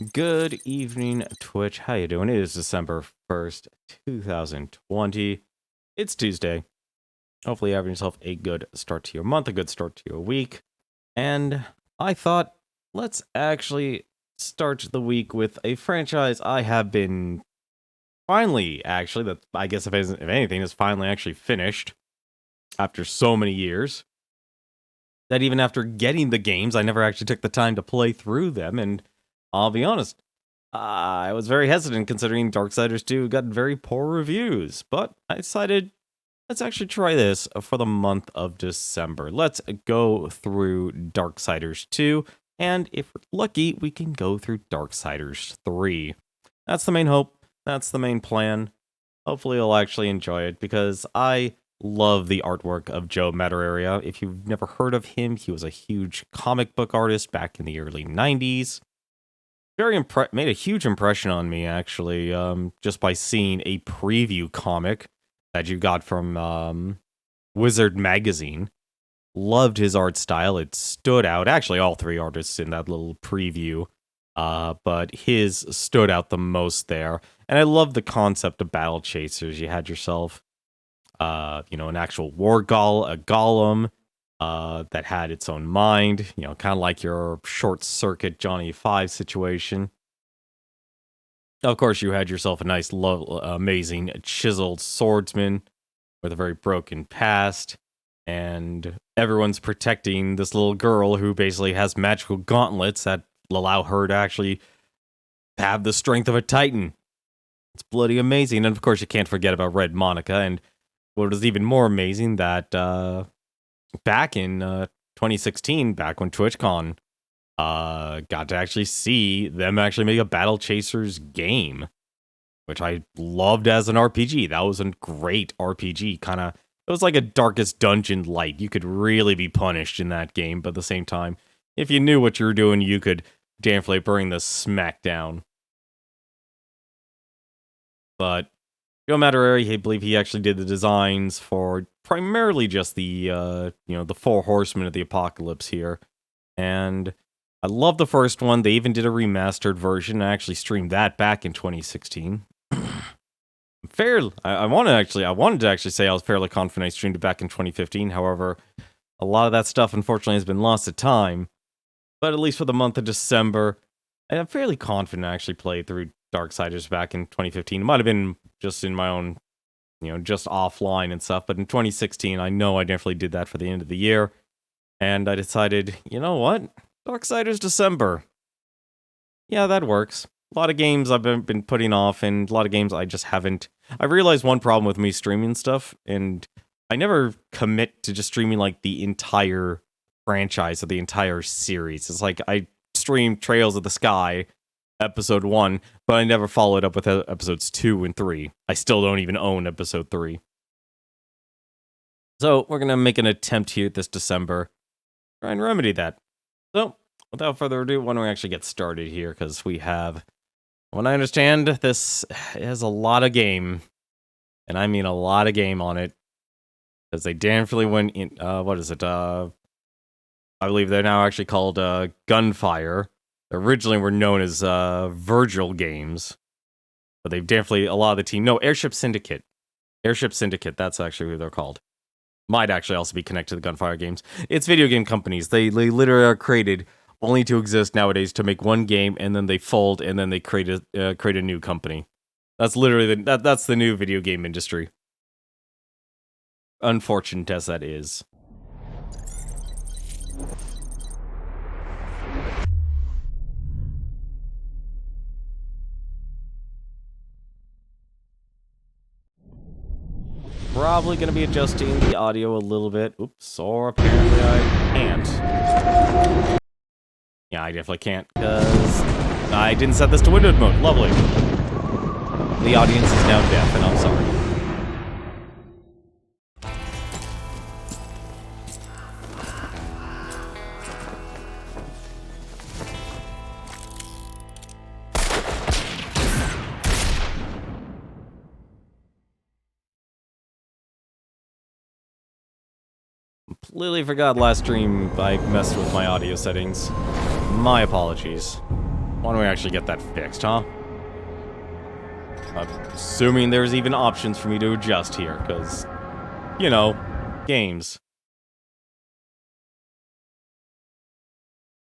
Good evening, Twitch. How you doing? It is December 1st, 2020. It's Tuesday. Hopefully you're having yourself a good start to your month, a good start to your week. And I thought, let's actually start the week with a franchise I have been that I guess if anything, is finally actually finished after so many years. That even after getting the games, I never actually took the time to play through them, and I'll be honest, I was very hesitant considering Darksiders 2 got very poor reviews, but I decided, let's actually try this for the month of December. Let's go through Darksiders 2, and if we're lucky, we can go through Darksiders 3. That's the main hope, that's the main plan. Hopefully you'll actually enjoy it, because I love the artwork of Joe Madureira. If you've never heard of him, he was a huge comic book artist back in the early 90s. Made a huge impression on me, actually, just by seeing a preview comic that you got from Wizard Magazine. Loved his art style. It stood out. Actually, all three artists in that little preview, but his stood out the most there. And I love the concept of battle chasers. You had yourself, an actual a golem, that had its own mind, kind of like your short circuit Johnny 5 situation. Of course, you had yourself a nice, amazing chiseled swordsman with a very broken past, and everyone's protecting this little girl who basically has magical gauntlets that allow her to actually have the strength of a titan. It's bloody amazing, and of course, you can't forget about Red Monica, and what was even more amazing that back in 2016, back when TwitchCon got to actually see them actually make a Battle Chasers game, which I loved as an RPG. That was a great RPG. It was like a Darkest Dungeon light. You could really be punished in that game, but at the same time, if you knew what you were doing, you could definitely bring the smack down. But Joe Madureira, I believe he actually did the designs for primarily just the the Four Horsemen of the Apocalypse here, and I love the first one. They even did a remastered version. I actually streamed that back in 2016. I wanted to actually say I was fairly confident I streamed it back in 2015. However, a lot of that stuff unfortunately has been lost to time. But at least for the month of December, I'm fairly confident I actually played through Darksiders back in 2015. It might have been just in my own, just offline and stuff. But in 2016, I know I definitely did that for the end of the year. And I decided, you know what? Darksiders December. Yeah, that works. A lot of games I've been putting off, and a lot of games I just haven't. I realized one problem with me streaming stuff, and I never commit to just streaming like the entire franchise or the entire series. It's like I stream Trails of the Sky, episode 1, but I never follow it up with episodes 2 and 3. I still don't even own episode 3. So we're going to make an attempt here this December, try and remedy that. So, without further ado, why don't we actually get started here, because we have, when I understand, this has a lot of game, and I mean a lot of game on it, because they definitely went in, what is it, I believe they're now actually called Gunfire. They originally were known as Virgil Games, but they've definitely, a lot of the team, no, Airship Syndicate, that's actually who they're called. Might actually also be connected to the Gunfire games. It's video game companies. They literally are created only to exist nowadays to make one game, and then they fold, and then they create a new company. That's literally that's the new video game industry. Unfortunate as that is. Probably going to be adjusting the audio a little bit. Oops, or apparently I can't. Yeah, I definitely can't, because I didn't set this to windowed mode. Lovely. The audience is now deaf, and I'm sorry. Completely forgot last stream I messed with my audio settings. My apologies. Why don't we actually get that fixed, huh? Assuming there's even options for me to adjust here, because, you know, games.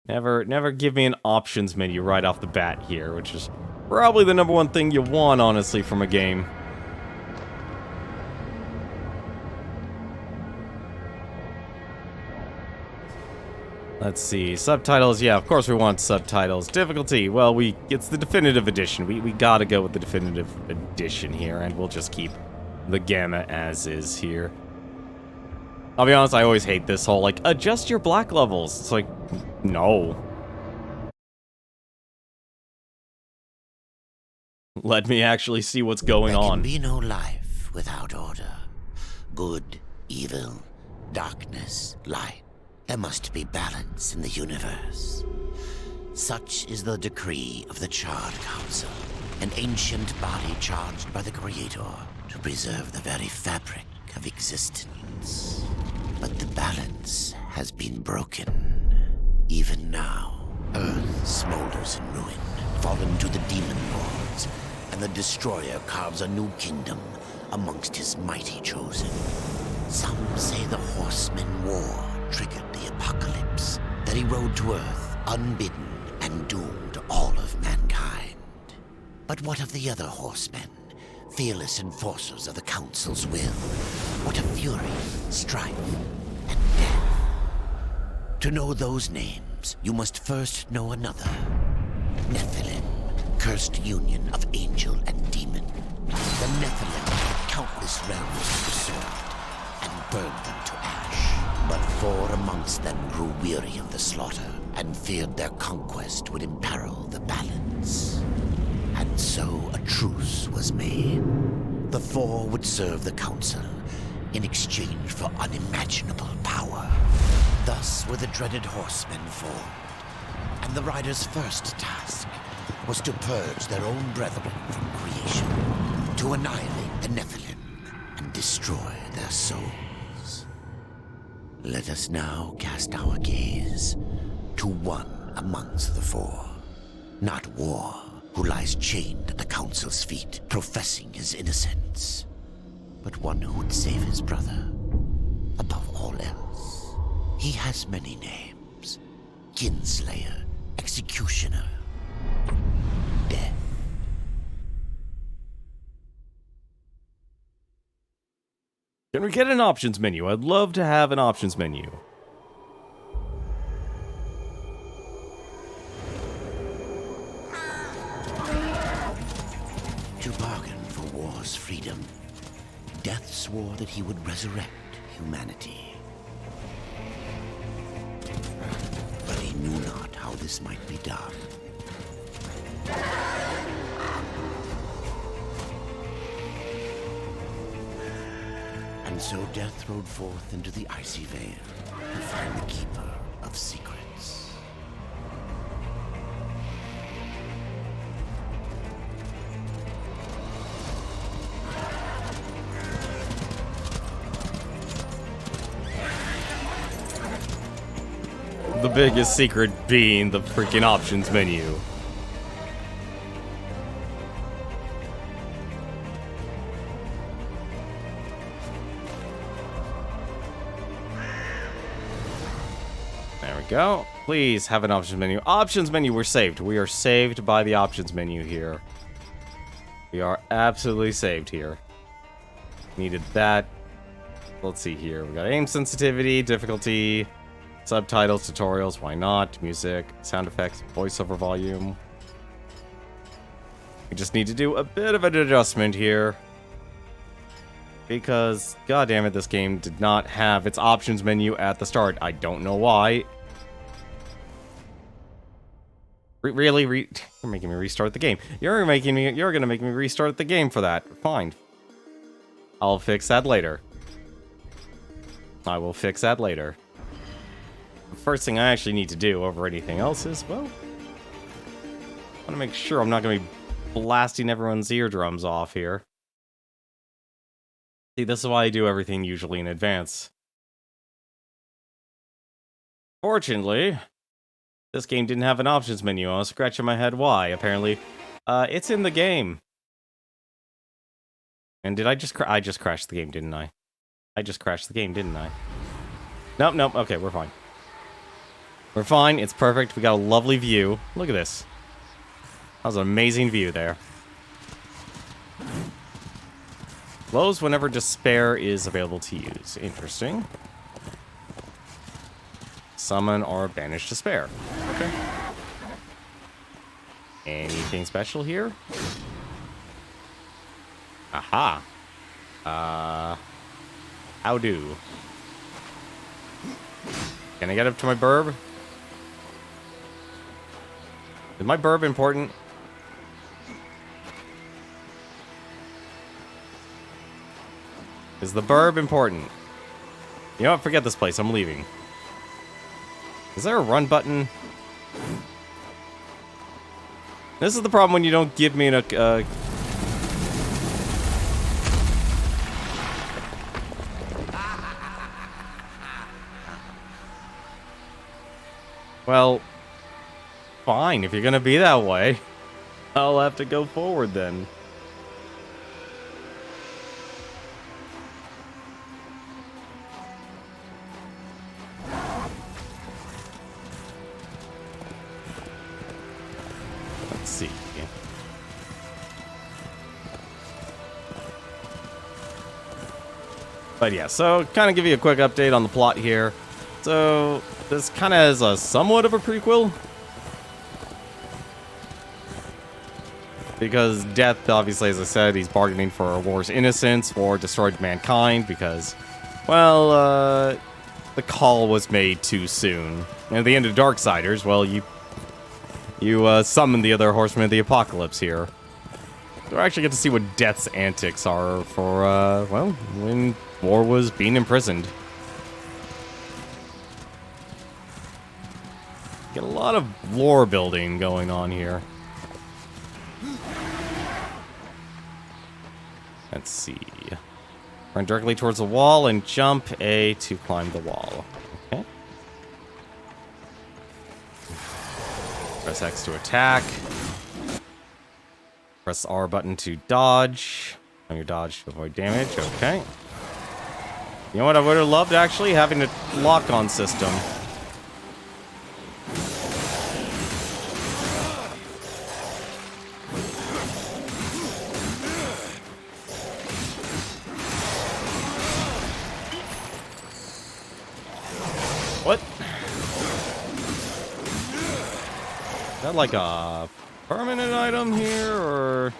Never give me an options menu right off the bat here, which is probably the number one thing you want, honestly, from a game. Let's see, subtitles, yeah, of course we want subtitles. Difficulty, well, it's the definitive edition. We gotta go with the definitive edition here, and we'll just keep the gamma as is here. I'll be honest, I always hate this whole, like, adjust your black levels. It's like, no. Let me actually see what's going on. There can be no life without order. Good, evil, darkness, light. There must be balance in the universe. Such is the decree of the Charred Council, an ancient body charged by the Creator to preserve the very fabric of existence. But the balance has been broken. Even now, Earth smolders in ruin, fallen to the demon lords, and the Destroyer carves a new kingdom amongst his mighty chosen. Some say the Horseman War triggered the apocalypse, that he rode to Earth unbidden and doomed all of mankind. But what of the other horsemen, fearless enforcers of the Council's will? What of fury, strife, and death? To know those names, you must first know another. Nephilim, cursed union of angel and demon. The Nephilim had countless realms to the sword and burned them to ash. But 4 amongst them grew weary of the slaughter and feared their conquest would imperil the balance. And so a truce was made. The 4 would serve the Council in exchange for unimaginable power. Thus were the dreaded horsemen formed, and the riders' first task was to purge their own brethren from creation, to annihilate the Nephilim and destroy their souls. Let us now cast our gaze to one amongst the 4. Not War, who lies chained at the Council's feet, professing his innocence, but one who would save his brother above all else. He has many names: Kinslayer, Executioner, Death. Can we get an options menu? I'd love to have an options menu. To bargain for war's freedom, Death swore that he would resurrect humanity. But he knew not how this might be done. And so Death rode forth into the icy veil to find the Keeper of Secrets. The biggest secret being the freaking options menu. There we go. Please have an options menu. Options menu, we're saved. We are saved by the options menu here. We are absolutely saved here. Needed that. Let's see here. We got aim sensitivity, difficulty, subtitles, tutorials, why not? Music, sound effects, voiceover volume. We just need to do a bit of an adjustment here. Because, god damn it, this game did not have its options menu at the start. I don't know why. Really? You're making me restart the game. You're gonna make me restart the game for that. Fine. I'll fix that later. I will fix that later. The first thing I actually need to do over anything else is, well, I want to make sure I'm not going to be blasting everyone's eardrums off here. See, this is why I do everything usually in advance. Fortunately, This game didn't have an options menu. I was scratching my head why. Apparently, it's in the game. And did I just I just crashed the game, didn't I? I just crashed the game, didn't I? Nope, nope. Okay, we're fine. We're fine. It's perfect. We got a lovely view. Look at this. That was an amazing view there. Close whenever despair is available to use. Interesting. Summon or banish despair. Okay. Anything special here? Aha. How do? Can I get up to my burb? Is my burb important? Is the burb important? You know what? Forget this place. I'm leaving. Is there a run button? This is the problem when you don't give me an... Well, fine. If you're gonna be that way, I'll have to go forward then. Let's see. But yeah, so kind of give you a quick update on the plot here. So this kind of is a somewhat of a prequel. Because Death, obviously, as I said, he's bargaining for War's innocence. War destroyed mankind because, well, the call was made too soon. And at the end of Darksiders, well, you summon the other horsemen of the apocalypse here. So we actually get to see what Death's antics are for, well, when War was being imprisoned. Get a lot of lore building going on here. Let's see. Run directly towards the wall and jump A to climb the wall. Okay. Press X to attack. Press R button to dodge. On your dodge to avoid damage. Okay. You know what I would have loved, actually? Having a lock-on system. What? Is that like a permanent item here, or...?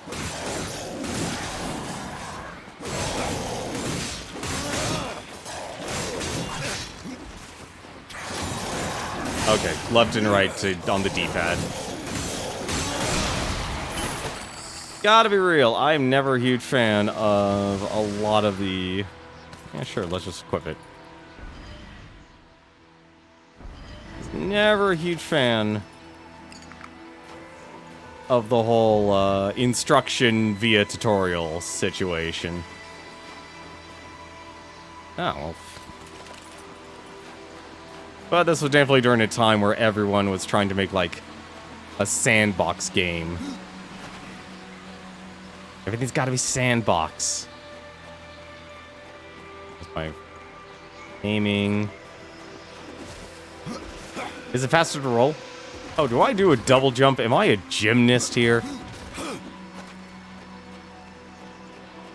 Okay, left and right on the D-pad. Gotta be real, I'm never a huge fan of a lot of the... Yeah, sure, let's just equip it. Never a huge fan of the whole instruction via tutorial situation. Oh, well. But this was definitely during a time where everyone was trying to make, like, a sandbox game. Everything's gotta be sandbox. That's my aiming. Is it faster to roll? Oh, do I do a double jump? Am I a gymnast here? I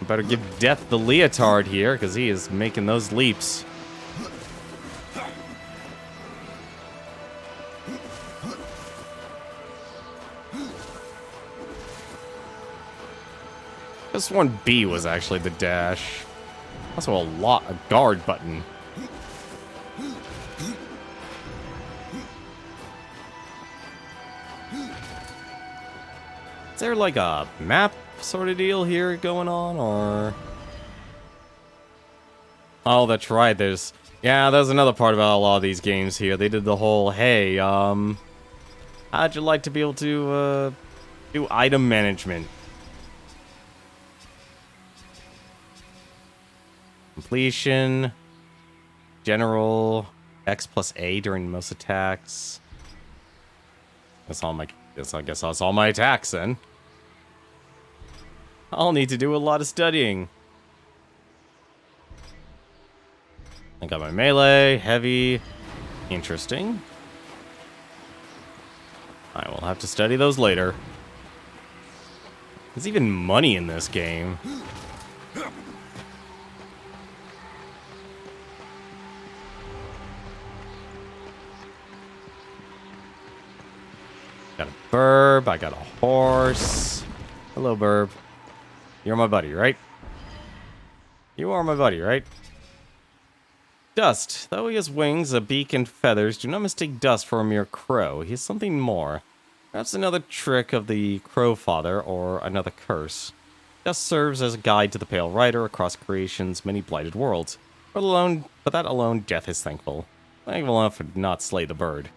better give Death the leotard here, because he is making those leaps. This one B was actually the dash. Also a guard button. Is there like a map sort of deal here going on, or? Oh, that's right. There's another part about a lot of these games here. They did the whole, hey, how'd you like to be able to do item management? Completion, general, X plus A during most attacks. I guess that's all my attacks then. I'll need to do a lot of studying. I got my melee, heavy. Interesting. I will have to study those later. There's even money in this game. Got a burb, I got a horse. Hello, burb. You're my buddy, right? You are my buddy, right? Dust. Though he has wings, a beak, and feathers, do not mistake Dust for a mere crow. He has something more. Perhaps another trick of the Crow Father, or another curse. Dust serves as a guide to the Pale Rider across creation's many blighted worlds. But that alone, death is thankful. Thankful enough to not slay the bird.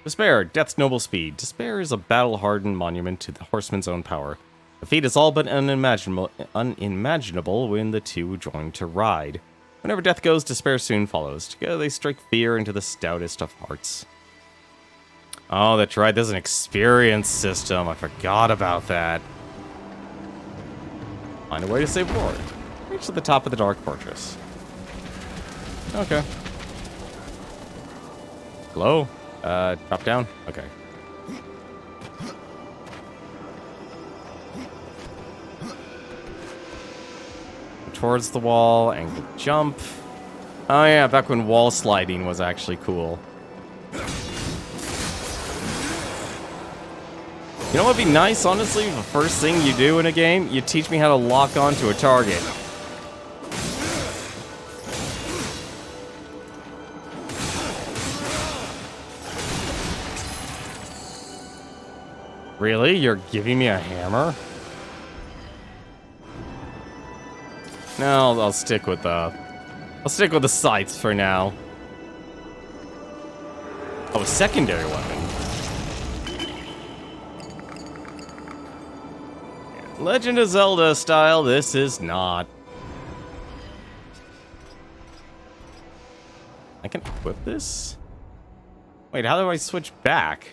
Despair, Death's noble speed. Despair is a battle-hardened monument to the horseman's own power. The feat is all but unimaginable when the two join to ride. Whenever Death goes, Despair soon follows. Together they strike fear into the stoutest of hearts. Oh, that's right, there's an experience system. I forgot about that. Find a way to save forward. Reach to the top of the Dark Fortress. Okay. Hello? Drop down? Okay. Towards the wall, angle jump. Oh yeah, back when wall sliding was actually cool. You know what would be nice, honestly? The first thing you do in a game, you teach me how to lock onto a target. Really? You're giving me a hammer? No, I'll stick with the scythes for now. Oh, a secondary weapon. Legend of Zelda style, this is not. I can equip this? Wait, how do I switch back?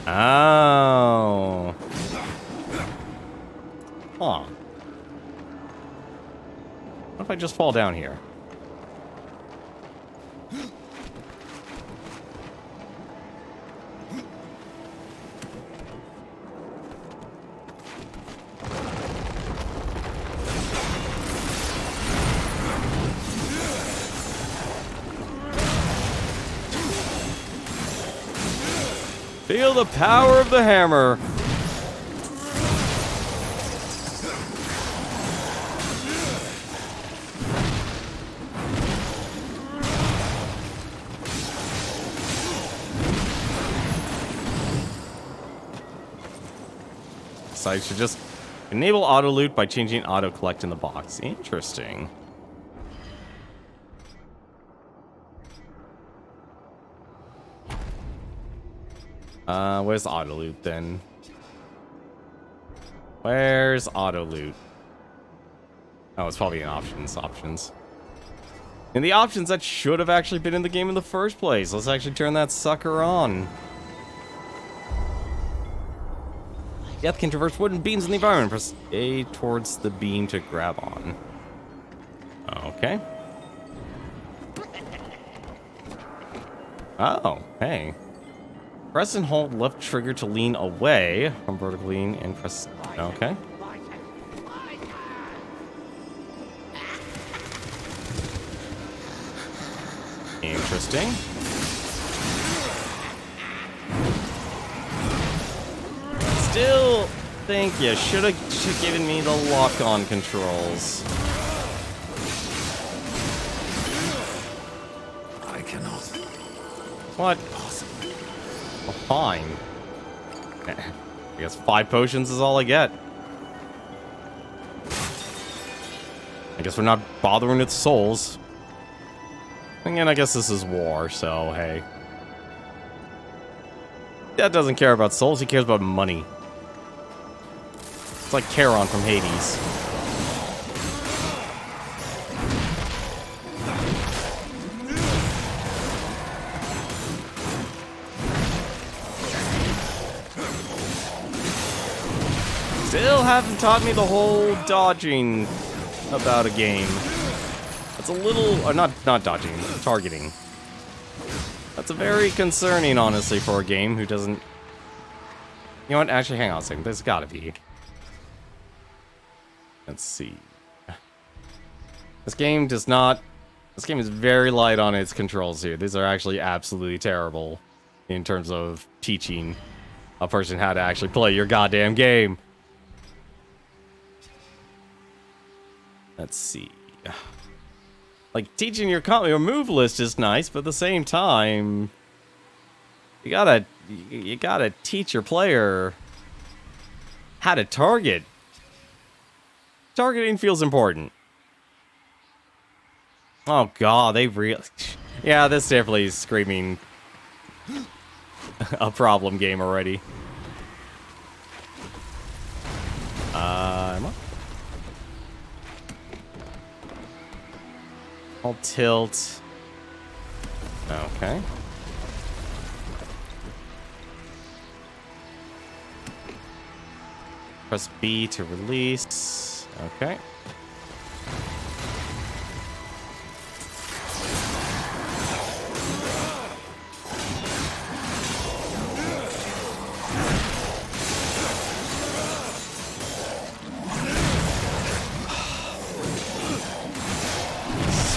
Oh. Huh. What if I just fall down here? Feel the power of the hammer. So I should just enable auto loot by changing auto collect in the box. Interesting. Where's auto loot then? Where's auto loot? Oh, it's probably in options. In the options, that should have actually been in the game in the first place. Let's actually turn that sucker on. Death can traverse wooden beams in the environment. Press A towards the beam to grab on. Okay. Oh, hey. Press and hold left trigger to lean away from vertical lean and press. Okay. Interesting. Still think you should have given me the lock-on controls. I cannot. What? Well, fine. I guess 5 potions is all I get. I guess we're not bothering with souls. Again, I guess this is war, so hey. Dad doesn't care about souls, he cares about money. It's like Charon from Hades. still haven't taught me the whole dodging about a game. That's a little, or not dodging, targeting. That's a very concerning, honestly, for a game who doesn't... You know what? Actually, hang on a second. There's gotta be. Let's see. This game does not... This game is very light on its controls here. These are actually absolutely terrible in terms of teaching a person how to actually play your goddamn game. Let's see. Like, teaching your move list is nice, but at the same time, you gotta teach your player how to target. Targeting feels important. Oh god, they really... Yeah, this definitely is screaming a problem game already. I'm up. I'll tilt. Okay. Press B to release. Okay.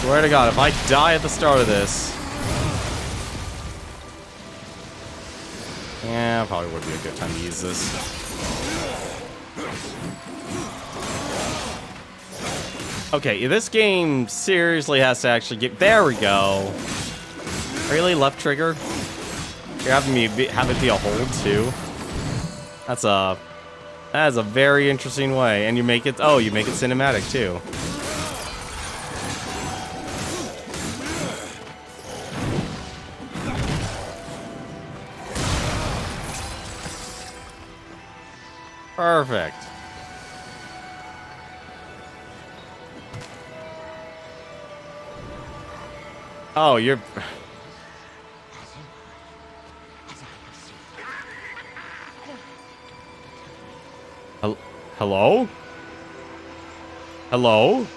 Swear to God, if I die at the start of this... Yeah, probably would be a good time to use this. Okay, this game seriously has to actually get... There we go. Really? Left trigger? You're having me have it be a hold, too? That is a very interesting way. And you make it... Oh, you make it cinematic, too. Perfect. Oh, you're... Hello? Hello?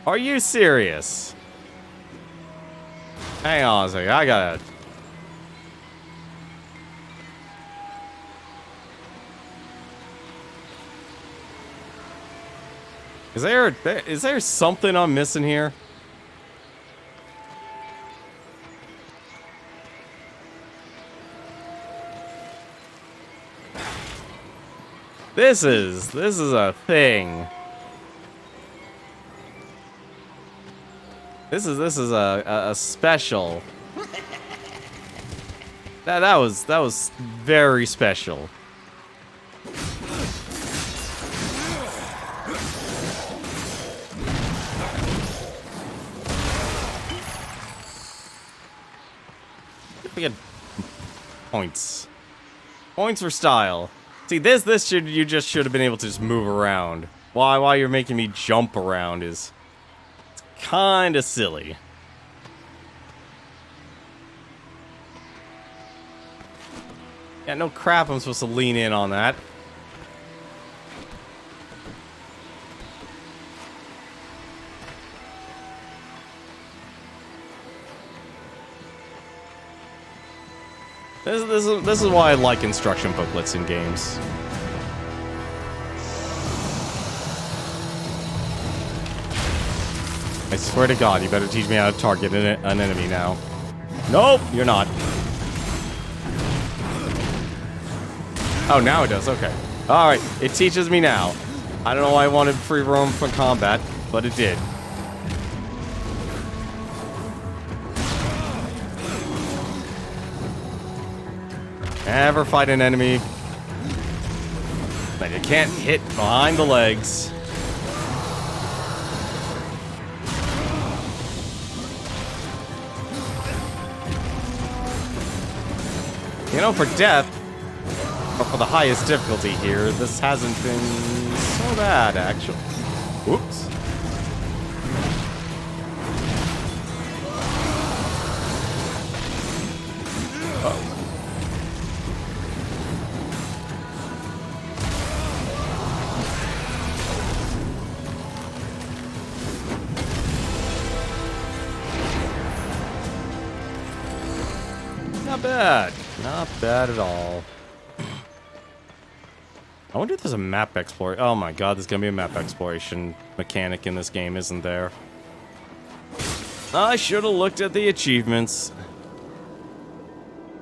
Are you serious? Hang on a second, I gotta... Is there something I'm missing here? This is a thing. This is a special. That was very special. We get points. Points for style. See, you just should have been able to just move around. Why you're making me jump around is kind of silly. Yeah, no crap, I'm supposed to lean in on that. This is why I like instruction booklets in games. I swear to God, you better teach me how to target an enemy now. Nope, you're not. Oh, now it does, okay. Alright, it teaches me now. I don't know why I wanted free roam for combat, but it did. Never fight an enemy that you can't hit behind the legs. You know, for death, or for the highest difficulty here, this hasn't been so bad, actually. Whoops. Not bad. Not bad at all. I wonder if there's a map exploration. Oh my god, there's gonna be a map exploration mechanic in this game, isn't there? I should have looked at the achievements.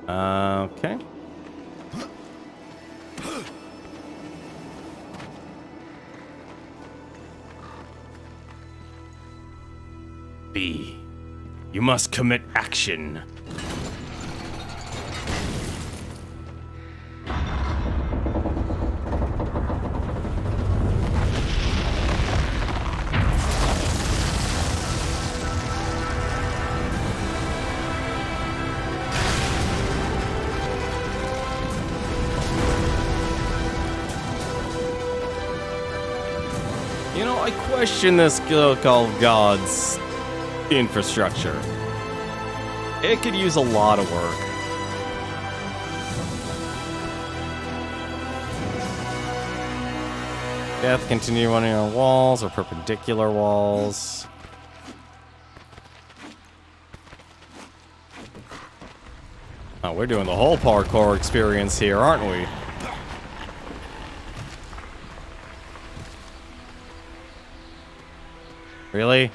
Okay. B. You must commit action. You know, I question this called God's infrastructure. It could use a lot of work. Death continue running on walls or perpendicular walls. Oh, we're doing the whole parkour experience here, aren't we? Really?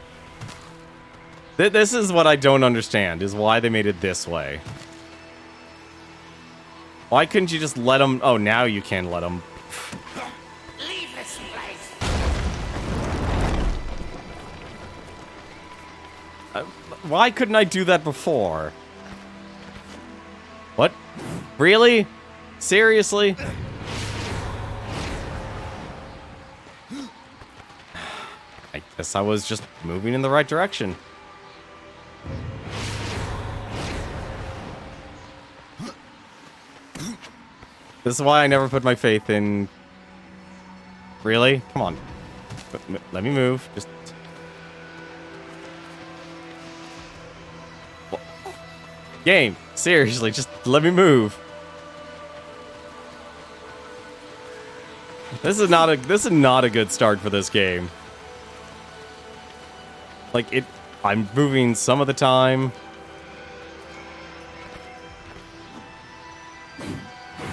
This is what I don't understand, is why they made it this way. Why couldn't you just let them... Oh, now you can let them. Leave this place. Why couldn't I do that before? What? Really? Seriously? I guess I was just moving in the right direction. This is why I never put my faith in... Really? Come on. Let me move. Just... Game. Seriously, just let me move. This is not a good start for this game. Like, I'm moving some of the time.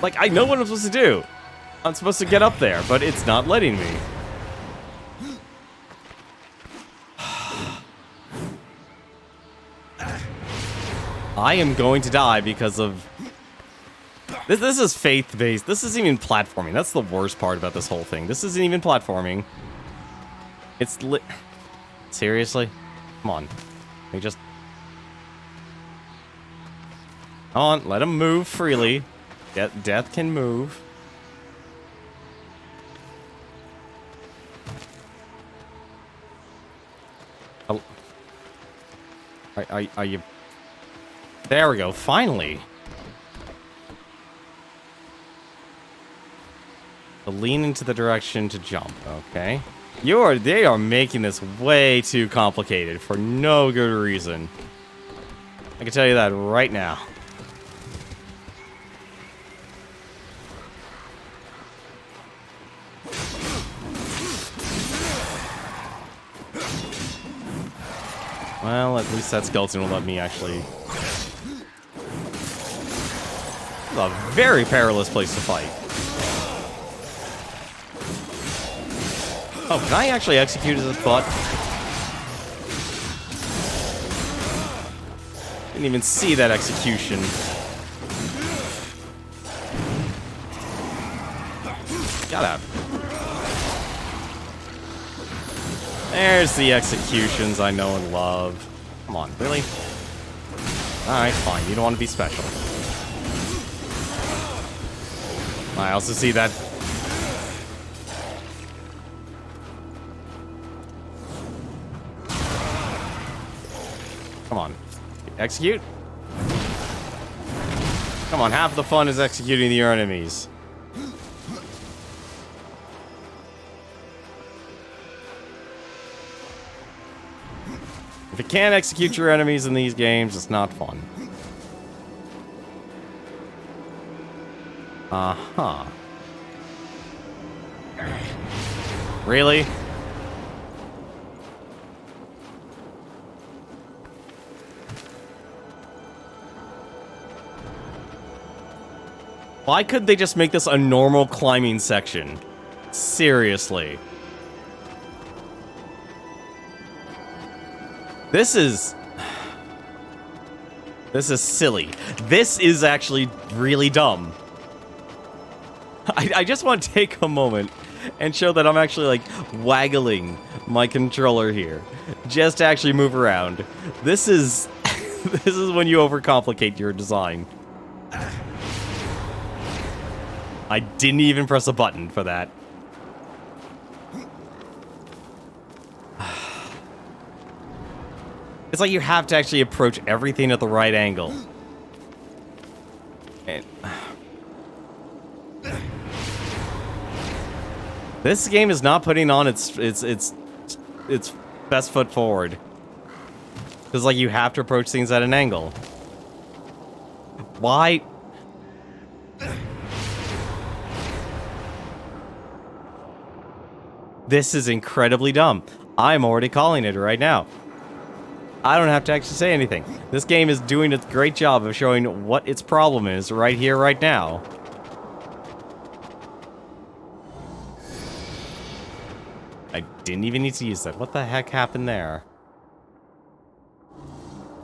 Like, I know what I'm supposed to do. I'm supposed to get up there, but it's not letting me. I am going to die because of... This is faith-based. This isn't even platforming. That's the worst part about this whole thing. This isn't even platforming. It's Seriously? Come on. Let me just... Come on, let him move freely. Death can move. Oh. Are you... There we go, finally. So lean into the direction to jump, okay. They are making this way too complicated for no good reason. I can tell you that right now. Well, at least that skeleton will let me actually... This is a very perilous place to fight. Oh, can I actually execute his butt? Didn't even see that execution. Got out. There's the executions I know and love. Come on, really? Alright, fine. You don't want to be special. I also see that... Come on. Execute? Come on, half the fun is executing your enemies. If you can't execute your enemies in these games, it's not fun. Uh-huh. Really? Why couldn't they just make this a normal climbing section? Seriously. This is silly. This is actually really dumb. I just want to take a moment and show that I'm actually, like, waggling my controller here. Just to actually move around. This is... this is when you overcomplicate your design. I didn't even press a button for that. It's like you have to actually approach everything at the right angle. And this game is not putting on its best foot forward. Because, like, you have to approach things at an angle. Why? This is incredibly dumb. I'm already calling it right now. I don't have to actually say anything. This game is doing a great job of showing what its problem is right here, right now. I didn't even need to use that. What the heck happened there?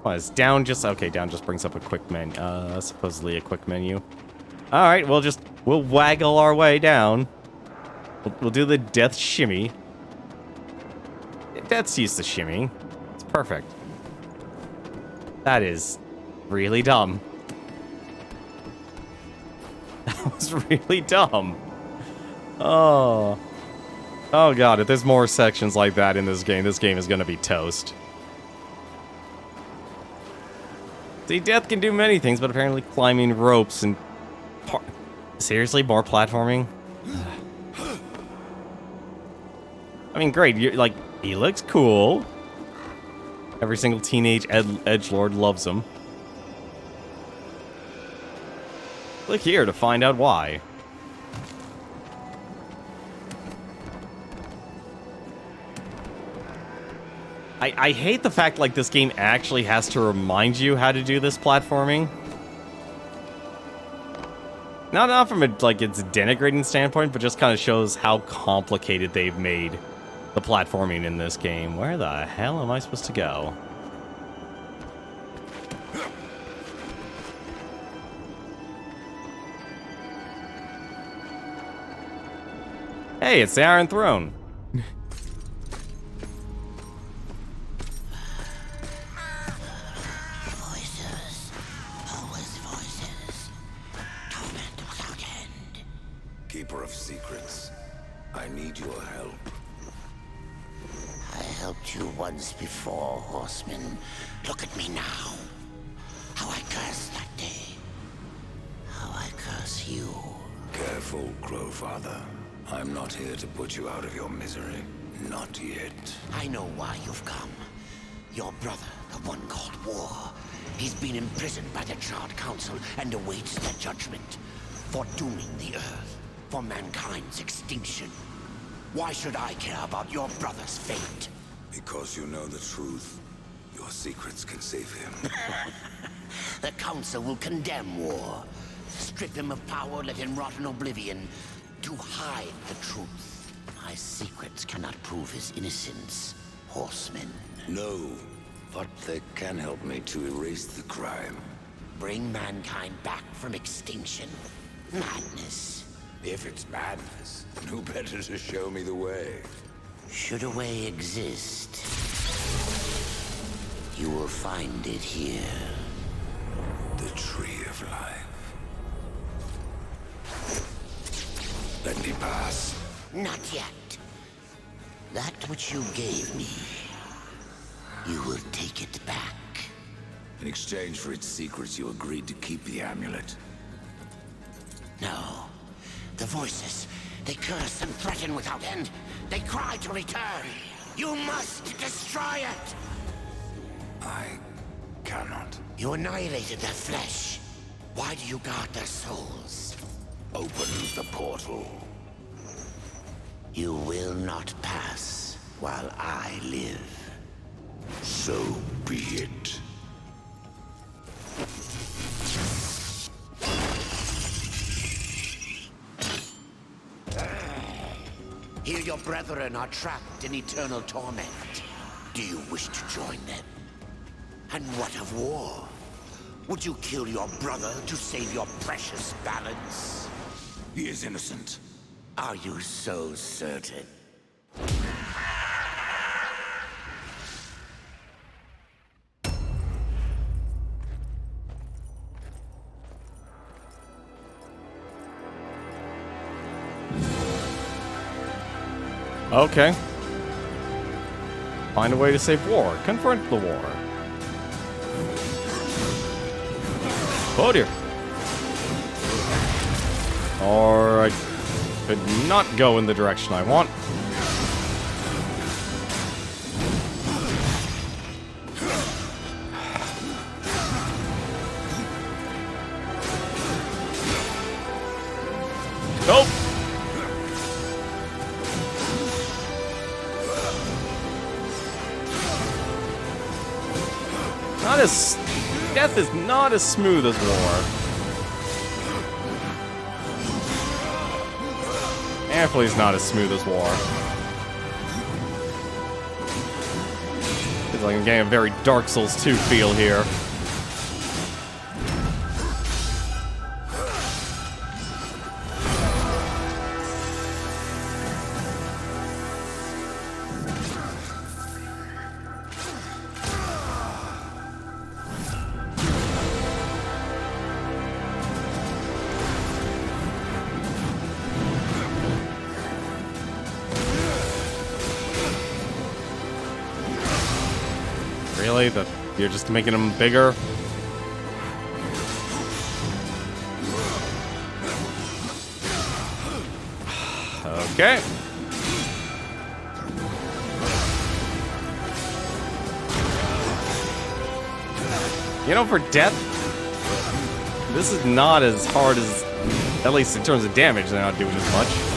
Was down just... okay, down just brings up a quick menu. Supposedly a quick menu. Alright, we'll waggle our way down. We'll do the death shimmy. Death's used to shimmy. It's perfect. That is really dumb. That was really dumb. Oh. Oh god, if there's more sections like that in this game is gonna be toast. See, death can do many things, but apparently climbing ropes and... seriously, more platforming? I mean, great, you're, like, he looks cool. Every single teenage edgelord loves him. Click here to find out why. I hate the fact, like, this game actually has to remind you how to do this platforming. Not from a, like, its denigrating standpoint, but just kind of shows how complicated they've made the platforming in this game. Where the hell am I supposed to go? Hey, it's the Iron Throne. Voices. Always voices. Torment without end. Keeper of secrets, I need your help. I helped you once before, horseman. Look at me now. How I cursed that day. How I curse you. Careful, Crowfather. I'm not here to put you out of your misery. Not yet. I know why you've come. Your brother, the one called War. He's been imprisoned by the Charred Council and awaits their judgment. For dooming the Earth. For mankind's extinction. Why should I care about your brother's fate? Because you know the truth. Your secrets can save him. The Council will condemn War. Strip him of power, let him rot in oblivion. To hide the truth. My secrets cannot prove his innocence, horseman. No, but they can help me to erase the crime. Bring mankind back from extinction. Madness. If it's madness, who better to show me the way? Should a way exist, you will find it here. The Tree of Life. Let me pass. Not yet. That which you gave me, you will take it back. In exchange for its secrets, you agreed to keep the amulet. No. The voices, they curse and threaten without end. They cry to return. You must destroy it! I cannot. You annihilated their flesh. Why do you guard their souls? Open the portal. You will not pass while I live. So be it. Here your brethren are trapped in eternal torment. Do you wish to join them? And what of war? Would you kill your brother to save your precious balance? He is innocent. Are you so certain? Okay. Find a way to save war. Confront the war. Oh dear. Or I could not go in the direction I want. Nope. Not as... Death is not as smooth as war. Definitely not as smooth as war. Feels like I'm getting a very Dark Souls 2 feel here. Really? You're just making them bigger? Okay. You know, for death, this is not as hard as, at least in terms of damage, they're not doing as much.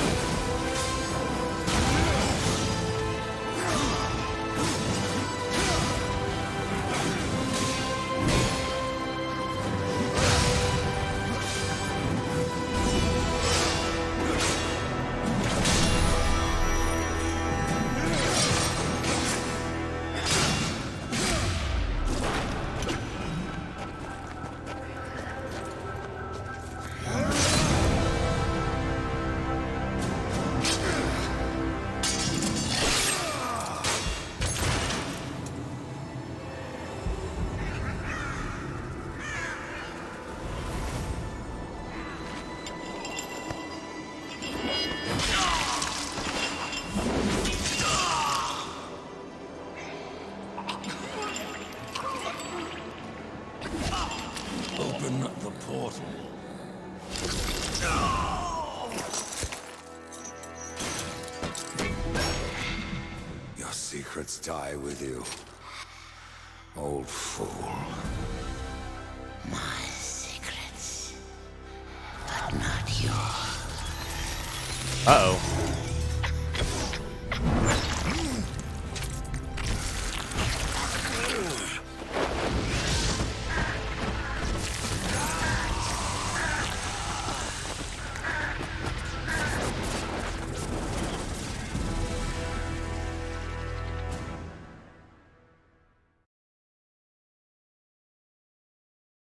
Open the portal. Your secrets die with you, old fool. My secrets, but not yours. Uh-oh.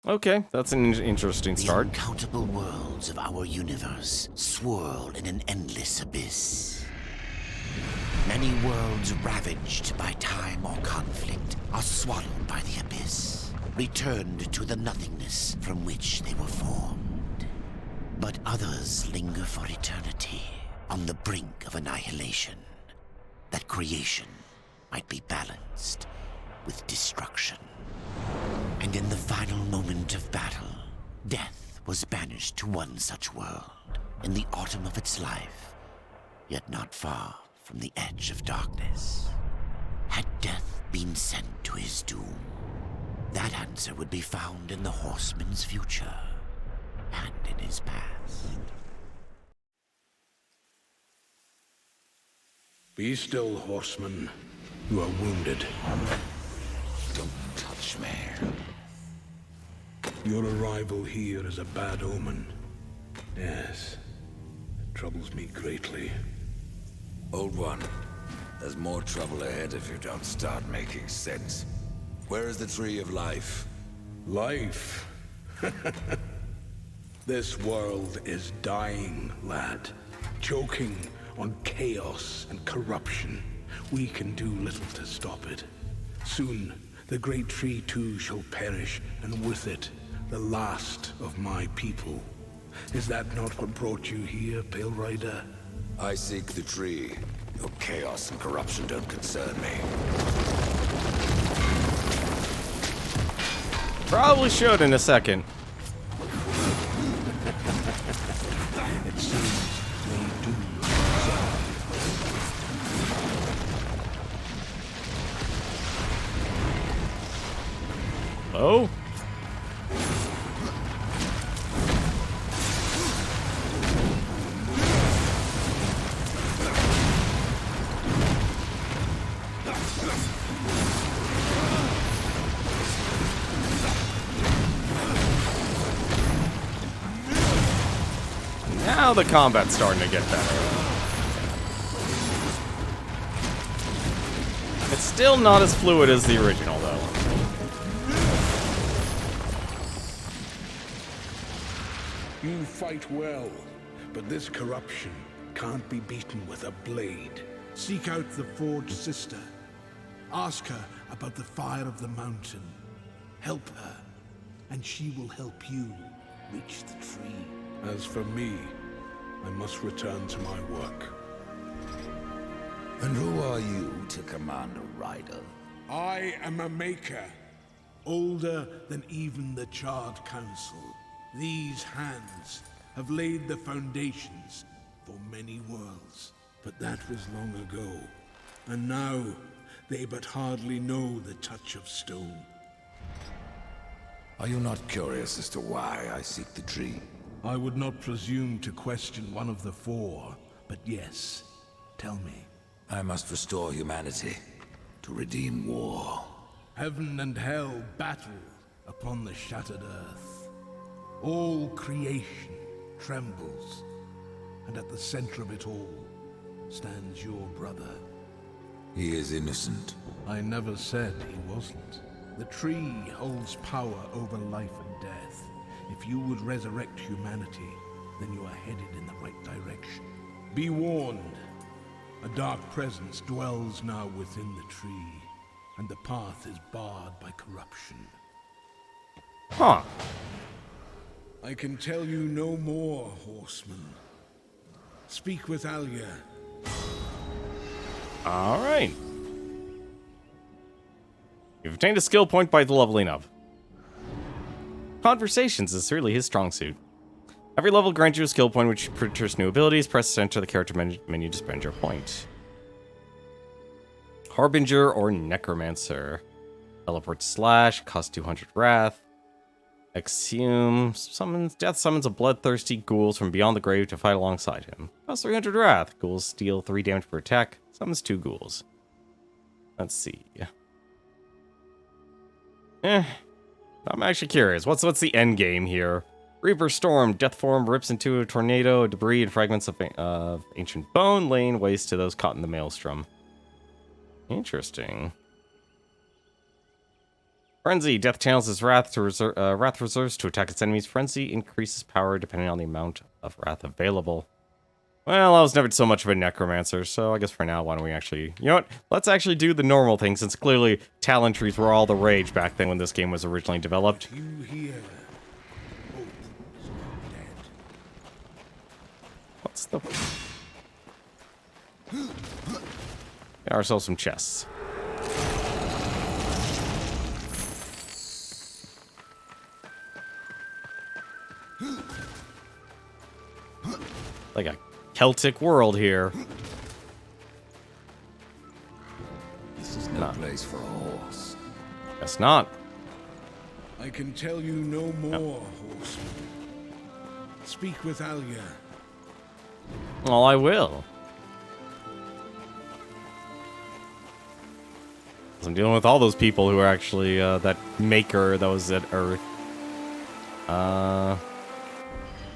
Okay, that's an interesting start. The uncountable worlds of our universe swirl in an endless abyss. Many worlds ravaged by time or conflict are swallowed by the abyss, returned to the nothingness from which they were formed. But others linger for eternity on the brink of annihilation, that creation might be balanced with destruction. And in the final moment of battle, death was banished to one such world in the autumn of its life, yet not far from the edge of darkness. Had death been sent to his doom, that answer would be found in the horseman's future and in his past. Be still, horseman. You are wounded. Don't touch me. Your arrival here is a bad omen. Yes, it troubles me greatly. Old one, there's more trouble ahead if you don't start making sense. Where is the Tree of Life? Life. This world is dying, lad. Choking on chaos and corruption. We can do little to stop it. Soon, the great tree too shall perish, and with it, the last of my people. Is that not what brought you here, Pale Rider? I seek the tree. Your chaos and corruption don't concern me. Probably should in a second. It seems they do. Oh? Now the combat's starting to get better. It's still not as fluid as the original, though. You fight well, but this corruption can't be beaten with a blade. Seek out the Forged Sister. Ask her about the fire of the mountain. Help her, and she will help you reach the tree. As for me, I must return to my work. And who are you to command a rider? I am a maker, older than even the Charred Council. These hands have laid the foundations for many worlds, but that was long ago. And now, they but hardly know the touch of stone. Are you not curious as to why I seek the tree? I would not presume to question one of the four, but yes, tell me. I must restore humanity, to redeem war. Heaven and hell battle upon the shattered earth. All creation trembles, and at the center of it all stands your brother. He is innocent. I never said he wasn't. The tree holds power over life and death. If you would resurrect humanity, then you are headed in the right direction. Be warned. A dark presence dwells now within the tree, and the path is barred by corruption. Huh. I can tell you no more, horseman. Speak with Alia. Alright. You've obtained a skill point by leveling up. Conversations is really his strong suit. Every level grants you a skill point which produces new abilities. Press enter the character menu to spend your point. Harbinger or Necromancer. Teleport slash, cost 200 wrath. Exhume, death summons a bloodthirsty ghouls from beyond the grave to fight alongside him. Cost 300 wrath. Ghouls deal 3 damage per attack. Summons 2 ghouls. Let's see. I'm actually curious. What's the end game here? Reaper Storm, Death Form rips into a tornado, debris and fragments of ancient bone, laying waste to those caught in the maelstrom. Interesting. Frenzy, Death channels his wrath to wrath reserves to attack its enemies. Frenzy increases power depending on the amount of wrath available. Well, I was never so much of a necromancer, so I guess for now, why don't we actually... You know what? Let's actually do the normal thing, since clearly talent trees were all the rage back then when this game was originally developed. You hear? Hope is not dead. What's the... Get ourselves some chests. Like a Celtic world here. This is no place for a horse. Guess not. I can tell you no more, horseman. Speak with Alia. Well, I will. I'm dealing with all those people who are actually that maker that was at Earth.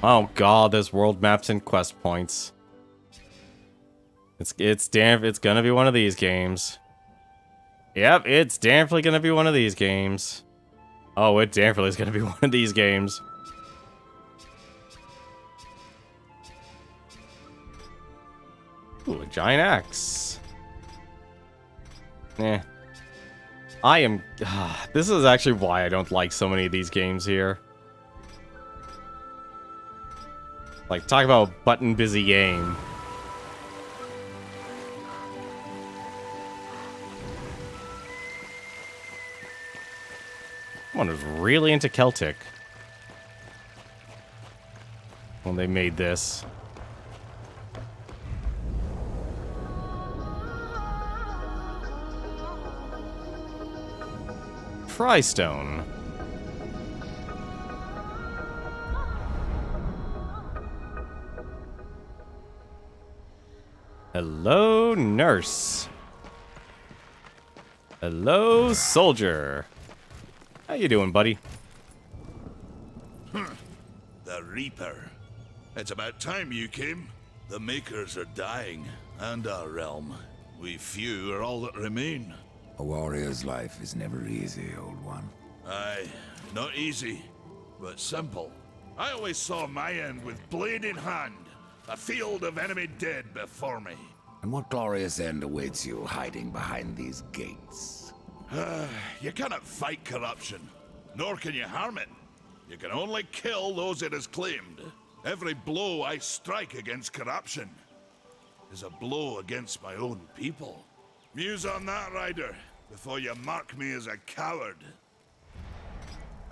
Oh god, there's world maps and quest points. It's gonna be one of these games. Yep, it's definitely gonna be one of these games. Oh, it definitely is gonna be one of these games. Ooh, a giant axe. Eh. I am... this is actually why I don't like so many of these games here. Like, talk about a button-busy game. Someone was really into Celtic when they made this. Frystone. Hello, nurse. Hello, soldier. How you doing, buddy? The Reaper. It's about time you came. The Makers are dying, and our realm. We few are all that remain. A warrior's life is never easy, old one. Aye, not easy, but simple. I always saw my end with blade in hand, a field of enemy dead before me. And what glorious end awaits you hiding behind these gates? You cannot fight corruption, nor can you harm it. You can only kill those it has claimed. Every blow I strike against corruption is a blow against my own people. Muse on that, Ryder, before you mark me as a coward.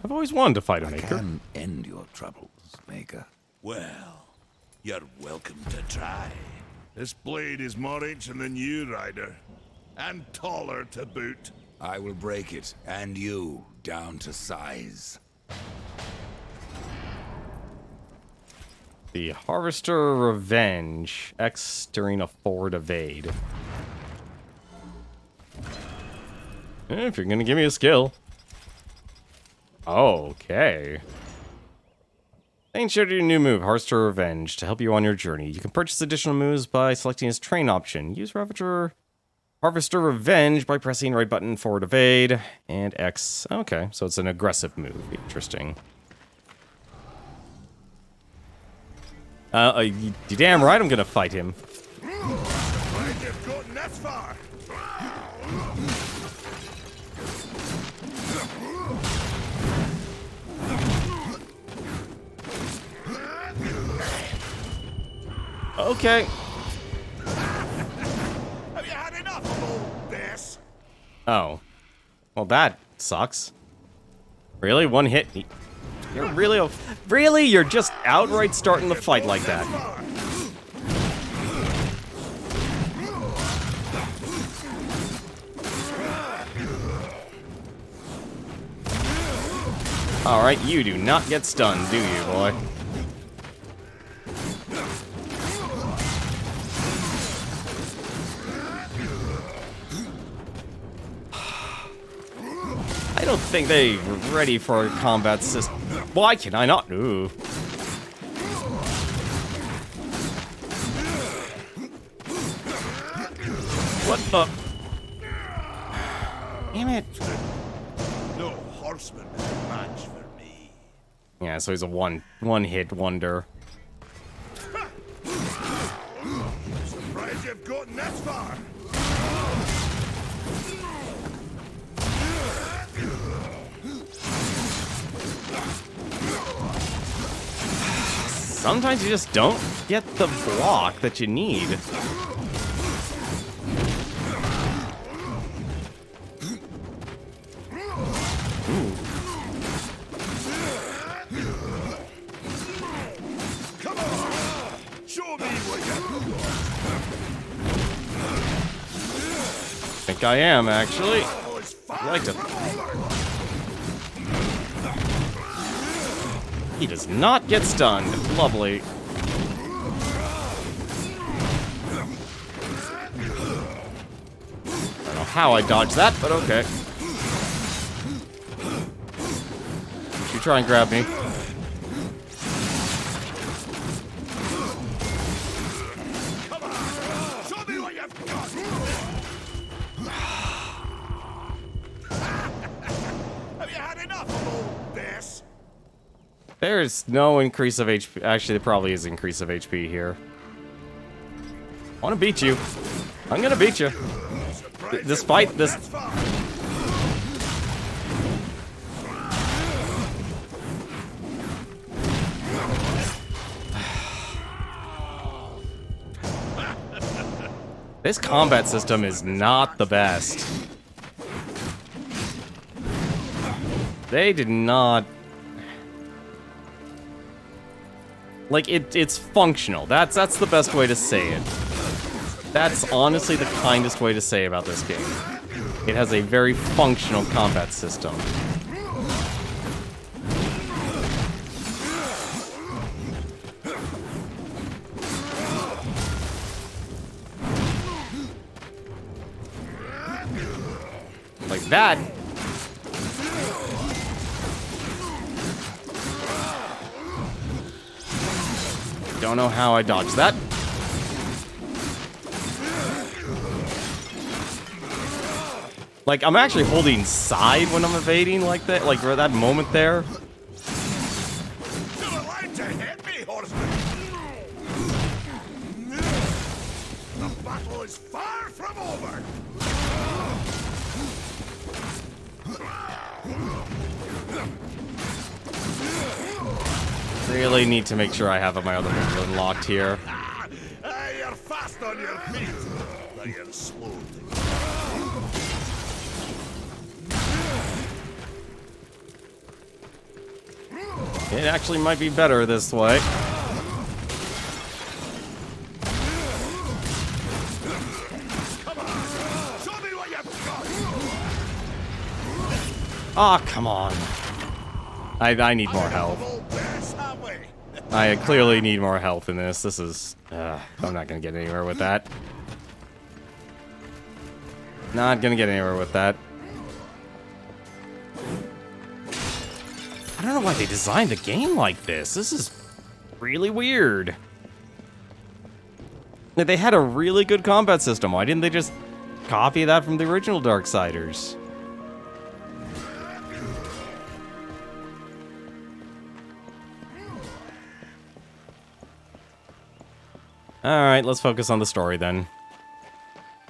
I've always wanted to fight a I Maker. can end your troubles, Maker. Well, you're welcome to try. This blade is more ancient than you, Ryder, and taller to boot. I will break it, and you, down to size. The Harvester Revenge. X during a forward evade. If you're gonna give me a skill. Okay. Thane showed you a new move, Harvester Revenge, to help you on your journey. You can purchase additional moves by selecting his train option. Use Harvester Revenge by pressing right button, forward evade, and X. Okay, so it's an aggressive move. Interesting. You damn right I'm gonna fight him. Why you've gotten this far? Okay. Have you had enough of all this? Oh. Well, that sucks. Really? One hit? You're really... Really? You're just outright starting the fight like that. Alright, you do not get stunned, do you, boy? I don't think they're ready for a combat system. Why can I not? Ooh. What the? Damn it. No horseman is a match for me. Yeah, so he's a one-hit wonder. Surprised you've gotten this far. Sometimes you just don't get the block that you need. Ooh. Come on, show me what you Think I am, actually. always I like to... He does not get stunned. Lovely. I don't know how I dodged that, but okay. You try and grab me. Come on, show me what There's no increase of HP. Actually, there probably is increase of HP here. I want to beat you. I'm gonna beat you. Despite this. This combat system is not the best. They did not... Like, it's functional. That's the best way to say it. That's honestly the kindest way to say about this game. It has a very functional combat system. Like that. Don't know how I dodged that. Like, I'm actually holding side when I'm evading like that, like for that moment there. You're allowed to hit me, horseman! The battle is far from over! Really need to make sure I have my other moves unlocked here. You're fast on your feet, though you're slow to It actually might be better this way. Ah, come on. I need more health. I clearly need more health in this. This is... I'm not gonna get anywhere with that. Not gonna get anywhere with that. I don't know why they designed the game like this. This is really weird. They had a really good combat system. Why didn't they just copy that from the original Darksiders? Alright, let's focus on the story then.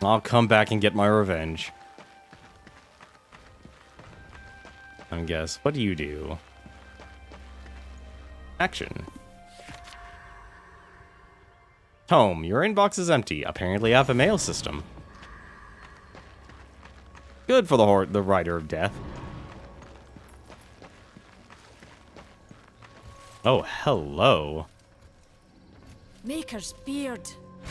I'll come back and get my revenge. I guess. What do you do? Action. Home. Your inbox is empty. Apparently I have a mail system. Good for the Rider of Death. Oh, hello. Maker's beard.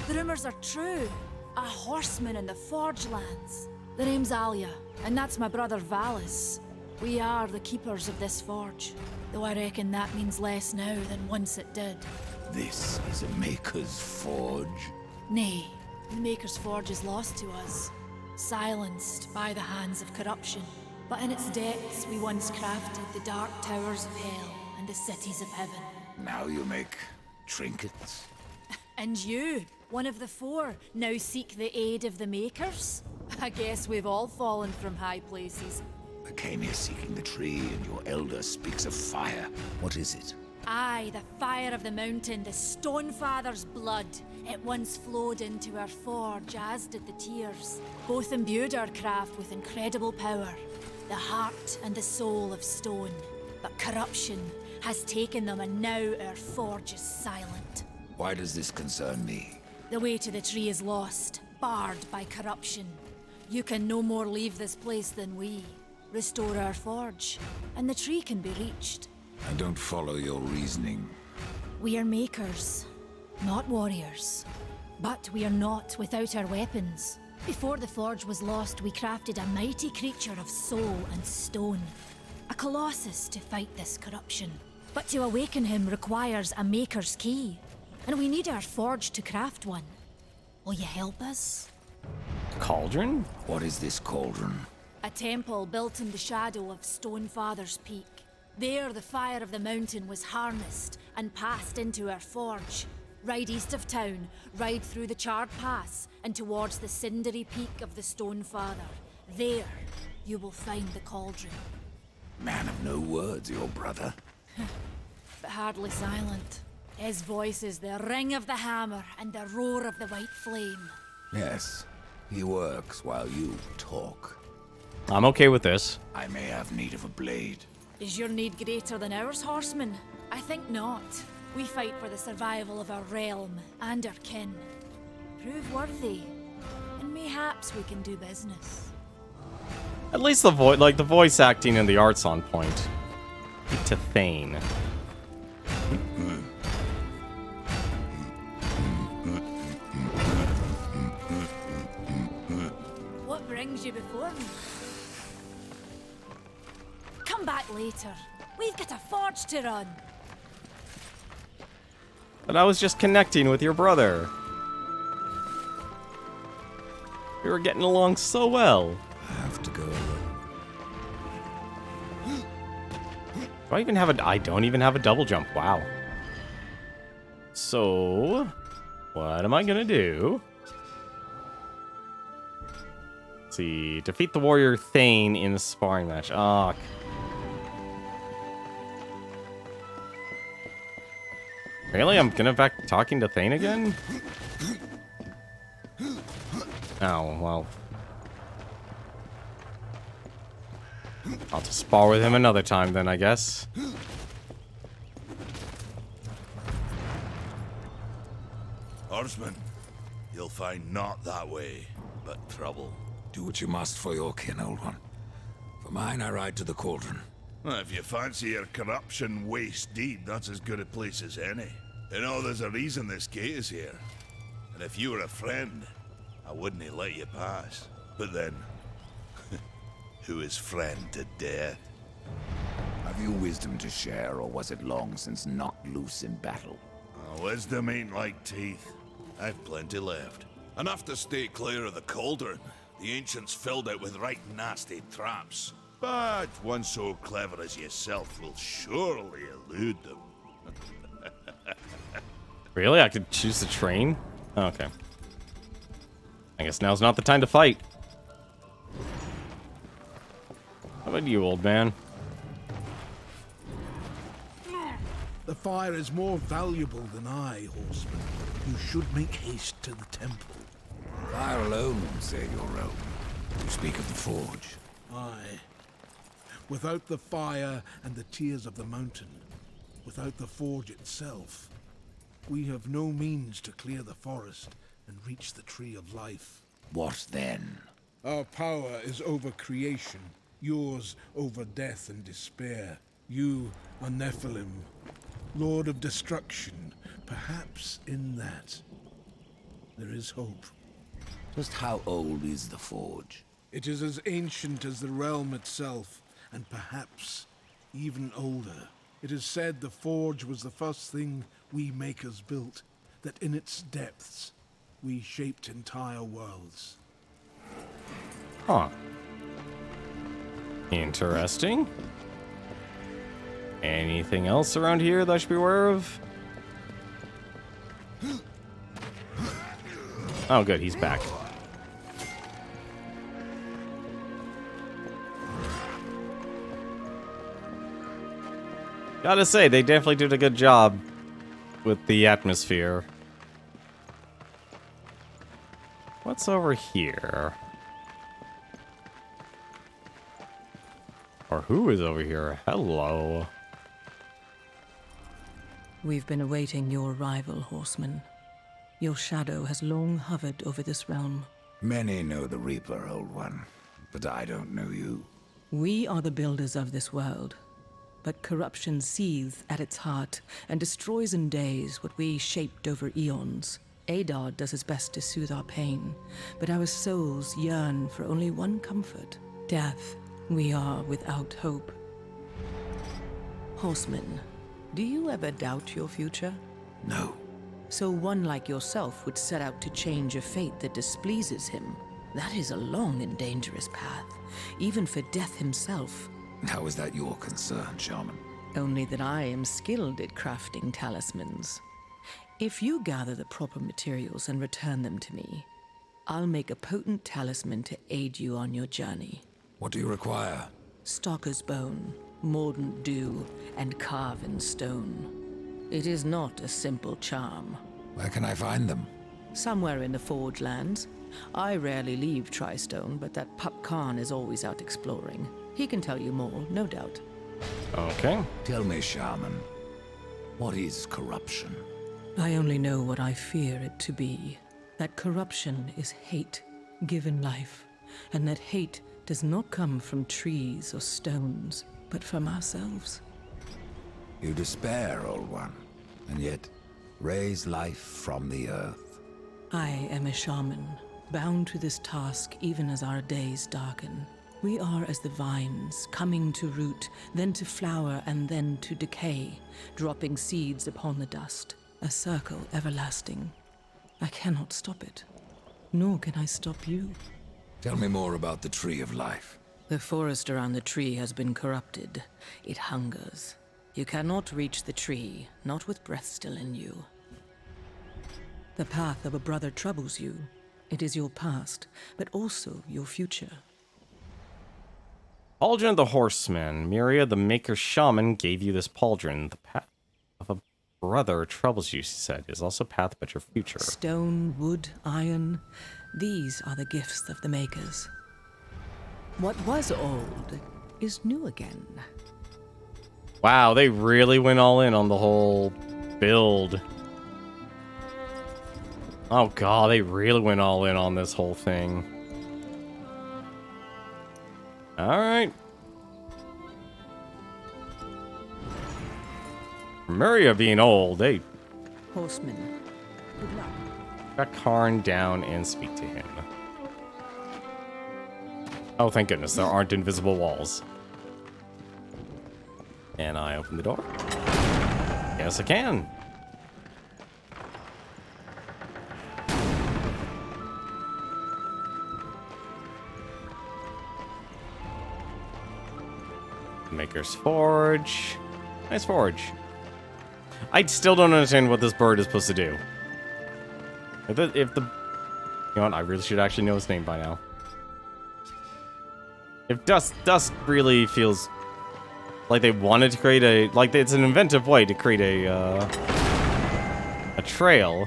The rumors are true. A horseman in the Forge lands. The name's Alia, and that's my brother Valis. We are the keepers of this forge, though I reckon that means less now than once it did. This is a Maker's Forge? Nay, the Maker's Forge is lost to us, silenced by the hands of corruption. But in its depths we once crafted the dark towers of hell and the cities of heaven. Now you make trinkets? And you, one of the four, now seek the aid of the Makers? I guess we've all fallen from high places. I came here seeking the tree, and your elder speaks of fire. What is it? Aye, the fire of the mountain, the Stonefather's blood. It once flowed into our forge, as did the tears. Both imbued our craft with incredible power, the heart and the soul of stone. But corruption has taken them, and now our forge is silent. Why does this concern me? The way to the tree is lost, barred by corruption. You can no more leave this place than we. Restore our forge, and the tree can be reached. I don't follow your reasoning. We are makers, not warriors. But we are not without our weapons. Before the forge was lost, we crafted a mighty creature of soul and stone. A colossus to fight this corruption. But to awaken him requires a maker's key. And we need our forge to craft one. Will you help us? Cauldron? What is this cauldron? A temple built in the shadow of Stonefather's Peak. There, the fire of the mountain was harnessed and passed into our forge. Ride east of town, ride through the charred pass, and towards the cindery peak of the Stonefather. There, you will find the cauldron. Man of no words, your brother. but hardly silent. His voice is the ring of the hammer and the roar of the white flame. Yes, he works while you talk. I'm okay with this. I may have need of a blade. Is your need greater than ours, horseman? I think not. We fight for the survival of our realm and our kin. Prove worthy, and mayhaps we can do business. At least the voice acting and the art's on point. To Thane. What brings you before me? Come back later. We've got a forge to run. But I was just connecting with your brother. We were getting along so well. I have to go. Do I even have a... I don't even have a double jump. Wow. So, what am I gonna do? Let's see. Defeat the warrior Thane in the sparring match. Ah. Really? I'm gonna back talking to Thane again? Oh, well. I'll just spar with him another time then, I guess. Horseman, you'll find not that way, but trouble. Do what you must for your kin, old one. For mine, I ride to the cauldron. Well, if you fancy your corruption waist deep, that's as good a place as any. You know, there's a reason this gate is here. And if you were a friend, I wouldn't let you pass. But then, who is friend to death? Have you wisdom to share, or was it long since knocked loose in battle? Wisdom ain't like teeth. I've plenty left. Enough to stay clear of the cauldron. The ancients filled it with right nasty traps. But one so clever as yourself will surely elude them. Really? I could choose the train? Oh, okay. I guess now's not the time to fight. How about you, old man? The fire is more valuable than I, horseman. You should make haste to the temple. Fire alone won't save your realm. You speak of the forge. Aye. Without the fire and the tears of the mountain, without the forge itself, we have no means to clear the forest and reach the tree of life. What then? Our power is over creation, yours over death and despair. You are Nephilim, Lord of Destruction. Perhaps in that there is hope. Just how old is the forge? It is as ancient as the realm itself, and perhaps even older. It is said the forge was the first thing we makers built, that in its depths we shaped entire worlds. Huh. Interesting. Anything else around here that I should be aware of? Oh, good, he's back. Gotta say, they definitely did a good job with the atmosphere. What's over here? Or who is over here? Hello. We've been awaiting your arrival, horseman. Your shadow has long hovered over this realm. Many know the Reaper, old one, but I don't know you. We are the builders of this world, but corruption seethes at its heart and destroys in days what we shaped over eons. Adar does his best to soothe our pain, but our souls yearn for only one comfort: death. We are without hope. Horseman, do you ever doubt your future? No. So one like yourself would set out to change a fate that displeases him. That is a long and dangerous path, even for death himself. How is that your concern, Shaman? Only that I am skilled at crafting talismans. If you gather the proper materials and return them to me, I'll make a potent talisman to aid you on your journey. What do you require? Stalker's bone. mordant dew, and carve in stone. It is not a simple charm. Where can I find them? Somewhere in the Forge lands. I rarely leave Tristone, but that pup Khan is always out exploring. He can tell you more, no doubt. Okay. Tell me, Shaman, what is corruption? I only know what I fear it to be. That corruption is hate, given life, and that hate does not come from trees or stones, but from ourselves. You despair, old one, and yet raise life from the earth. I am a shaman, bound to this task even as our days darken. We are as the vines, coming to root, then to flower, and then to decay, dropping seeds upon the dust, a circle everlasting. I cannot stop it, nor can I stop you. Tell me more about the Tree of Life. The forest around the tree has been corrupted. It hungers. You cannot reach the tree, not with breath still in you. The path of a brother troubles you. It is your past, but also your future. Pauldron the Horseman. Miria, the Maker Shaman, gave you this pauldron. The path of a brother troubles you, she said. Is also path but your future. Stone, wood, iron. These are the gifts of the Makers. What was old is new again. Wow, they really went all in on the whole build. Oh god, they really went all in on this whole thing. Alright. Miria being old, they Horseman, good luck. got Karn down and speak to him. Oh, thank goodness, there aren't invisible walls. Can I open the door? Yes, I can. Maker's Forge. Nice forge. I still don't understand what this bird is supposed to do. If the... You know what? I really should actually know his name by now. If Dust really feels like they wanted to create a... Like, it's an inventive way to create a trail.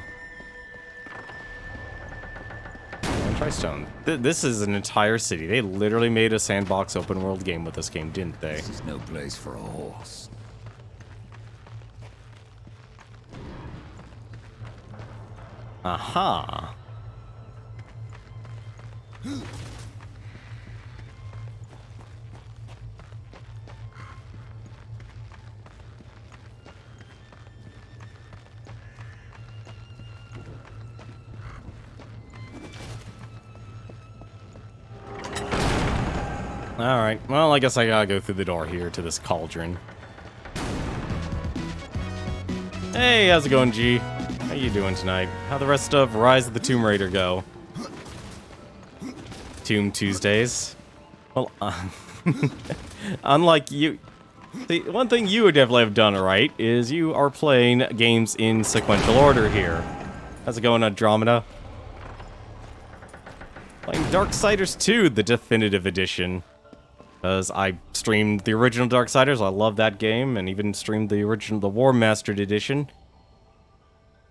And Tristone. This is an entire city. They literally made a sandbox open world game with this game, didn't they? This is no place for a horse. Aha. Alright, well, I guess I gotta go through the door here to this cauldron. Hey, how's it going, G? How you doing tonight? How the rest of Rise of the Tomb Raider go? Tomb Tuesdays? Well, unlike you... See, one thing you would definitely have done right is you are playing games in sequential order here. How's it going, Andromeda? Playing Darksiders 2, the definitive edition. Because I streamed the original Darksiders, I love that game, and even streamed the original, the War Mastered edition.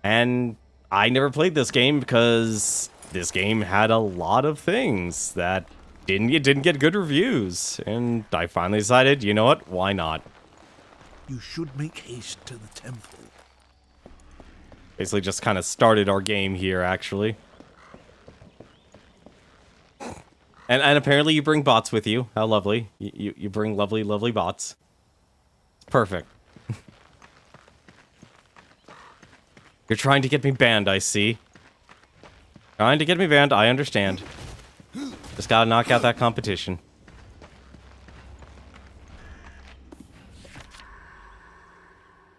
And I never played this game because this game had a lot of things that didn't get good reviews. And I finally decided, you know what, why not? You should make haste to the temple. Basically just kind of started our game here, actually. And apparently you bring bots with you. How lovely. You bring lovely, lovely bots. It's perfect. You're trying to get me banned, I see. Trying to get me banned, I understand. Just gotta knock out that competition.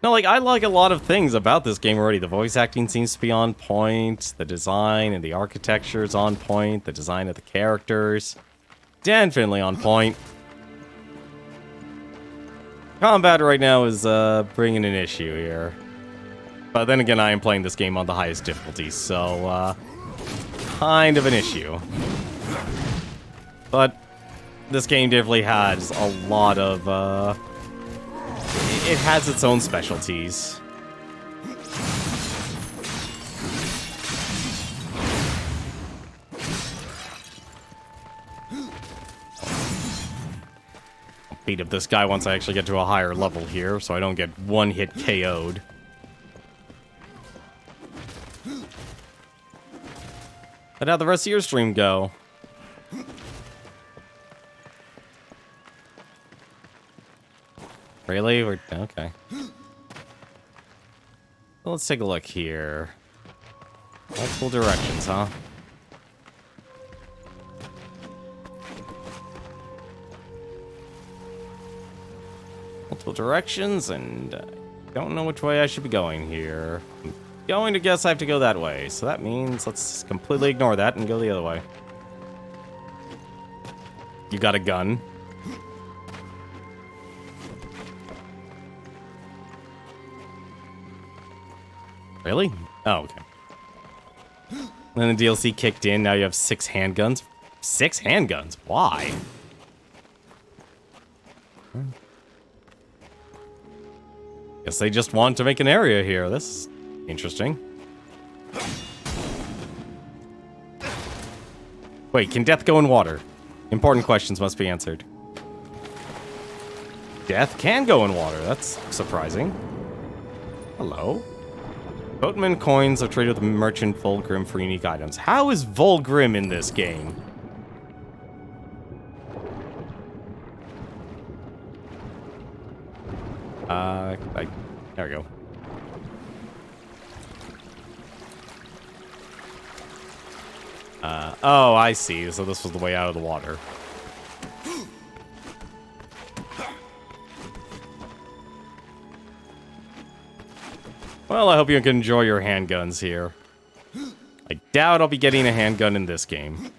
No, like, I like a lot of things about this game already. The voice acting seems to be on point. The design and the architecture is on point. The design of the characters. Definitely on point. Combat right now is bringing an issue here. But then again, I am playing this game on the highest difficulty, so kind of an issue. But this game definitely has a lot of it has its own specialties. I'll beat up this guy once I actually get to a higher level here, so I don't get one hit KO'd. But how'd the rest of your stream go? Really? Okay. Well, let's take a look here. Multiple directions, huh? Multiple directions, and don't know which way I should be going here. I'm going to guess I have to go that way, so that means let's completely ignore that and go the other way. You got a gun. Really? Oh, okay. Then the DLC kicked in, now you have 6 handguns. 6 handguns? Why? Guess they just want to make an area here. That's interesting. Wait, can death go in water? Important questions must be answered. Death can go in water. That's surprising. Hello? Boatman coins are traded with merchant Volgrim for unique items. How is Volgrim in this game? There we go. Oh, I see. So this was the way out of the water. Well, I hope you can enjoy your handguns here. I doubt I'll be getting a handgun in this game.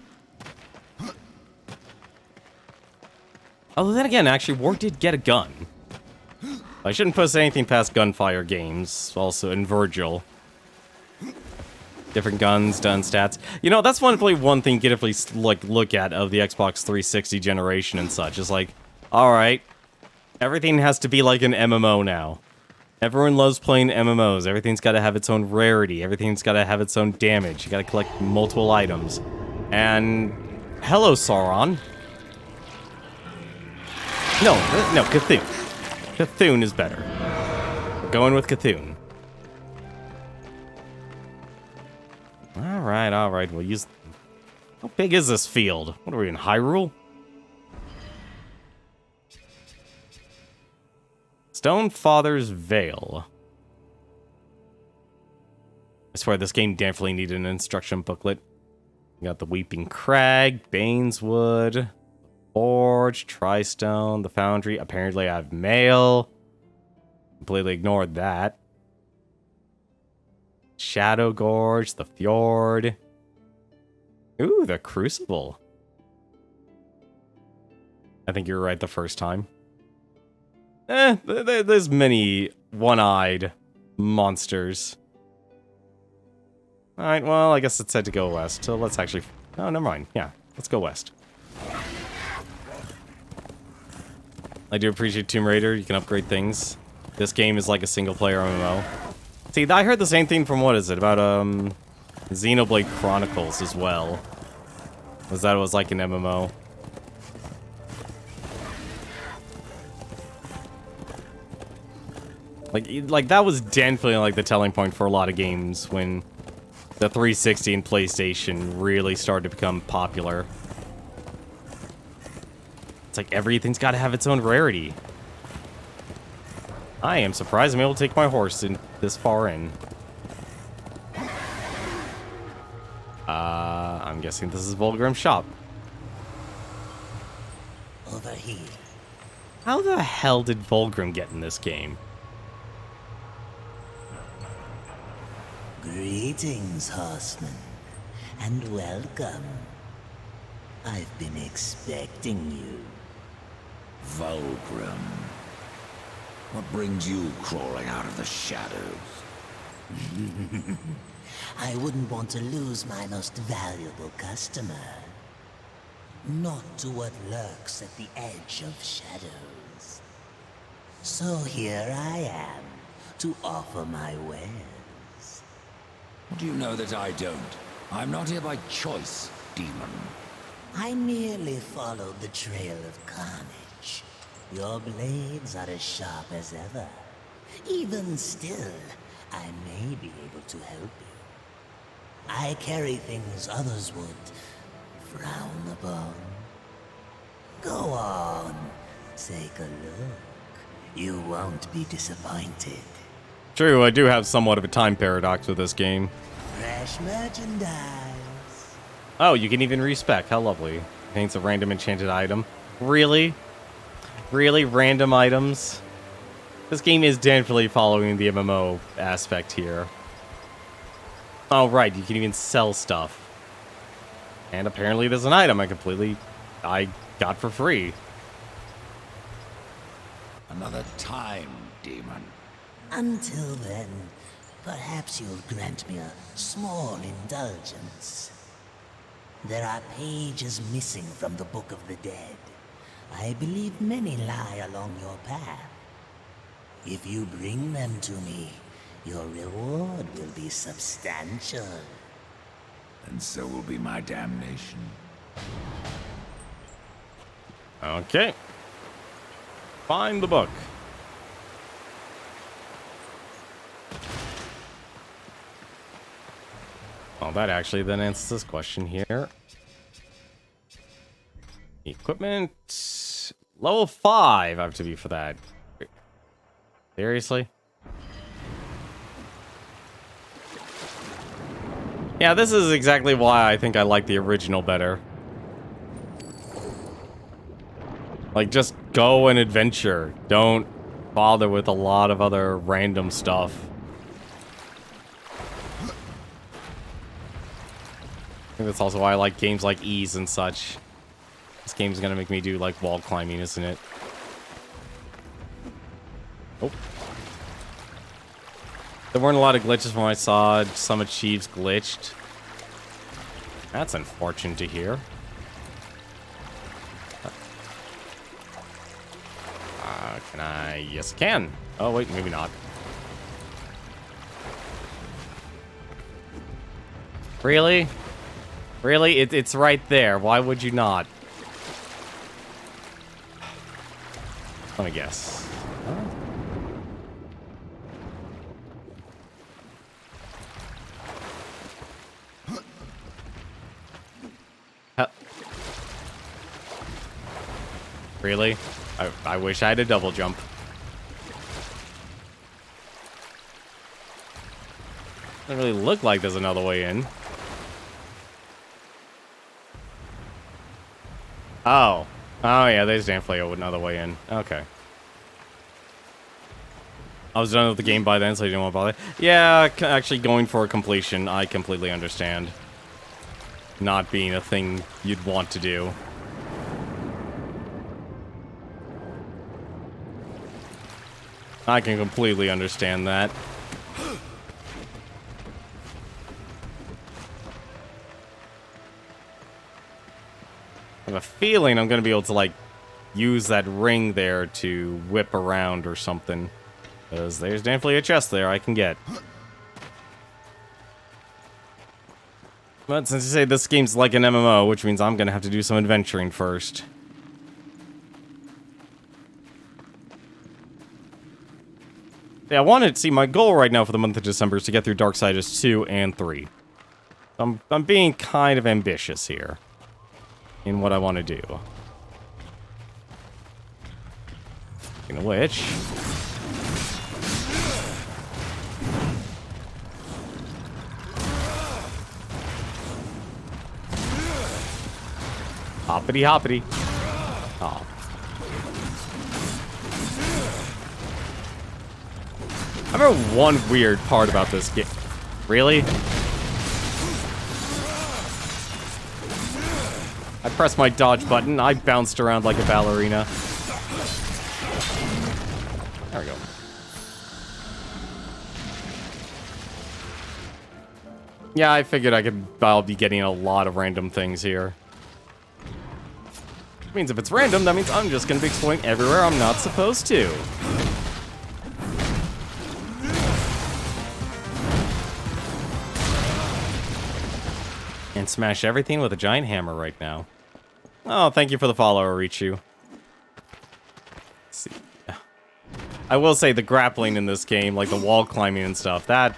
Although then again, actually, War did get a gun. I shouldn't post anything past Gunfire Games, also in Virgil. Different guns, done stats. You know, that's probably one thing you can definitely like look at of the Xbox 360 generation and such. Is like, alright, everything has to be like an MMO now. Everyone loves playing MMOs. Everything's got to have its own rarity. Everything's got to have its own damage. You got to collect multiple items. And hello, Sauron. No, Cthulhu. Cthulhu is better. We're going with Cthulhu. Alright, we'll use... How big is this field? What are we in, Hyrule? Stonefather's Vale. I swear this game definitely needed an instruction booklet. We got the Weeping Crag, Baineswood, Forge, Tristone, the Foundry. Apparently I have mail. Completely ignored that. Shadow Gorge, the Fjord. Ooh, the Crucible. I think you're right the first time. There's many one-eyed monsters. Alright, well, I guess it's said to go west. So let's actually... Oh, never mind. Yeah, let's go west. I do appreciate Tomb Raider. You can upgrade things. This game is like a single-player MMO. See, I heard the same thing from, what is it, about, Xenoblade Chronicles as well. Was that it was like an MMO. Like that was definitely like the telling point for a lot of games when the 360 and PlayStation really started to become popular. It's like everything's got to have its own rarity. I am surprised I'm able to take my horse in this far in. I'm guessing this is Volgrim's shop. Over here. How the hell did Volgrim get in this game? Greetings, horseman, and welcome. I've been expecting you. Volgrim. What brings you crawling out of the shadows? I wouldn't want to lose my most valuable customer. Not to what lurks at the edge of shadows. So here I am, to offer my wares. Do you know that I don't? I'm not here by choice, demon. I merely followed the trail of carnage. Your blades are as sharp as ever. Even still, I may be able to help you. I carry things others would frown upon. Go on, take a look. You won't be disappointed. True, I do have somewhat of a time paradox with this game. Fresh merchandise. Oh, you can even respec. How lovely. Contains a random enchanted item. Really? Really? Random items? This game is definitely following the MMO aspect here. Oh, right. You can even sell stuff. And apparently there's an item I got for free. Another time, demon. Until then, perhaps you'll grant me a small indulgence. There are pages missing from the Book of the Dead. I believe many lie along your path. If you bring them to me, your reward will be substantial. And so will be my damnation. Okay. Find the book. Well, that actually then answers this question here. Equipment. Level 5 I have to be for that. Seriously? Yeah, this is exactly why I think I like the original better. Like, just go and adventure. Don't bother with a lot of other random stuff. I think that's also why I like games like Ease and such. This game's gonna make me do, like, wall climbing, isn't it? Oh. There weren't a lot of glitches when I saw some achieves glitched. That's unfortunate to hear. Can I? Yes, I can. Oh, wait, maybe not. Really? Really? It's right there. Why would you not? Let me guess. Really? I wish I had a double jump. Doesn't really look like there's another way in. Oh. Oh, yeah, there's definitely another way in. Okay. I was done with the game by then, so I didn't want to bother. Yeah, actually going for a completion, I completely understand. Not being a thing you'd want to do. I can completely understand that. I have a feeling I'm going to be able to, like, use that ring there to whip around or something. Because there's definitely a chest there I can get. But since you say this game's like an MMO, which means I'm going to have to do some adventuring first. Yeah, I wanted to see my goal right now for the month of December is to get through Darksiders 2 and 3. I'm being kind of ambitious here in what I want to do. Speaking of which... Hoppity hoppity. Oh. I remember one weird part about this game. Really? I pressed my dodge button. I bounced around like a ballerina. There we go. Yeah, I figured I'll be getting a lot of random things here. Means if it's random, that means I'm just gonna be exploring everywhere I'm not supposed to. And smash everything with a giant hammer right now. Oh, thank you for the follow, Arichu. Let's see. I will say the grappling in this game, like the wall climbing and stuff, that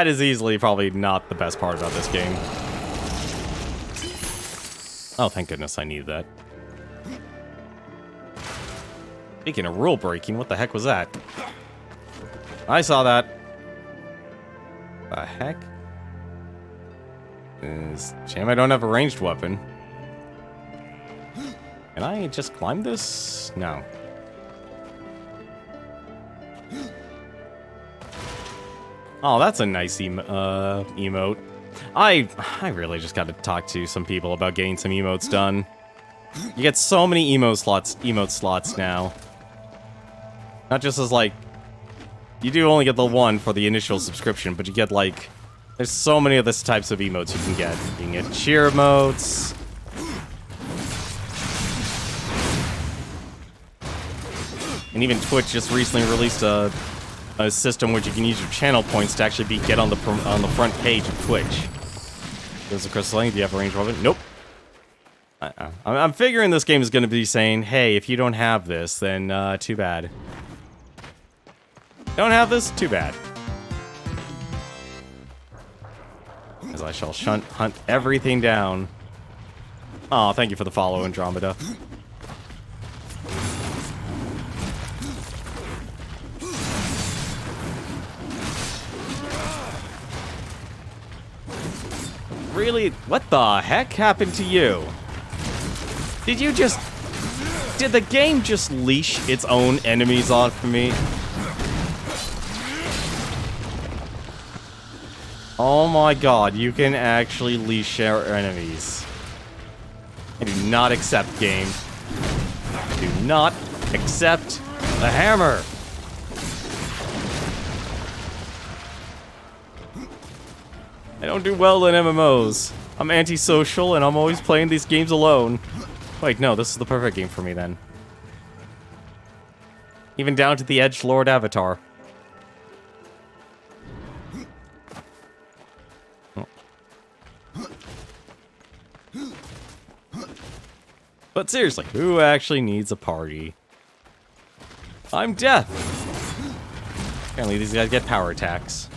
is easily probably not the best part about this game. Oh, thank goodness I needed that. Speaking of rule breaking, what the heck was that? I saw that. The heck? Shame I don't have a ranged weapon. Can I just climb this? No. Oh, that's a nice emote. I really just got to talk to some people about getting some emotes done. You get so many emote slots now. Not just as like, you do only get the one for the initial subscription, but you get like, there's so many of these types of emotes you can get. You can get cheer emotes. And even Twitch just recently released a system where you can use your channel points to actually get on the front page of Twitch. There's a crystal lane. Do you have a ranged weapon? Nope. I'm figuring this game is going to be saying, hey, if you don't have this, then too bad. Don't have this? Too bad. As I shall hunt everything down. Oh, thank you for the follow, Andromeda. Really? What the heck happened to you? Did the game just leash its own enemies off of me? Oh my god, you can actually leash our enemies. I do not accept, game. Do not accept the hammer. I don't do well in MMOs. I'm antisocial and I'm always playing these games alone. Wait, no, this is the perfect game for me then. Even down to the Edgelord avatar. But seriously, who actually needs a party? I'm Death. Apparently these guys get power attacks.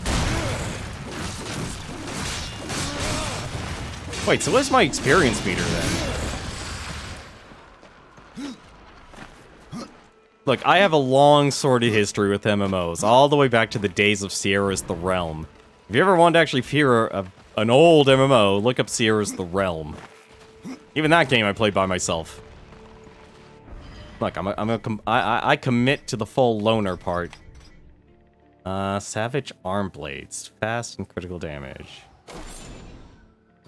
Wait, so what's my experience meter then? Look, I have a long sordid history with MMOs, all the way back to the days of Sierra's The Realm. If you ever wanted to actually hear an old MMO, look up Sierra's The Realm. Even that game I played by myself. Look, I commit to the full loner part. Savage Arm Blades. Fast and critical damage.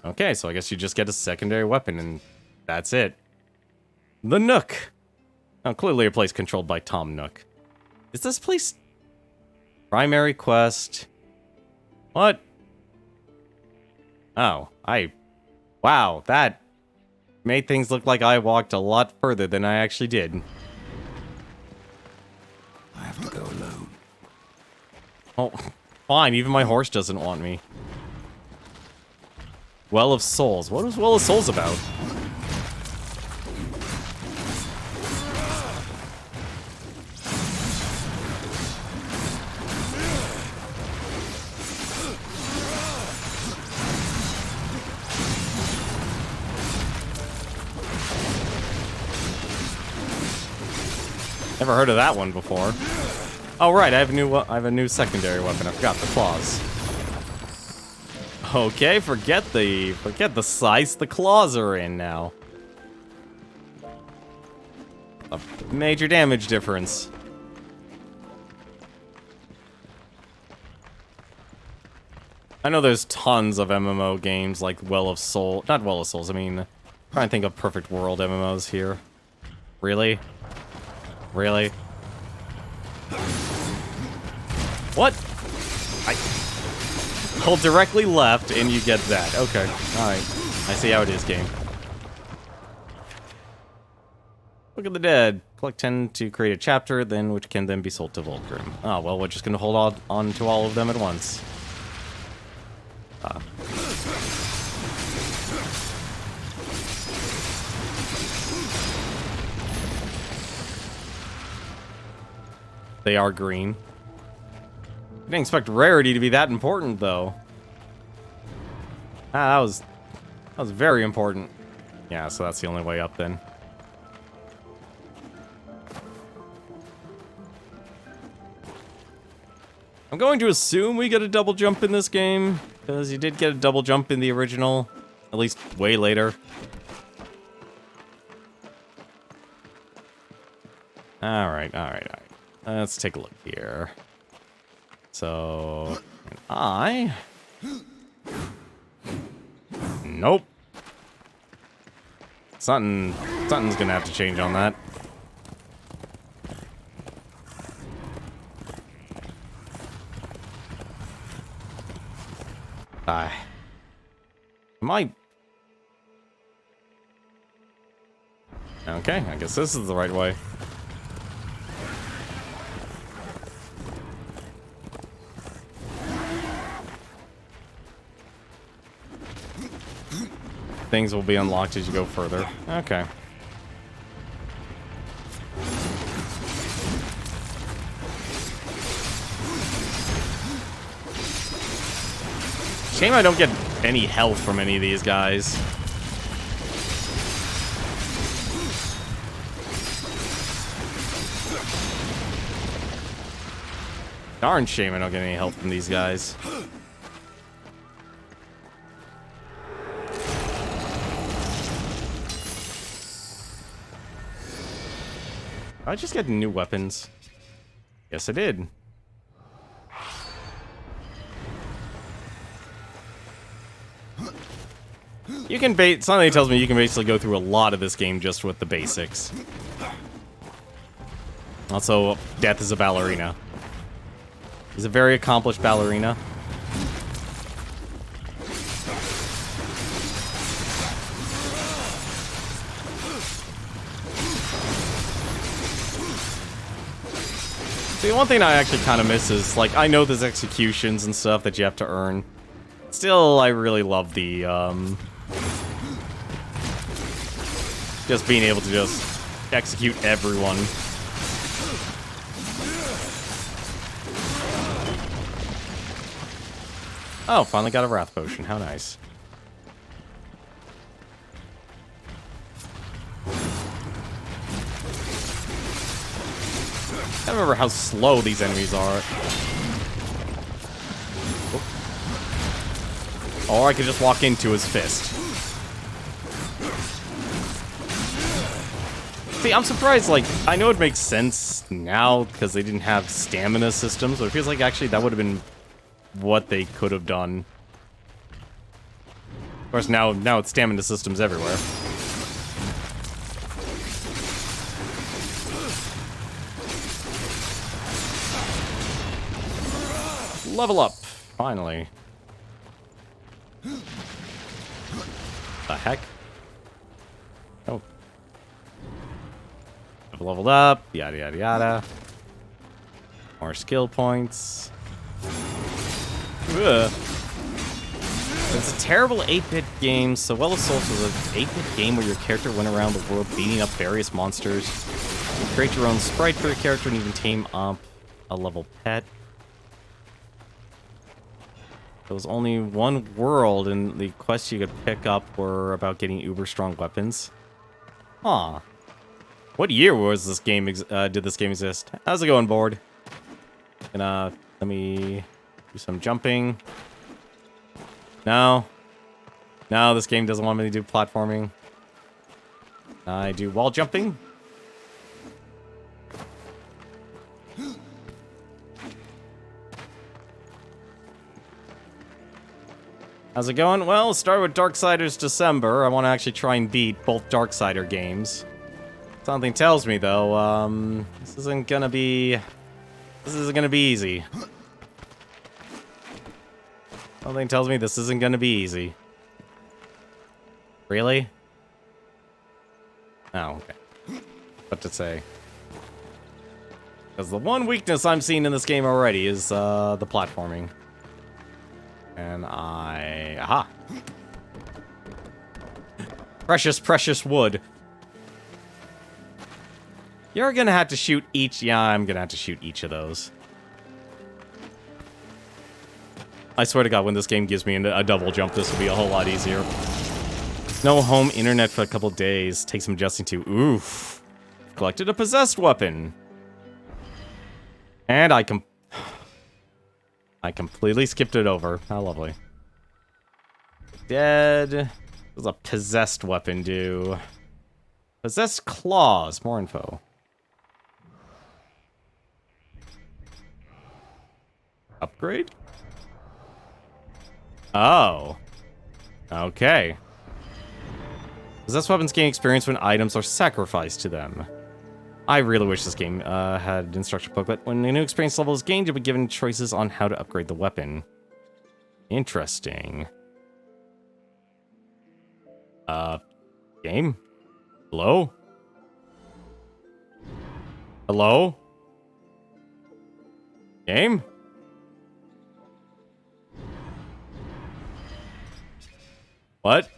Okay, so I guess you just get a secondary weapon and that's it. The Nook. Now, clearly a place controlled by Tom Nook. Is this place... Primary quest... What? Oh, wow, that made things look like I walked a lot further than I actually did. I have to go alone. Oh, fine, even my horse doesn't want me. Well of Souls. What was Well of Souls about? Never heard of that one before. Oh right, I have a new secondary weapon. I forgot the claws. Okay, forget the size the claws are in now. A major damage difference. I know there's tons of MMO games like Well of Souls. Not Well of Souls, I mean, I'm trying to think of Perfect World MMOs here. Really? Really? What? Hold directly left and you get that. Okay, alright. I see how it is, game. Look at the Dead. Collect 10 to create a chapter, then which can then be sold to Volcrum. Oh, well, we're just gonna hold on to all of them at once. they are green. I didn't expect rarity to be that important, though. Ah, that was very important. Yeah, so that's the only way up then. I'm going to assume we get a double jump in this game, because you did get a double jump in the original, at least way later. Alright. Let's take a look here. So, nope. Something's gonna have to change on that. Okay, I guess this is the right way. Things will be unlocked as you go further. Okay. Shame I don't get any health from any of these guys. Darn shame I don't get any help from these guys. I just get new weapons. Yes, I did. You can something tells me you can basically go through a lot of this game just with the basics. Also, Death is a ballerina. He's a very accomplished ballerina. See, one thing I actually kind of miss is, like, I know there's executions and stuff that you have to earn. Still, I really love the, just being able to just execute everyone. Oh, finally got a Wrath Potion. How nice. I remember how slow these enemies are. Or I could just walk into his fist. See, I'm surprised, like, I know it makes sense now because they didn't have stamina systems, but it feels like actually that would have been what they could have done. Of course, now it's stamina systems everywhere. Level up, finally. The heck? Oh. I've leveled up, yada yada yada. More skill points. Ugh. It's a terrible 8-bit game. So Well of Souls was an 8-bit game where your character went around the world beating up various monsters. You create your own sprite for your character and even tame up a level pet. There was only one world, and the quests you could pick up were about getting uber strong weapons. Aw. What year was this game? Did this game exist? How's it going, board? Let me do some jumping. No. No, this game doesn't want me to do platforming. I do wall jumping. How's it going? Well, start with Darksiders December. I want to actually try and beat both Darksider games. Something tells me, though, this isn't gonna be easy. Something tells me this isn't gonna be easy. Really? Oh, okay. What to say? Because the one weakness I'm seeing in this game already is, the platforming. And aha! Precious, precious wood. You're gonna have to shoot each. Yeah, I'm gonna have to shoot each of those. I swear to God, when this game gives me a double jump, this will be a whole lot easier. No home internet for a couple days. Takes some adjusting to. Oof. Collected a possessed weapon. And I completely skipped it over. How lovely. Dead. What does a possessed weapon do? Possessed claws. More info. Upgrade? Oh. Okay. Possessed weapons gain experience when items are sacrificed to them. I really wish this game had an instruction book, but when a new experience level is gained, you'll be given choices on how to upgrade the weapon. Interesting. Game? Hello? Hello? Game? What?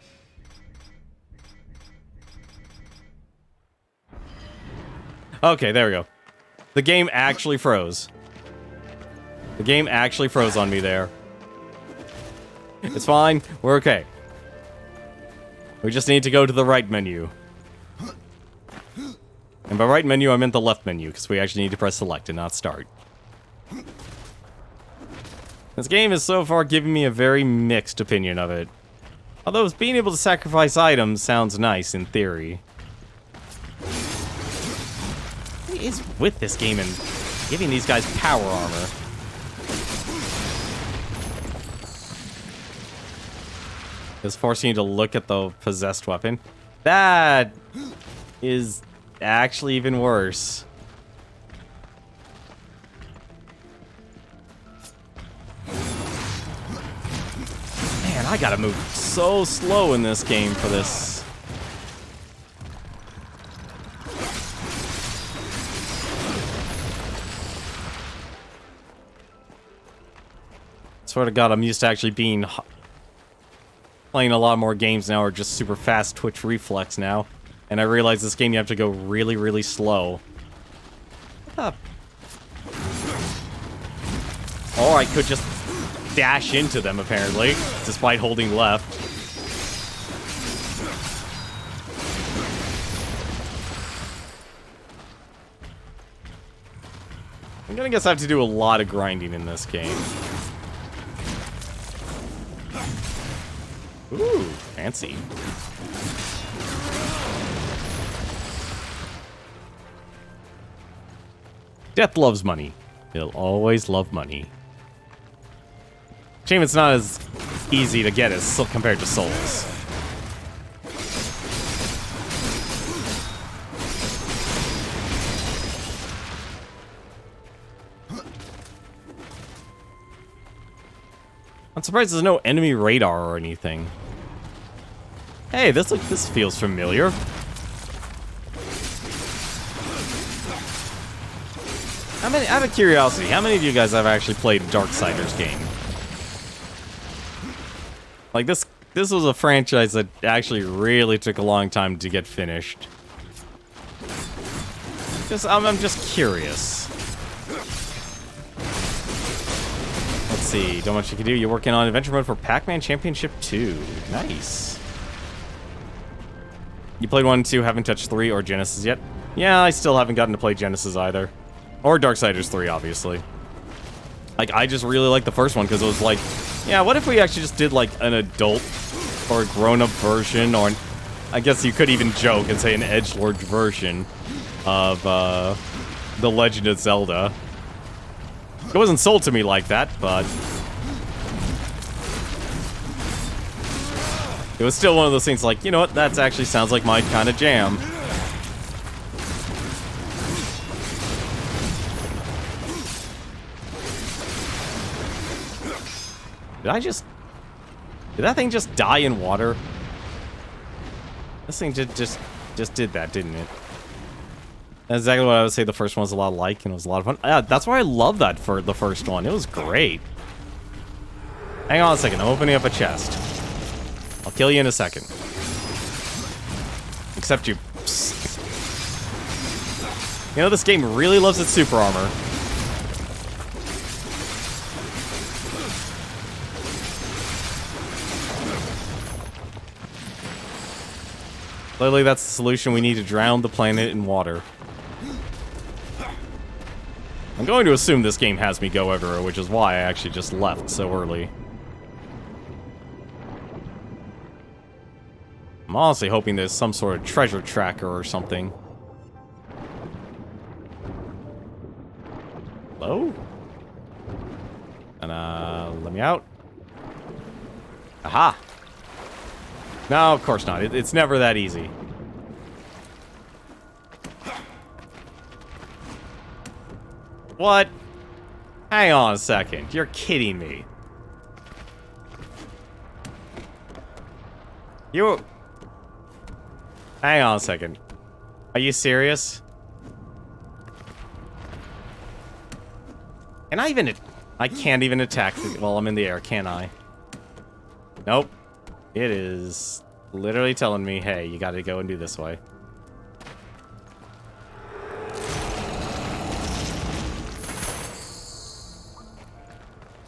Okay, there we go. The game actually froze. The game actually froze on me there. It's fine. We're okay. We just need to go to the right menu. And by right menu, I meant the left menu, because we actually need to press select and not start. This game is so far giving me a very mixed opinion of it. Although being able to sacrifice items sounds nice in theory. What is with this game and giving these guys power armor? It's forcing you to look at the possessed weapon. That is actually even worse. Man, I gotta move so slow in this game for this. Swear to God, I'm used to actually playing a lot more games now, or just super fast twitch reflex now. And I realize this game you have to go really, really slow. Or I could just dash into them, apparently, despite holding left. I'm gonna guess I have to do a lot of grinding in this game. Ooh, fancy. Death loves money. He'll always love money. Shame it's not as easy to get as compared to Souls. I'm surprised there's no enemy radar or anything. Hey, this feels familiar. Out of curiosity, how many of you guys have actually played a Darksiders game? Like this was a franchise that actually really took a long time to get finished. I'm just curious. Let's see, don't much you can do. You're working on adventure mode for Pac-Man Championship 2. Nice. You played 1 and 2, haven't touched 3 or Genesis yet? Yeah, I still haven't gotten to play Genesis either. Or Darksiders 3, obviously. Like, I just really like the first one because it was like, yeah, what if we actually just did like an adult or a grown-up version, or I guess you could even joke and say an edgelord version of The Legend of Zelda. It wasn't sold to me like that, but it was still one of those things like, you know what, that actually sounds like my kind of jam. Did that thing just die in water? This thing just did that, didn't it? That's exactly what I would say the first one was a lot like, and it was a lot of fun. Yeah, that's why I love that for the first one. It was great. Hang on a second, I'm opening up a chest. I'll kill you in a second. Except you. You know, this game really loves its super armor. Clearly, that's the solution. We need to drown the planet in water. I'm going to assume this game has me go everywhere, which is why I actually just left so early. I'm honestly hoping there's some sort of treasure tracker or something. Hello? And, let me out. Aha! No, of course not. It's never that easy. What? Hang on a second. You're kidding me. You... Hang on a second. Are you serious? Can I even... I can't even attack while I'm in the air, can I? Nope. It is literally telling me, hey, you gotta go and do this way.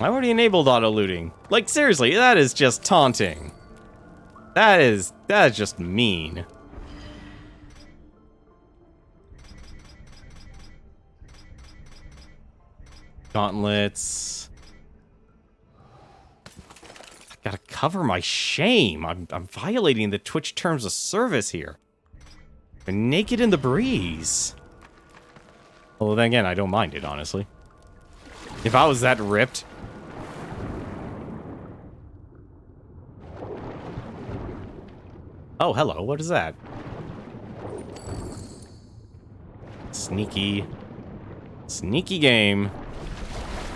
I already enabled auto-looting. Like, seriously, that is just taunting. That is just mean. Gauntlets. I gotta cover my shame. I'm violating the Twitch terms of service here. I'm naked in the breeze. Well, then again, I don't mind it, honestly. If I was that ripped... Oh, hello. What is that? Sneaky. Sneaky game.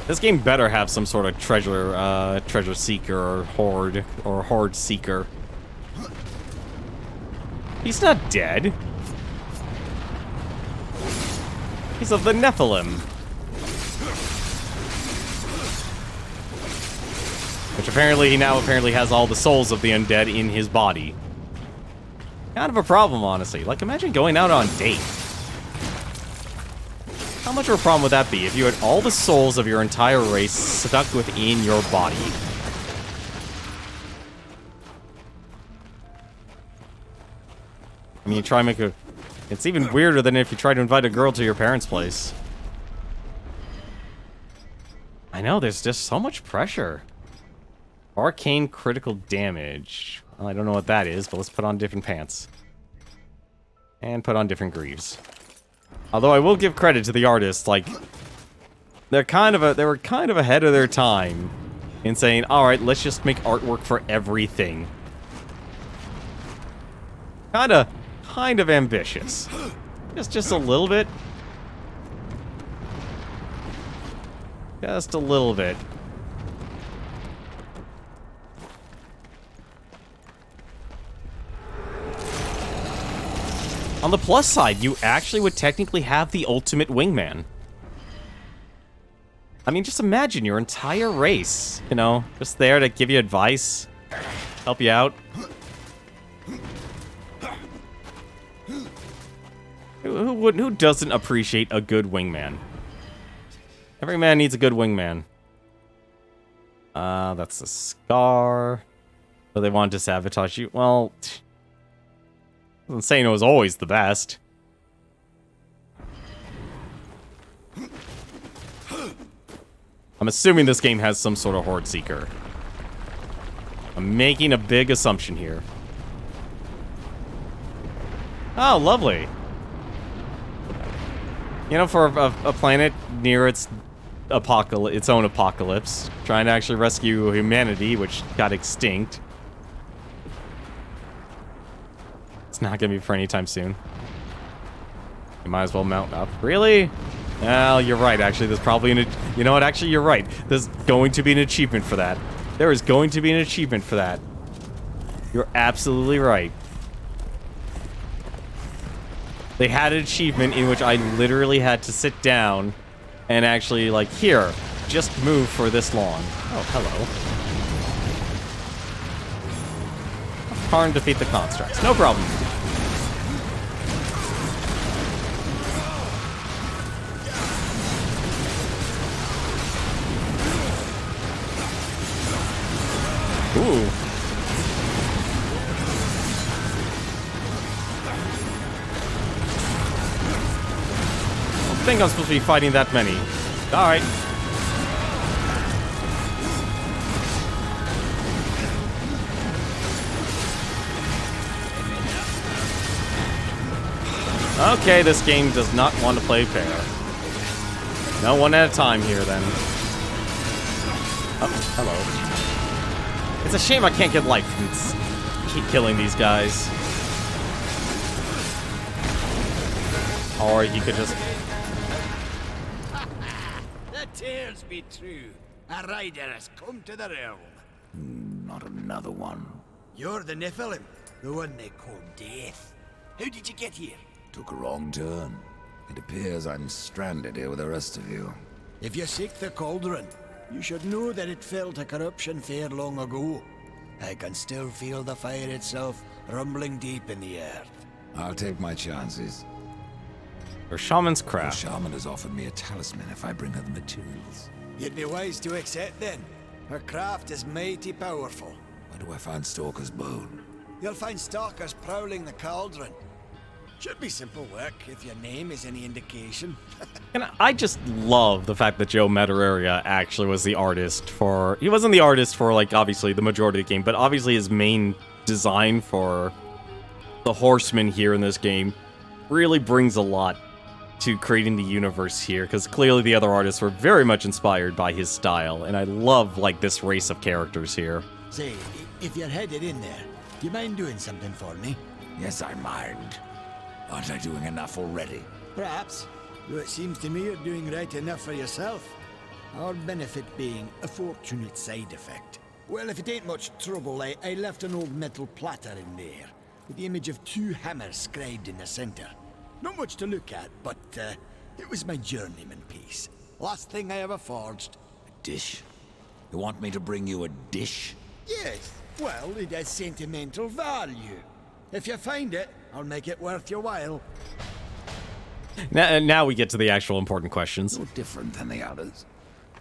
This game better have some sort of treasure seeker or horde seeker. He's not dead. He's of the Nephilim. Which apparently he now has all the souls of the undead in his body. Kind of a problem, honestly. Like, imagine going out on a date. How much of a problem would that be if you had all the souls of your entire race stuck within your body? I mean, you try to make a... It's even weirder than if you try to invite a girl to your parents' place. I know, there's just so much pressure. Arcane critical damage. Well, I don't know what that is, but let's put on different pants. And put on different greaves. Although I will give credit to the artists, like... they were kind of ahead of their time in saying, alright, let's just make artwork for everything. Kind of ambitious. Just a little bit. Just a little bit. On the plus side, you actually would technically have the ultimate wingman. I mean, just imagine your entire race, you know, just there to give you advice, help you out. Who doesn't appreciate a good wingman? Every man needs a good wingman. That's a scar. So they wanted to sabotage you. Well... I'm saying it was always the best. I'm assuming this game has some sort of horde seeker. I'm making a big assumption here. Oh, lovely. You know, for a planet near its own apocalypse, trying to actually rescue humanity, which got extinct. Not gonna be for any time soon. You might as well mount up. Really? Well, you're right, actually. There's probably you know what? Actually, you're right. There's going to be an achievement for that. There is going to be an achievement for that. You're absolutely right. They had an achievement in which I literally had to sit down and actually, like, here, just move for this long. Oh, hello. Karn defeat the constructs. No problem. Ooh. I think I'm supposed to be fighting that many. Alright. Okay, this game does not want to play fair. No, one at a time here, then. Oh, hello. It's a shame I can't get life from keep killing these guys. Or you could just... The tales be true. A rider has come to the realm. Not another one. You're the Nephilim, the one they call Death. How did you get here? Took a wrong turn. It appears I'm stranded here with the rest of you. If you seek the cauldron, you should know that it fell to corruption fair long ago. I can still feel the fire itself rumbling deep in the earth. I'll take my chances. Or Shaman's The Craft. shaman has offered me a talisman if I bring her the materials. You'd be wise to accept then. Her craft is mighty powerful. Where do I find Stalker's bone? You'll find stalkers prowling the cauldron. Should be simple work if your name is any indication. And I just love the fact that Joe Madureira actually was the artist for... He wasn't the artist for, like, obviously, the majority of the game, but obviously his main design for the horsemen here in this game really brings a lot to creating the universe here, because clearly the other artists were very much inspired by his style, and I love, like, this race of characters here. Say, if you're headed in there, do you mind doing something for me? Yes, I mind. Aren't I doing enough already? Perhaps. Though it seems to me you're doing right enough for yourself. Our benefit being a fortunate side effect. Well, if it ain't much trouble, I left an old metal platter in there, with the image of 2 hammers scribed in the center. Not much to look at, but it was my journeyman piece. Last thing I ever forged. A dish? You want me to bring you a dish? Yes, well, it has sentimental value. If you find it, I'll make it worth your while. Now we get to the actual important questions. No different than the others.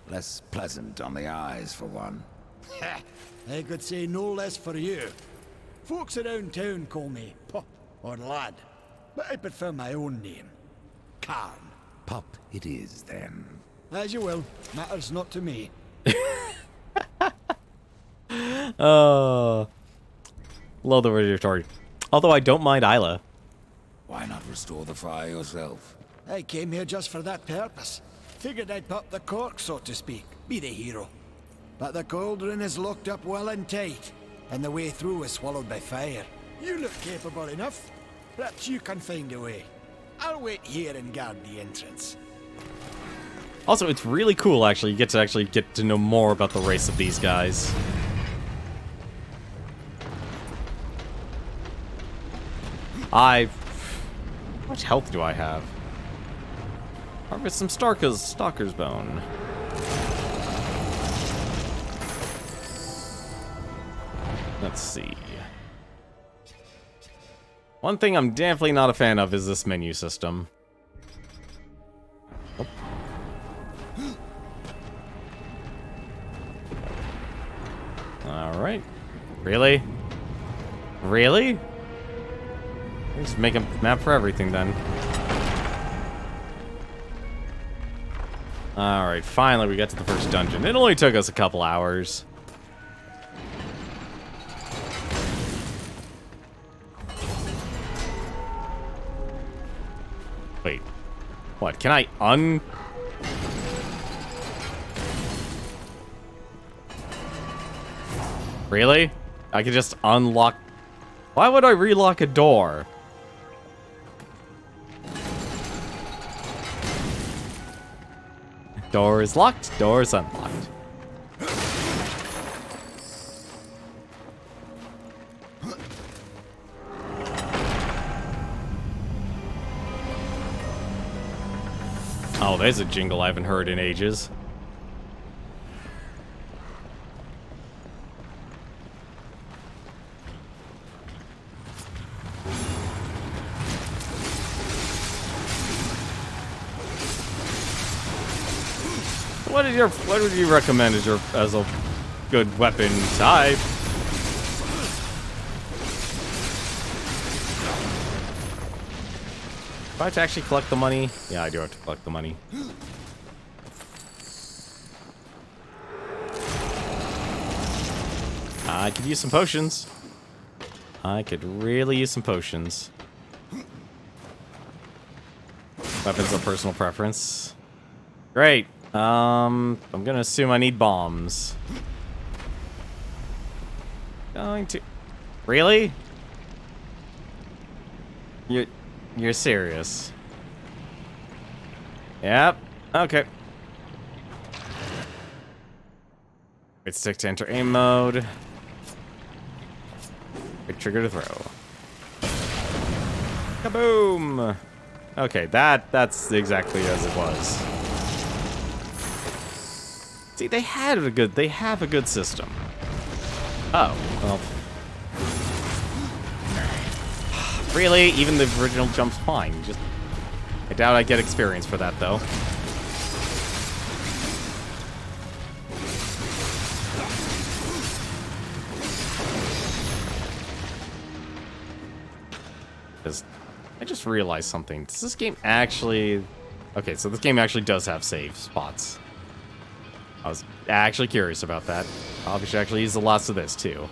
Less pleasant on the eyes, for one. I could say no less for you. Folks around town call me Pup or Lad, but I prefer my own name. Karn. Pup it is, then. As you will. Matters not to me. Love the regulatory. Although I don't mind Isla. Why not restore the fire yourself? I came here just for that purpose. Figured I'd pop the cork, so to speak. Be the hero. But the cauldron is locked up well and tight, and the way through was swallowed by fire. You look capable enough. Perhaps you can find a way. I'll wait here and guard the entrance. Also, it's really cool, actually. You get to know more about the race of these guys. How much health do I have? Harvest some Stalker's Bone. Let's see. One thing I'm definitely not a fan of is this menu system. Oh. Alright. Really? Really? Just make a map for everything then. Alright, finally we got to the first dungeon. It only took us a couple hours. Wait. What? Can I Really? I could just unlock... Why would I relock a door? Door is locked, door is unlocked. Oh, there's a jingle I haven't heard in ages. What would you recommend as a good weapon type? I have to actually collect the money? Yeah, I do have to collect the money. I could use some potions. I could really use some potions. Weapons of personal preference. Great. I'm gonna assume I need bombs. Going to... Really? You're serious? Yep. Okay. Right stick to enter aim mode. Big trigger to throw. Kaboom! Okay, that's exactly as it was. See, they have a good system. Oh, well. Really? Even the original jump's fine. I doubt I get experience for that, though. I just realized something. Does this game actually... Okay, so this game actually does have save spots. I was actually curious about that. Probably should actually use the lots of this, too.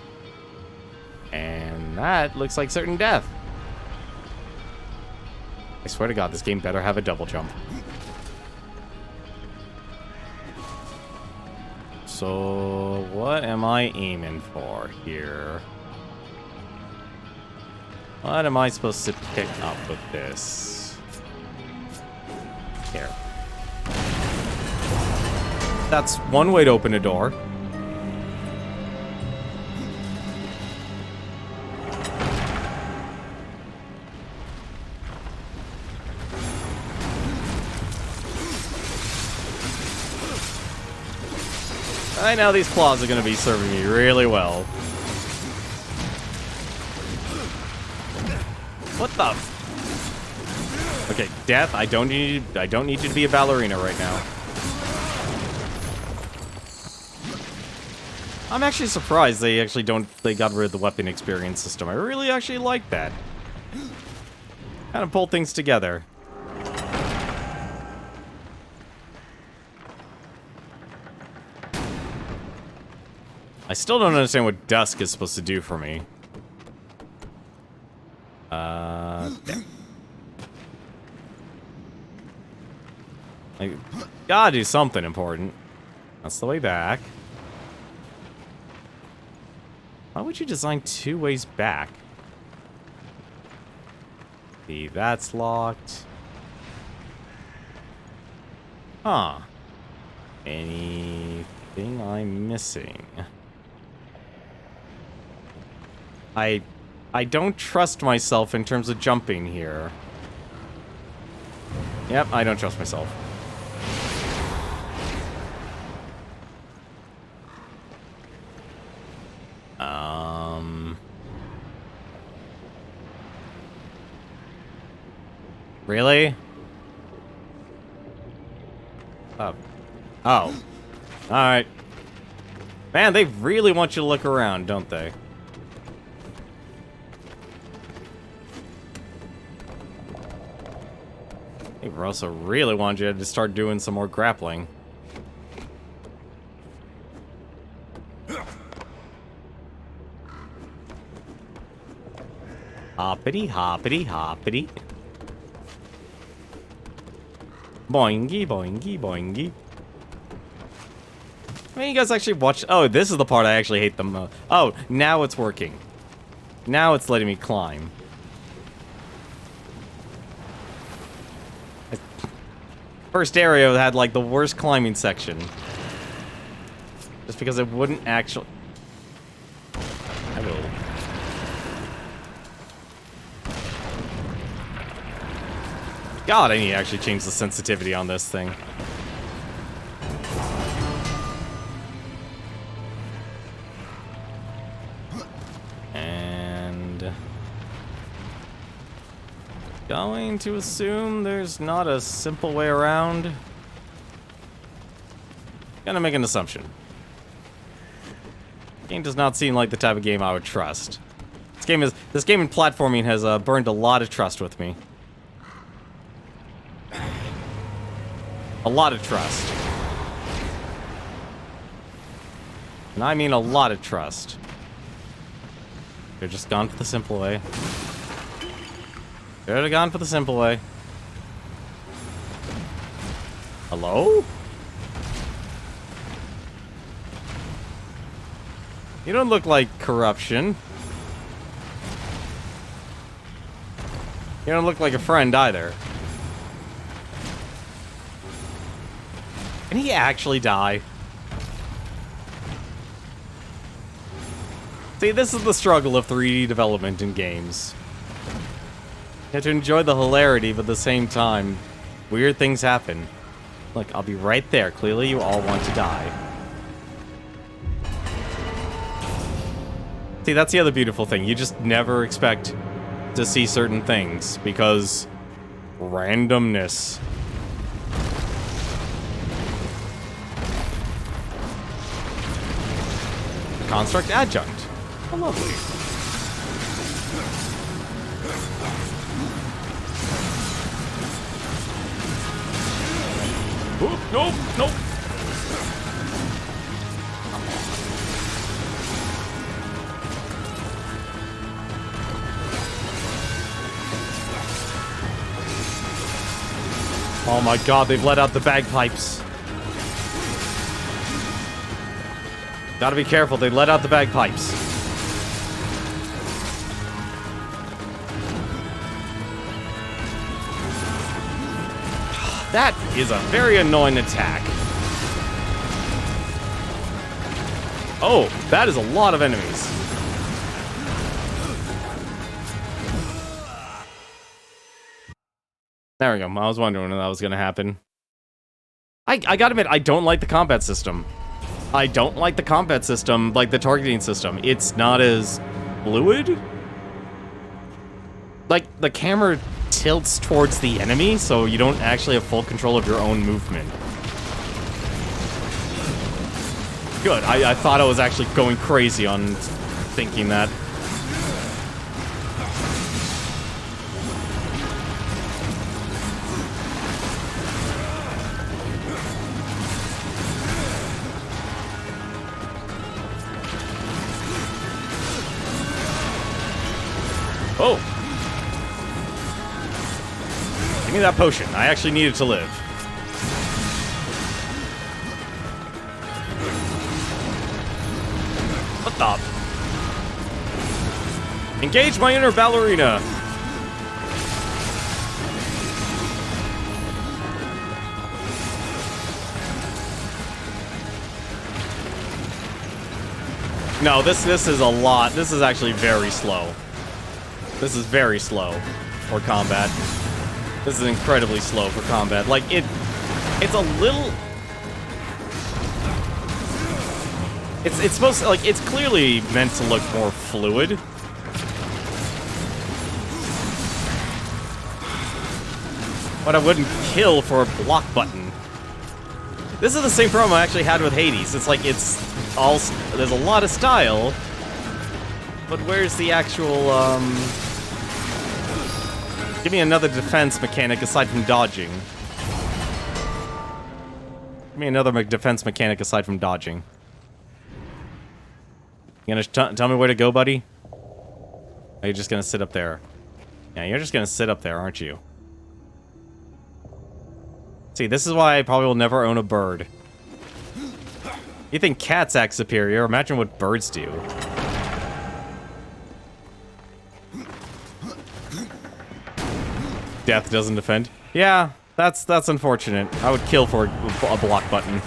And that looks like certain death. I swear to God, this game better have a double jump. So, what am I aiming for here? What am I supposed to pick up with this? Here. That's one way to open a door. I know these claws are going to be serving me really well. What the? Okay, Death, I don't need you to be a ballerina right now. I'm actually surprised they got rid of the weapon experience system. I really actually like that. Kind of pulled things together. I still don't understand what Dusk is supposed to do for me. Yeah. I gotta do something important. That's the way back. Why would you design two ways back? See, that's locked. Huh. Anything I'm missing? I don't trust myself in terms of jumping here. Yep, I don't trust myself. Really? Oh. Oh. Alright. Man, they really want you to look around, don't they? They also really want you to start doing some more grappling. Hoppity, hoppity, hoppity. Boingy, boingy, boingy. I mean, you guys actually watch... Oh, this is the part I actually hate the most. Oh, now it's working. Now it's letting me climb. First area had, like, the worst climbing section. Just because it wouldn't actually... I will... God, I need to actually change the sensitivity on this thing. And... going to assume there's not a simple way around. Gonna make an assumption. Game does not seem like the type of game I would trust. This game in platforming has burned a lot of trust with me. A lot of trust. And I mean a lot of trust. They're just gone for the simple way. Should have gone for the simple way. Hello? You don't look like corruption. You don't look like a friend either. Can he actually die? See, this is the struggle of 3D development in games. You have to enjoy the hilarity, but at the same time, weird things happen. Look, I'll be right there. Clearly, you all want to die. See, that's the other beautiful thing. You just never expect to see certain things, because randomness. Construct adjunct. Oh, lovely. Oop, nope, nope. Oh my god, they've let out the bagpipes. Gotta be careful, they let out the bagpipes. That is a very annoying attack. Oh, that is a lot of enemies. There we go. I was wondering when that was going to happen. I gotta admit, I don't like the combat system. I don't like the combat system, like the targeting system. It's not as fluid. Like, the camera tilts towards the enemy, so you don't actually have full control of your own movement. Good. I thought I was actually going crazy on thinking that. Oh! Give me that potion. I actually need it to live. What the? Engage my inner ballerina! No, this is a lot. This is actually very slow. This is very slow for combat. This is incredibly slow for combat. Like, it's a little... It's supposed to, like, it's clearly meant to look more fluid. But I wouldn't kill for a block button. This is the same problem I actually had with Hades. It's like, it's all... There's a lot of style, but where's the actual, Give me another defense mechanic aside from dodging. Give me another defense mechanic aside from dodging. You gonna tell me where to go, buddy? Or are you just gonna sit up there? Yeah, you're just gonna sit up there, aren't you? See, this is why I probably will never own a bird. You think cats act superior? Imagine what birds do. Death doesn't defend. Yeah, that's unfortunate. I would kill for a block button.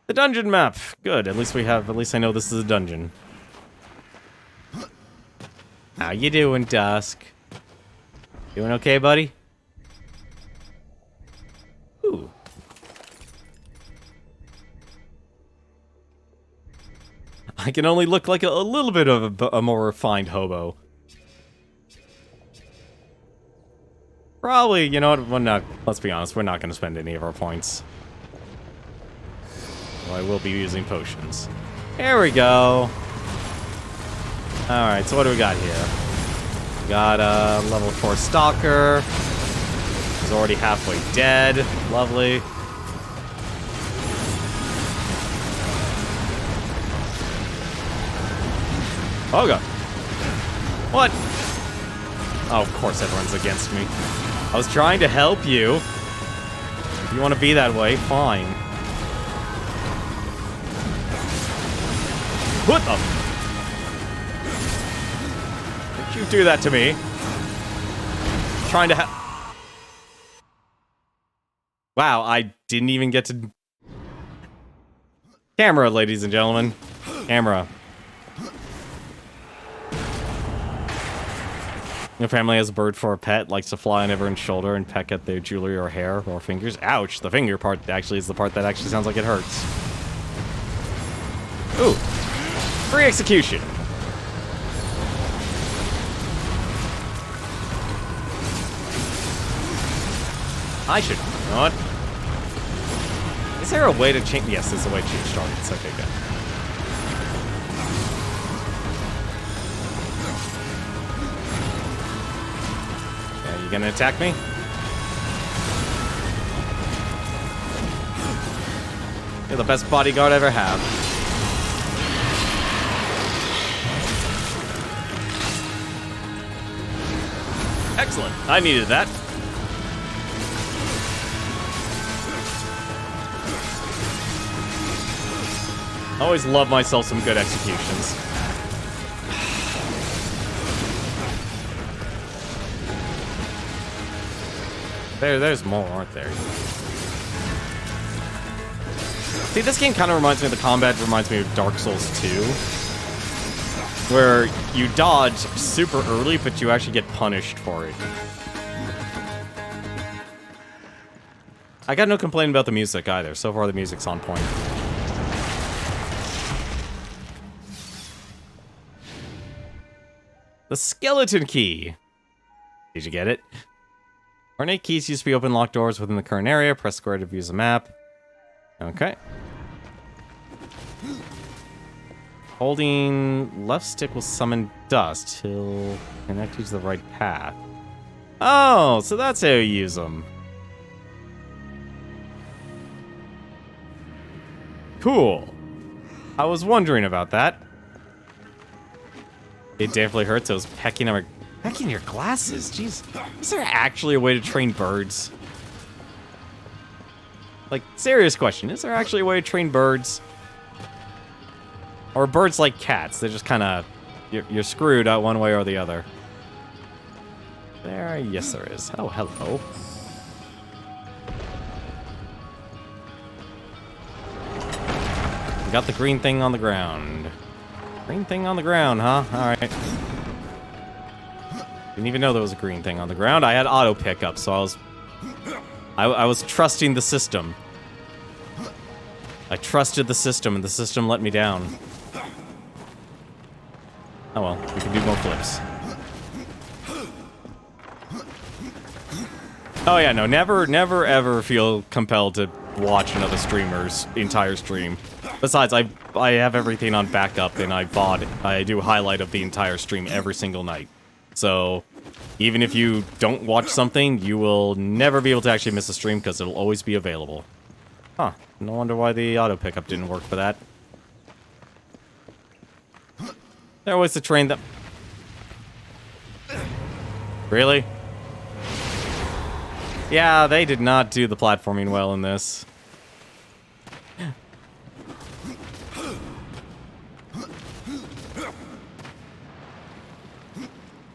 The dungeon map. Good. At least I know this is a dungeon. How you doing, Dusk? Doing okay, buddy? Ooh. I can only look like a little bit of a more refined hobo. Probably, you know what, we're not, let's be honest, we're not going to spend any of our points. Well, I will be using potions. There we go. Alright, so what do we got here? We got a level 4 Stalker. He's already halfway dead. Lovely. Oh god. What? Oh, of course everyone's against me. I was trying to help you. If you want to be that way, fine. What the? Did you do that to me? Trying to Wow, I didn't even get to... Camera, ladies and gentlemen. Camera. Your family has a bird for a pet, likes to fly on everyone's shoulder and peck at their jewelry or hair or fingers. Ouch, the finger part actually is the part that actually sounds like it hurts. Ooh. Free execution. I should... You know what? Is there a way to change... Yes, there's a way to change targets. Okay, good. Yeah, you gonna attack me? You're the best bodyguard I ever have. Excellent. I needed that. I always love myself some good executions. There's more, aren't there? See, this game kind of reminds me of the combat, reminds me of Dark Souls 2. Where you dodge super early, but you actually get punished for it. I got no complaint about the music either. So far, the music's on point. The skeleton key. Did you get it? Ornate keys used to be open locked doors within the current area. Press square to view the map. Okay. Holding left stick will summon dust. He'll connect you to the right path. Oh, so that's how you use them. Cool. I was wondering about that. It definitely hurts. I was pecking your glasses. Jeez. Is there actually a way to train birds? Like, serious question. Is there actually a way to train birds? Or birds like cats? They're just kind of... You're screwed out one way or the other. There? Yes, there is. Oh, hello. We got the green thing on the ground. Green thing on the ground, huh? Alright. Didn't even know there was a green thing on the ground. I had auto pickup, so I was trusting the system. I trusted the system, and the system let me down. Oh well, we can do more flips. Oh yeah, no, never ever feel compelled to watch another streamer's entire stream. Besides, I have everything on backup, and I do a highlight of the entire stream every single night. So, even if you don't watch something, you will never be able to actually miss a stream, because it'll always be available. Huh, no wonder why the auto pickup didn't work for that. There was the train that... Really? Yeah, they did not do the platforming well in this.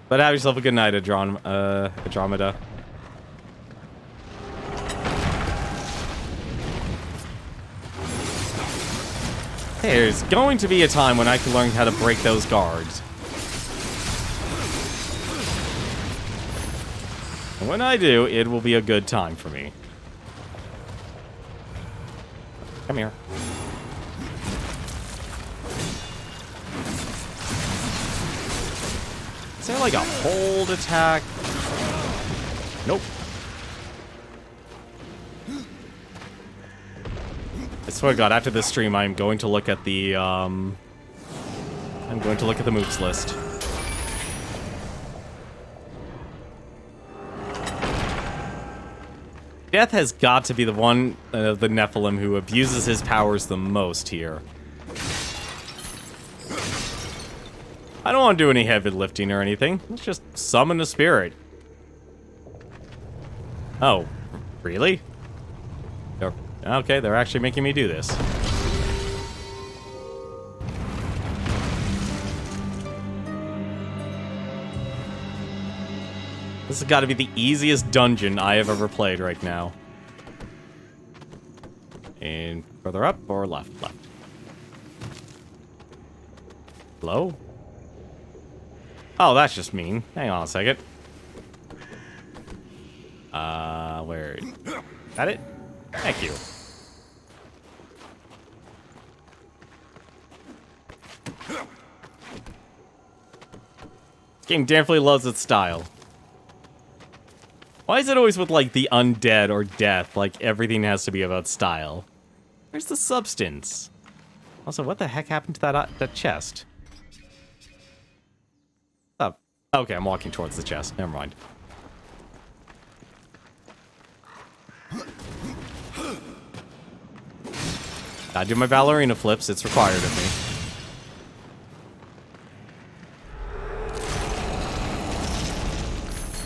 But have yourself a good night, Andromeda. There's going to be a time when I can learn how to break those guards. And when I do, it will be a good time for me. Come here. Is there like a hold attack? Nope. I swear to God, after this stream, I'm going to look at the, moves list. Death has got to be the one of the Nephilim who abuses his powers the most here. I don't want to do any heavy lifting or anything. Let's just summon a spirit. Oh, really? Okay, they're actually making me do this. This has got to be the easiest dungeon I have ever played right now. And further up or left? Left. Hello? Oh, that's just mean. Hang on a second. Where? Got it? Thank you. This game definitely loves its style. Why is it always with, like, the undead or death? Like, everything has to be about style. Where's the substance? Also, what the heck happened to that chest? Oh, okay, I'm walking towards the chest. Never mind. Gotta do my ballerina flips. It's required of me.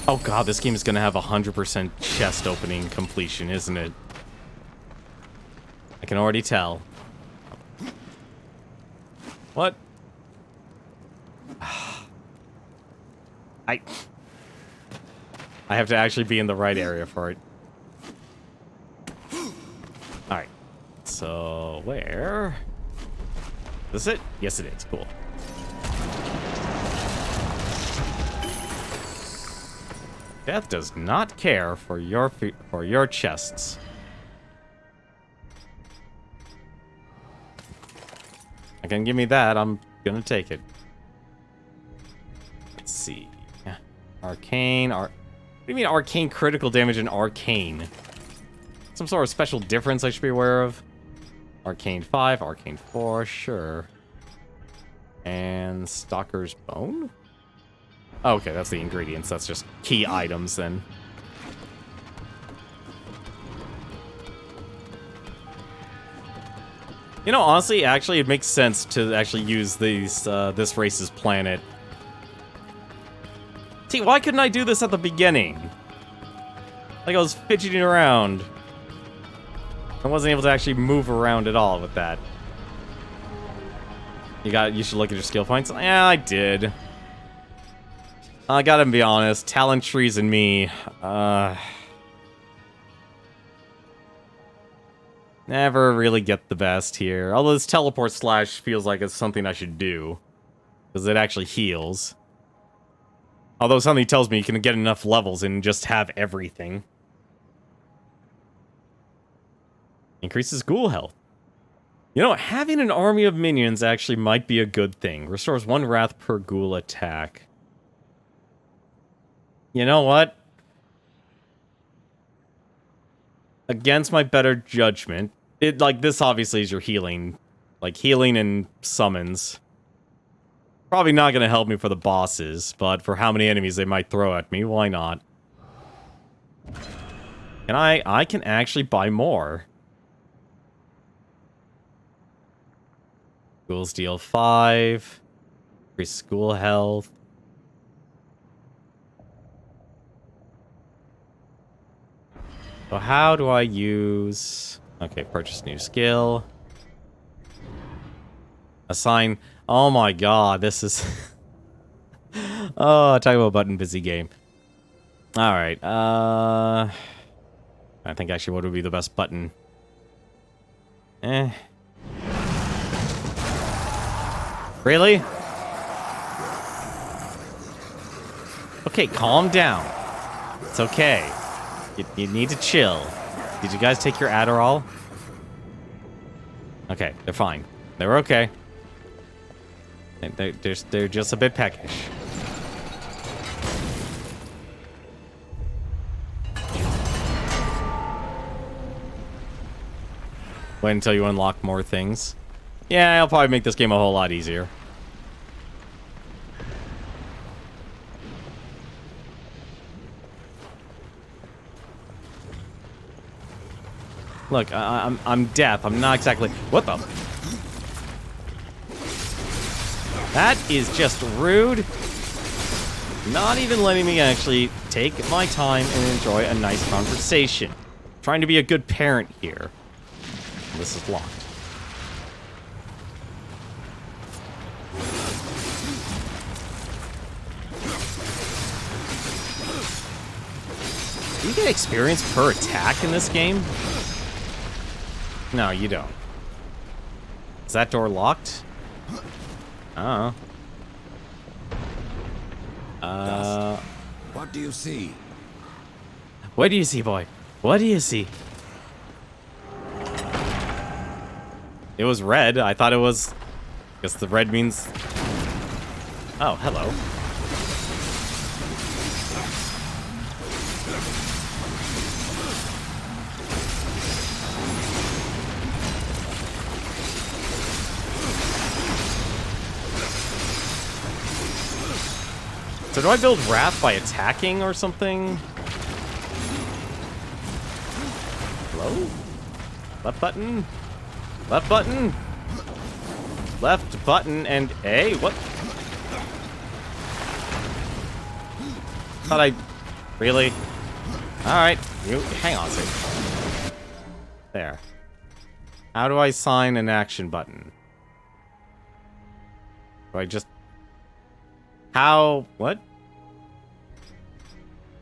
Oh god, this game is gonna have 100% chest opening completion, isn't it? I can already tell. What? I have to actually be in the right area for it. Alright. So, where? Is this it? Yes, it is. Cool. Death does not care for your chests. I can give me that. I'm gonna take it. Let's see. Arcane. What do you mean arcane critical damage and arcane? Some sort of special difference I should be aware of. Arcane 5, Arcane 4, sure. And Stalker's Bone? Oh, okay, that's the ingredients. That's just key items then. You know, honestly, actually, it makes sense to actually use these this race's planet. See, why couldn't I do this at the beginning? Like I was fidgeting around. I wasn't able to actually move around at all with that. You should look at your skill points. Yeah, I did. I gotta be honest, talent trees and me, never really get the best here. Although this teleport slash feels like it's something I should do. Because it actually heals. Although something tells me you can get enough levels and just have everything. Increases ghoul health. You know, having an army of minions actually might be a good thing. Restores 1 wrath per ghoul attack. You know what? Against my better judgment, this obviously is your healing. Like, healing and summons. Probably not going to help me for the bosses, but for how many enemies they might throw at me, why not? And I can actually buy more. Ghouls deal 5. Increase school health. So how do I use... Okay, purchase new skill. Assign... Oh my god, this is... Oh, talk about button busy game. Alright, I think actually what would be the best button? Really? Okay, calm down. It's okay. You need to chill. Did you guys take your Adderall? Okay, they're fine. They're okay. They're just a bit peckish. Wait until you unlock more things. Yeah, I'll probably make this game a whole lot easier. Look, I'm deaf. I'm not exactly... What the... That is just rude. Not even letting me actually take my time and enjoy a nice conversation. Trying to be a good parent here. This is locked. Do you get experience per attack in this game? No, you don't. Is that door locked? Oh. What do you see? What do you see, boy? What do you see? It was red. I thought it was... I guess the red means... Oh, hello. So do I build Wrath by attacking or something? Hello? Left button? Left button? Left button and A? What? Thought I... Really? Alright. You hang on a second. There. How do I sign an action button? Do I just... How... What?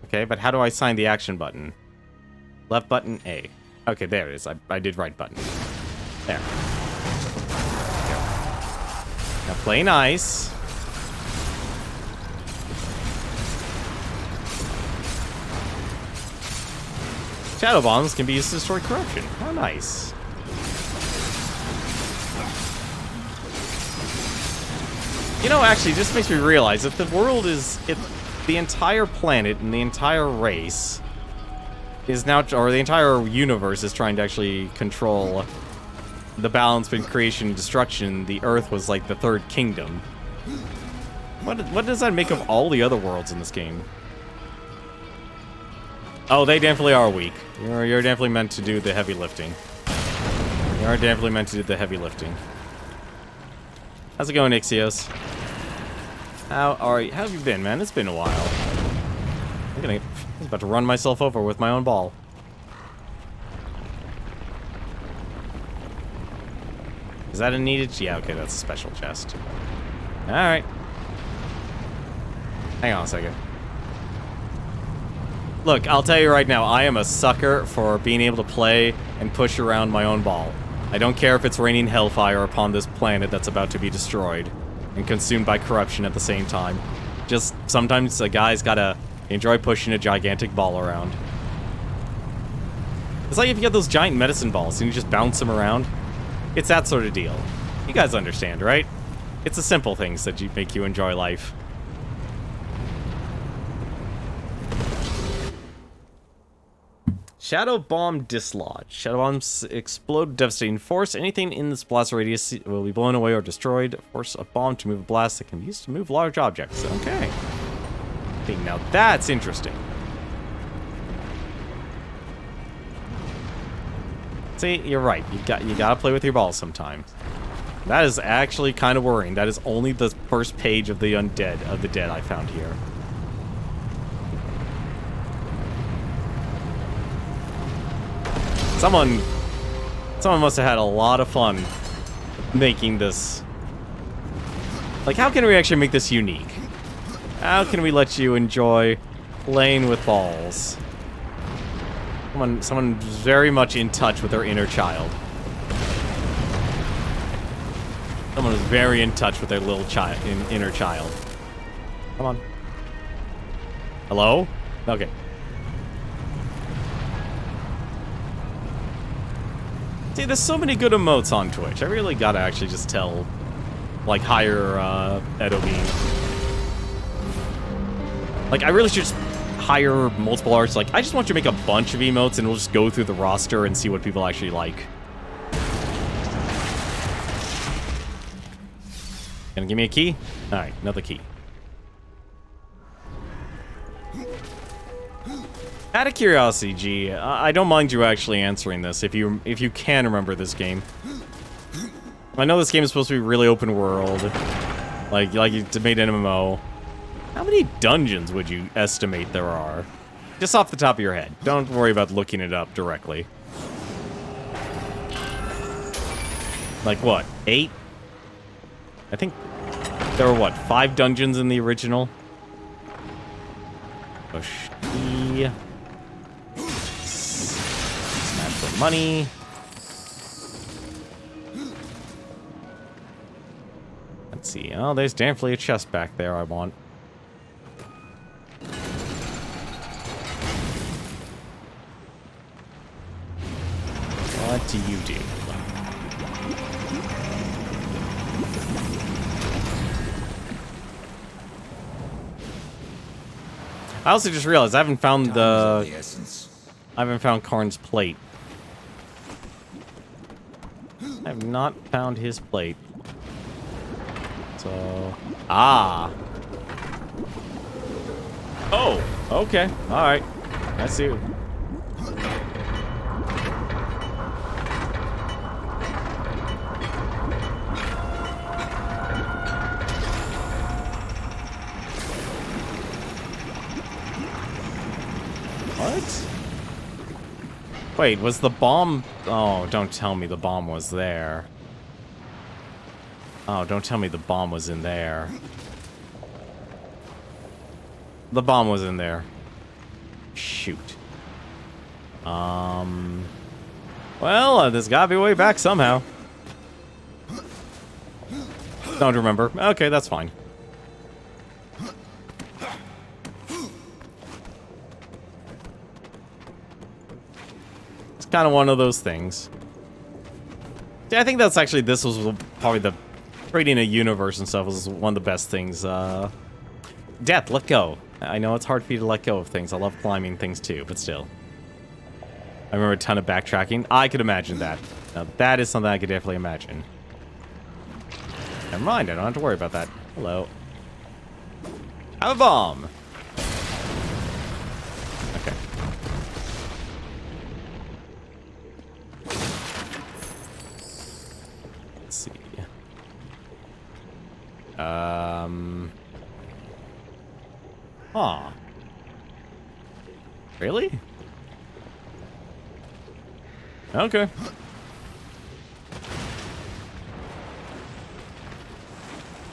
Okay, but how do I sign the action button? Left button, A. Okay, there it is. I did right button. There. Now play nice. Shadow bombs can be used to destroy corruption. How nice. You know, actually, this makes me realize that the world is... the entire planet and the entire race is now... Or the entire universe is trying to actually control the balance between creation and destruction. The Earth was like the third kingdom. What does that make of all the other worlds in this game? Oh, they definitely are weak. You're definitely meant to do the heavy lifting. You are definitely meant to do the heavy lifting. How's it going, Ixios? How have you been, man? It's been a while. I was about to run myself over with my own ball. Is that a needed? Yeah, okay, that's a special chest. Alright. Hang on a second. Look, I'll tell you right now, I am a sucker for being able to play and push around my own ball. I don't care if it's raining hellfire upon this planet that's about to be destroyed and consumed by corruption at the same time. Just sometimes a guy's gotta enjoy pushing a gigantic ball around. It's like if you get those giant medicine balls and you just bounce them around. It's that sort of deal. You guys understand, right? It's the simple things that make you enjoy life. Shadow Bomb dislodged. Shadow Bombs explode devastating force. Anything in this blast radius will be blown away or destroyed. Force a bomb to move a blast that can be used to move large objects. Okay. Now that's interesting. See, you're right. You gotta play with your balls sometimes. That is actually kind of worrying. That is only the first page of the dead I found here. Someone must have had a lot of fun making this. Like, how can we actually make this unique? How can we let you enjoy playing with balls? Someone very much in touch with their inner child. Someone is very in touch with their little inner child. Come on. Hello? Okay. See, there's so many good emotes on Twitch. I really gotta actually just tell, like, hire Edo Bean. Like, I really should just hire multiple artists. Like, I just want you to make a bunch of emotes and we'll just go through the roster and see what people actually like. Gonna give me a key? Alright, another key. Out of curiosity, G, I don't mind you actually answering this if you can remember this game. I know this game is supposed to be really open world, like you made an MMO. How many dungeons would you estimate there are? Just off the top of your head. Don't worry about looking it up directly. Like what? 8? I think there were what? 5 dungeons in the original. Push E. Smash for money. Let's see. Oh, there's definitely a chest back there I want. What do you do? I also just realized I haven't found Karn's plate. I have not found his plate. So, oh, okay, all right. I see. What? Wait, was the bomb... Oh, don't tell me the bomb was there. Oh, don't tell me the bomb was in there. The bomb was in there. Shoot. Well, there's gotta be a way back somehow. Don't remember. Okay, that's fine. It's kind of one of those things. Yeah, I think that's actually, this was probably the, creating a universe and stuff was one of the best things. Death, let go. I know it's hard for you to let go of things. I love climbing things too, but still. I remember a ton of backtracking. I could imagine that. Now, that is something I could definitely imagine. Never mind, I don't have to worry about that. Hello. Have a bomb! Okay. Let's see. Huh. Really? Okay.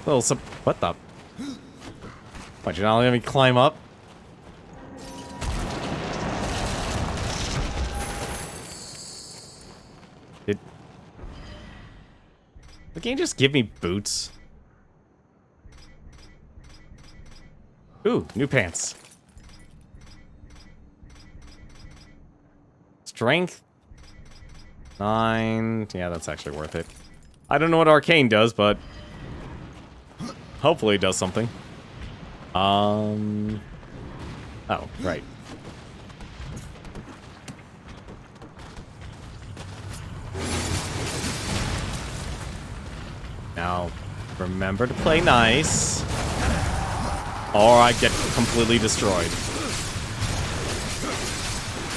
Little what the? What, you're not letting me climb up? Did the game just give me boots? Ooh, new pants. Strength 9. Yeah, that's actually worth it. I don't know what Arcane does, but hopefully it does something. Oh, right. Now, remember to play nice, or I get completely destroyed.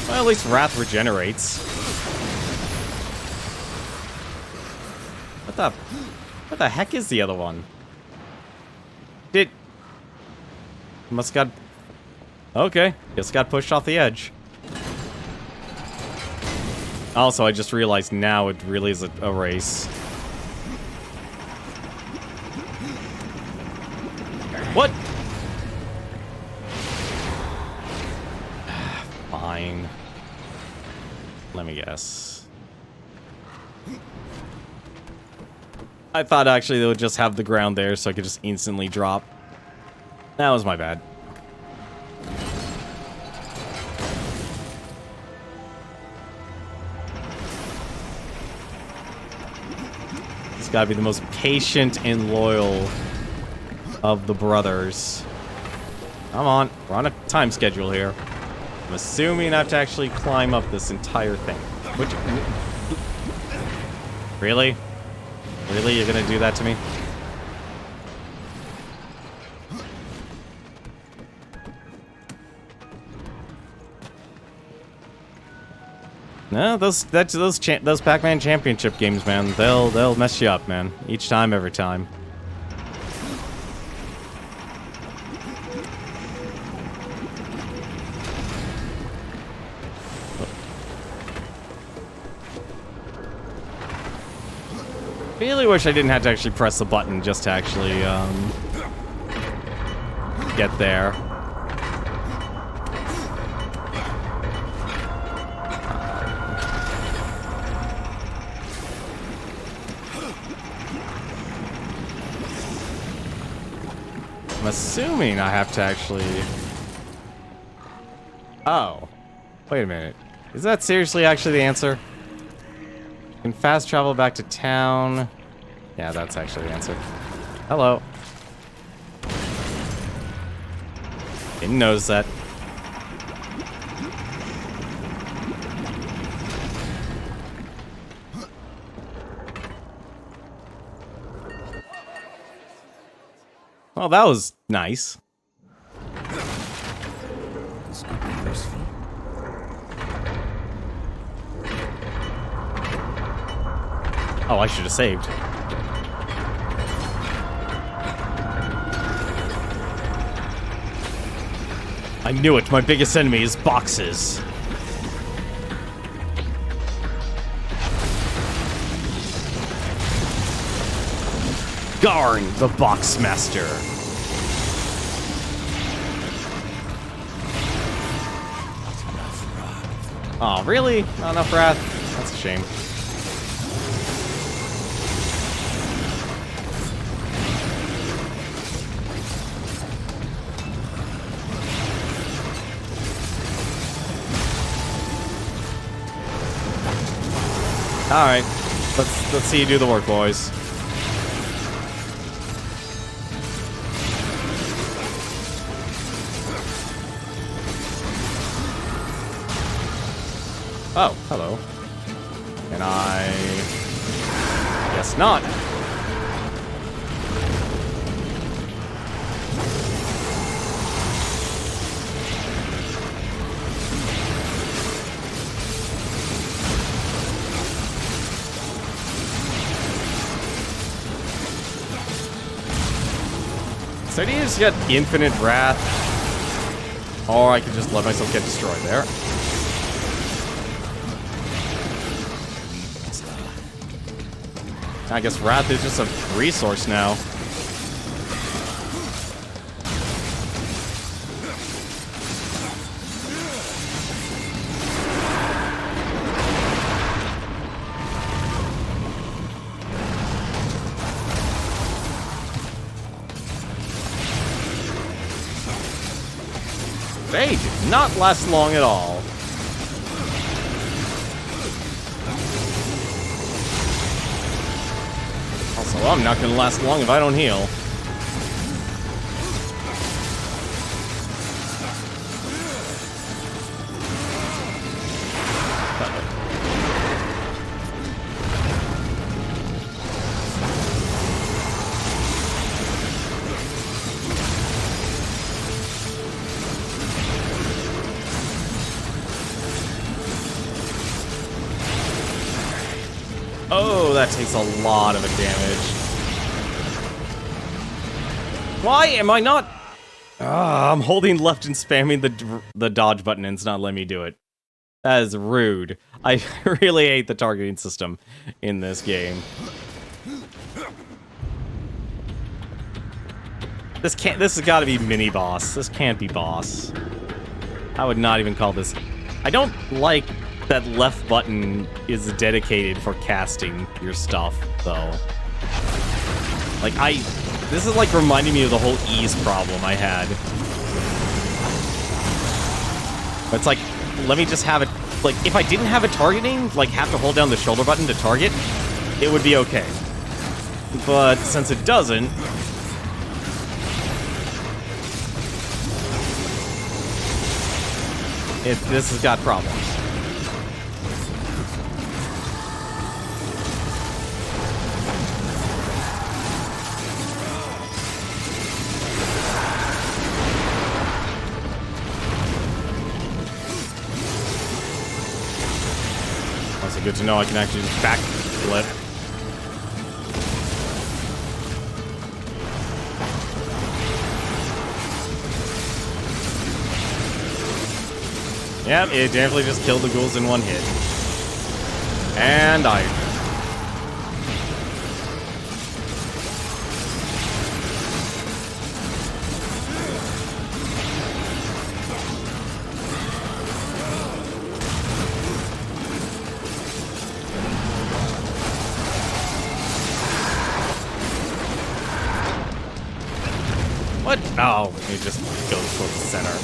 Well, at least Wrath regenerates. What the heck is the other one? Must got... Okay, just got pushed off the edge. Also, I just realized now it really is a race. What? Fine. Let me guess. I thought actually they would just have the ground there so I could just instantly drop. That was my bad. He's gotta be the most patient and loyal of the brothers. Come on, we're on a time schedule here. I'm assuming I have to actually climb up this entire thing. Which... Really? Really? You're gonna do that to me? No, those Pac-Man Championship games, man. They'll mess you up, man. Each time, every time. Really wish I didn't have to actually press the button just to actually get there. I'm assuming I have to actually... Oh. Wait a minute. Is that seriously actually the answer? Can fast travel back to town. Yeah, that's actually the answer. Hello. Didn't notice that. Well, that was nice. This could be useful. Oh, I should have saved. I knew it. My biggest enemy is boxes. Garn, the box master. Oh, really? Not enough wrath? That's a shame. Alright. Let's see you do the work, boys. Oh, hello. And I guess not. So I need to just get infinite wrath, or I could just let myself get destroyed there. I guess wrath is just a resource now. They did not last long at all. Also, I'm not going to last long if I don't heal. Oh, that takes a lot of damage. Why am I not... I'm holding left and spamming the dodge button and it's not letting me do it. That is rude. I really hate the targeting system in this game. This has got to be mini boss. This can't be boss. I would not even call this... I don't like that left button is dedicated for casting your stuff, though. Like, this is like reminding me of the whole ease problem I had. It's like, let me just have it, like, if I didn't have it targeting, like, have to hold down the shoulder button to target, it would be okay. But since it doesn't, this has got problems. good to know I can actually just backflip. Yep, it definitely just killed the ghouls in one hit. And died. What? Oh, it just goes towards the center.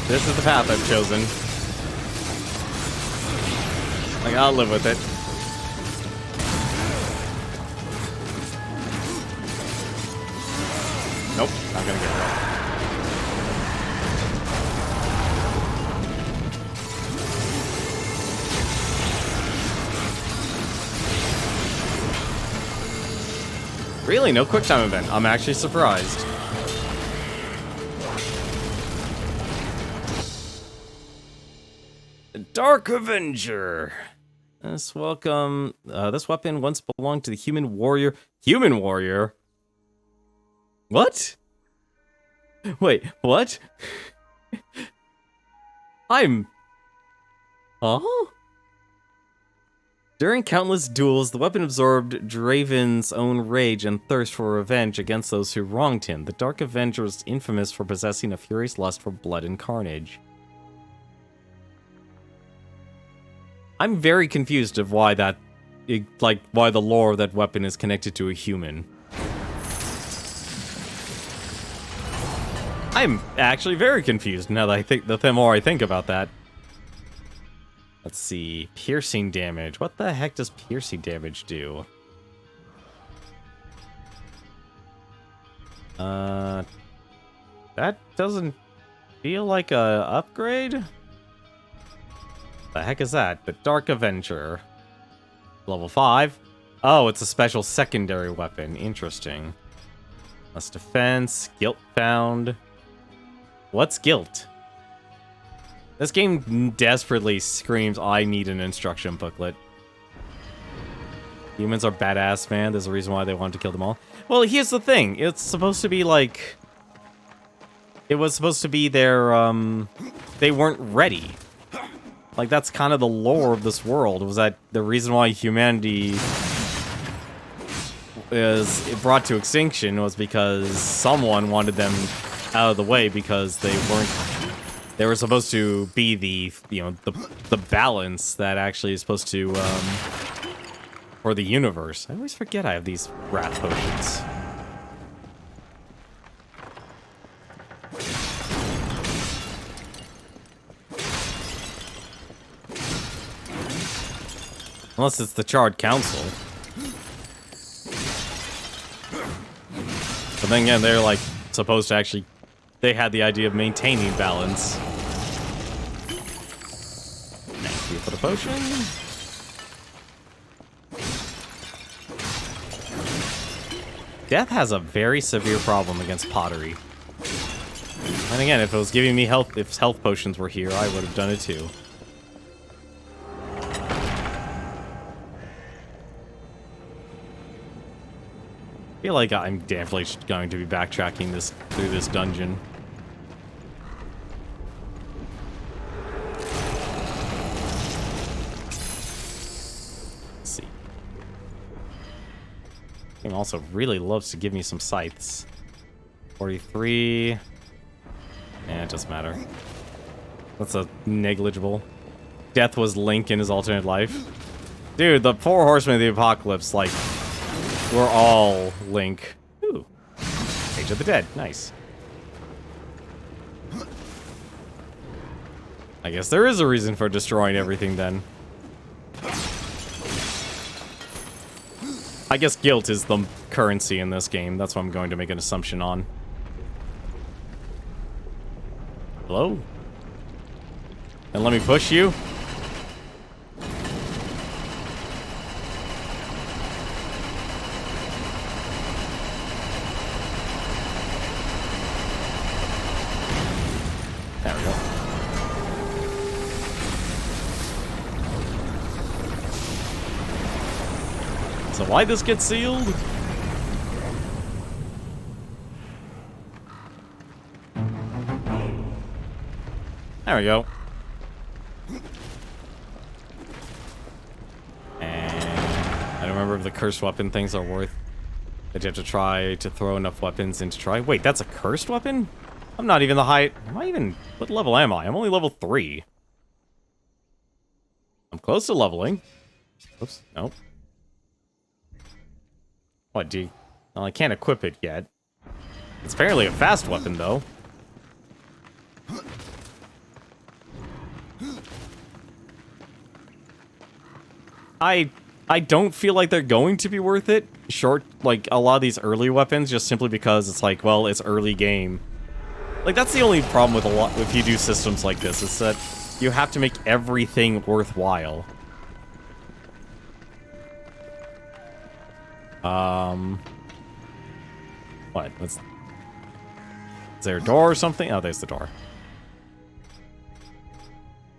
This is the path I've chosen. Like, I'll live with it. Nope, not gonna get it. Really? No quick time event. I'm actually surprised. Dark Avenger. This weapon once belonged to the human warrior. Human warrior? What? Wait, what? Huh? During countless duels, the weapon absorbed Draven's own rage and thirst for revenge against those who wronged him. The Dark Avenger was infamous for possessing a furious lust for blood and carnage. I'm very confused of why why the lore of that weapon is connected to a human. I'm actually very confused now that the more I think about that. Let's see, piercing damage. What the heck does piercing damage do? That doesn't feel like a upgrade? The heck is that? The Dark Avenger. Level 5. Oh, it's a special secondary weapon. Interesting. Less defense. Guilt found. What's guilt? This game desperately screams, I need an instruction booklet. Humans are badass, man. There's a reason why they wanted to kill them all. Well, here's the thing. It's supposed to be like... It was supposed to be their, they weren't ready. Like, that's kind of the lore of this world, was that the reason why humanity is brought to extinction was because someone wanted them out of the way because they were supposed to be the balance that actually is supposed to, for the universe. I always forget I have these wrath potions. Unless it's the Charred Council. But then again, they're like supposed to actually... They had the idea of maintaining balance. Thank you for the potion. Death has a very severe problem against pottery. And again, if it was giving me health, if health potions were here, I would have done it too. I feel like I'm definitely going to be backtracking through this dungeon. Let's see. This game also really loves to give me some scythes. 43. It doesn't matter. That's a negligible. Death was Link in his alternate life. Dude, the 4 Horsemen of the Apocalypse, like... We're all Link. Ooh. Age of the Dead. Nice. I guess there is a reason for destroying everything then. I guess guilt is the currency in this game. That's what I'm going to make an assumption on. Hello? And let me push you? There we go. So why this get sealed? There we go. And I don't remember if the cursed weapon things are worth that you have to try to throw enough weapons in to try. Wait, that's a cursed weapon? I'm not even the height. Am I even... What level am I? I'm only level 3. I'm close to leveling. Oops, nope. What, do you... Well, I can't equip it yet. It's apparently a fast weapon, though. I don't feel like they're going to be worth it. Short, like, a lot of these early weapons, just simply because it's like, well, it's early game. Like, that's the only problem with a lot, if you do systems like this, is that you have to make everything worthwhile. What? Is there a door or something? Oh, there's the door.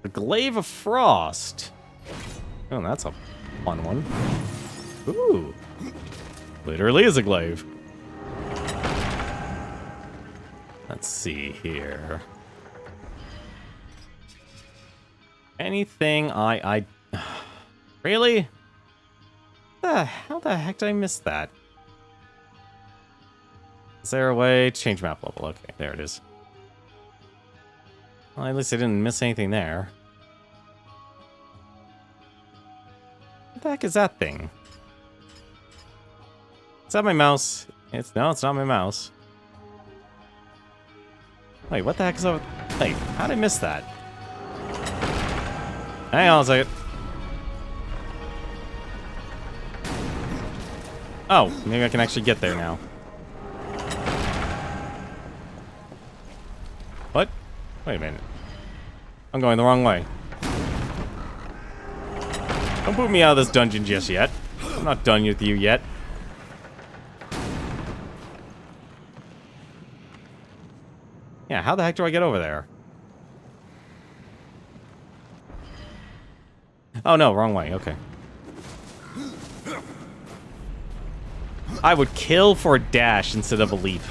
The Glaive of Frost. Oh, that's a fun one. Ooh. Literally is a glaive. Let's see here. Anything I... Really? How the heck did I miss that? Is there a way to change map level? Okay, there it is. Well, at least I didn't miss anything there. What the heck is that thing? Is that my mouse? No, it's not my mouse. Wait, what the heck is up? Wait, how did I miss that? Hang on a second. Oh, maybe I can actually get there now. What? Wait a minute. I'm going the wrong way. Don't put me out of this dungeon just yet. I'm not done with you yet. Yeah, how the heck do I get over there? Oh no, wrong way, okay. I would kill for a dash instead of a leap.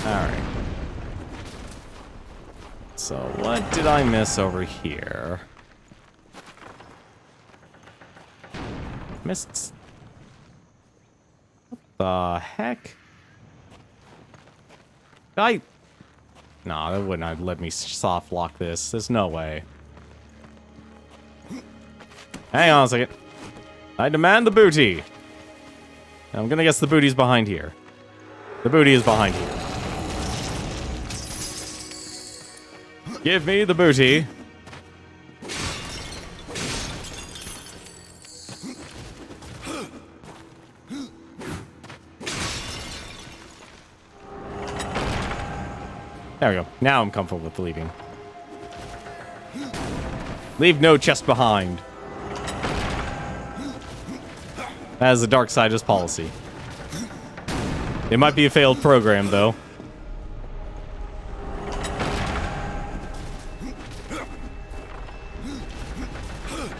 Alright. So, what did I miss over here? Missed... What the heck? No, that wouldn't have let me soft lock this. There's no way. Hang on a second. I demand the booty. I'm gonna guess the booty's behind here. The booty is behind here. Give me the booty. There we go. Now I'm comfortable with leaving. Leave no chest behind. That is the Darksiders policy. It might be a failed program, though.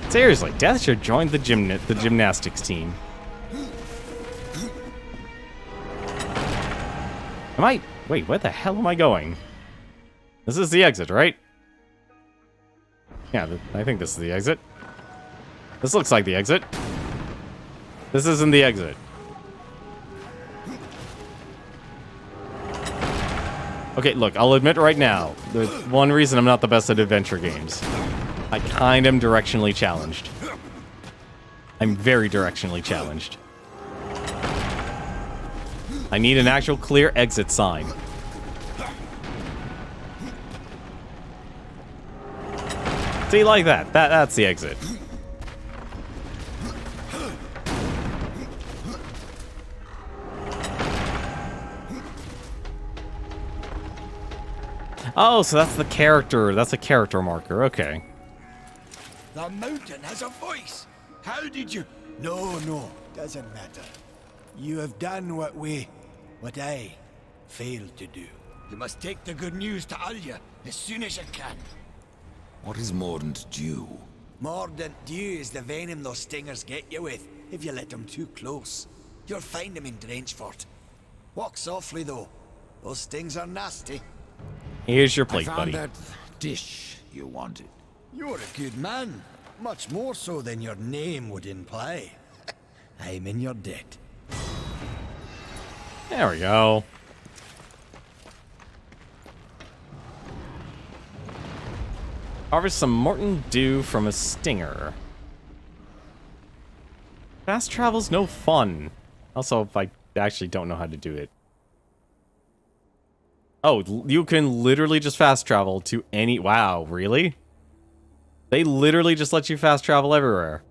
Seriously, Death should join the gymnastics team. Wait, where the hell am I going? This is the exit, right? Yeah, I think this is the exit. This looks like the exit. This isn't the exit. Okay, look, I'll admit right now, there's one reason I'm not the best at adventure games. I kind of am directionally challenged. I'm very directionally challenged. I need an actual clear exit sign. See, like that. That's the exit. Oh, so that's the character. That's a character marker. Okay. The mountain has a voice. How did you... No, doesn't matter. You have done what I failed to do. You must take the good news to Alya as soon as you can. What is Mordant Dew? Mordant Dew is the venom those stingers get you with, if you let them too close. You'll find them in Drenchfort. Walk softly, though. Those stings are nasty. Here's your I plate, found buddy. that dish you wanted. You're a good man. Much more so than your name would imply. I'm in your debt. There we go. Harvest some Morton Dew from a stinger. Fast travel's no fun. Also, if I actually don't know how to do it. Oh, you can literally just fast travel to any... Wow, really? They literally just let you fast travel everywhere.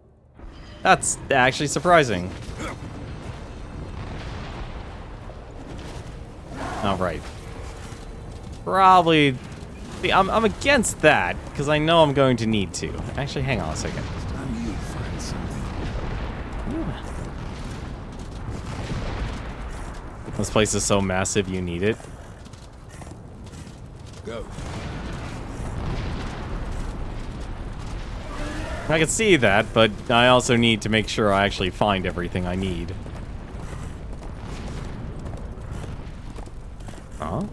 That's actually surprising. Alright. Probably... See, I'm against that, because I know I'm going to need to. Actually, hang on a second. Time you find something. This place is so massive, you need it. Go. I can see that, but I also need to make sure I actually find everything I need. Huh?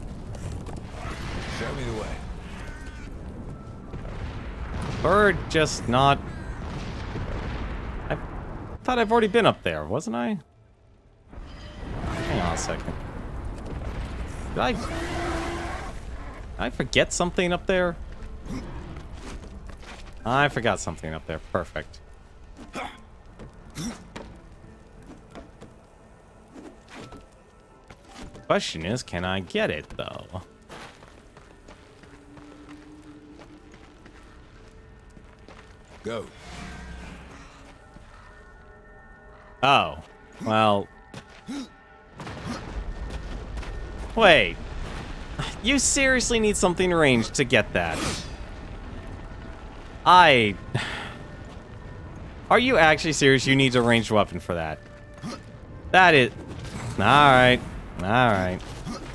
Show me the way. Or just not... I thought I've already been up there, wasn't I? Hang on a second. Did I forget something up there? I forgot something up there. Perfect. Question is, can I get it, though? Go. Oh. Well... Wait. You seriously need something ranged to get that. Are you actually serious? You need a ranged weapon for that. That is... Alright. Alright.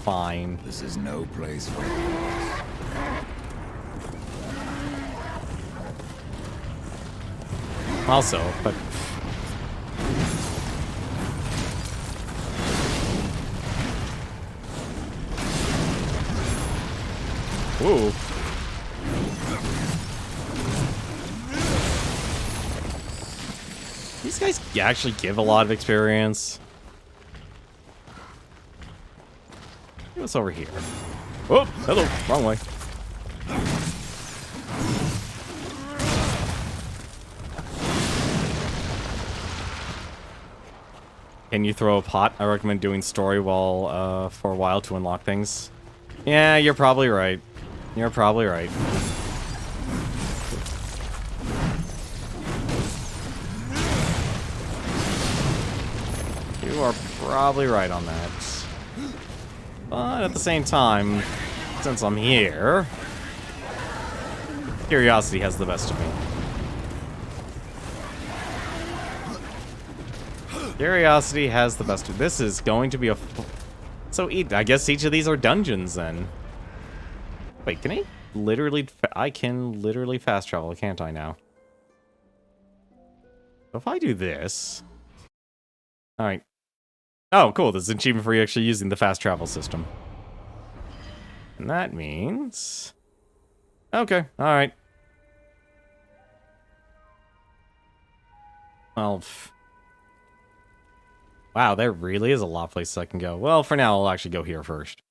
Fine. This is no place for Also, but... Ooh. These guys actually give a lot of experience. What's over here? Oh, hello. Wrong way. Can you throw a pot? I recommend doing story while for a while to unlock things. Yeah, you're probably right. You're probably right. You are probably right on that. But at the same time, since I'm here, curiosity has the best of me. Curiosity has the best of... This is going to be a... So I guess each of these are dungeons then. Wait, can I literally... I can literally fast travel, can't I now? So if I do this... Alright. Oh, cool. There's an achievement for you actually using the fast travel system. And that means... Okay, alright. Well... Wow, there really is a lot of places I can go. Well, for now, I'll actually go here first.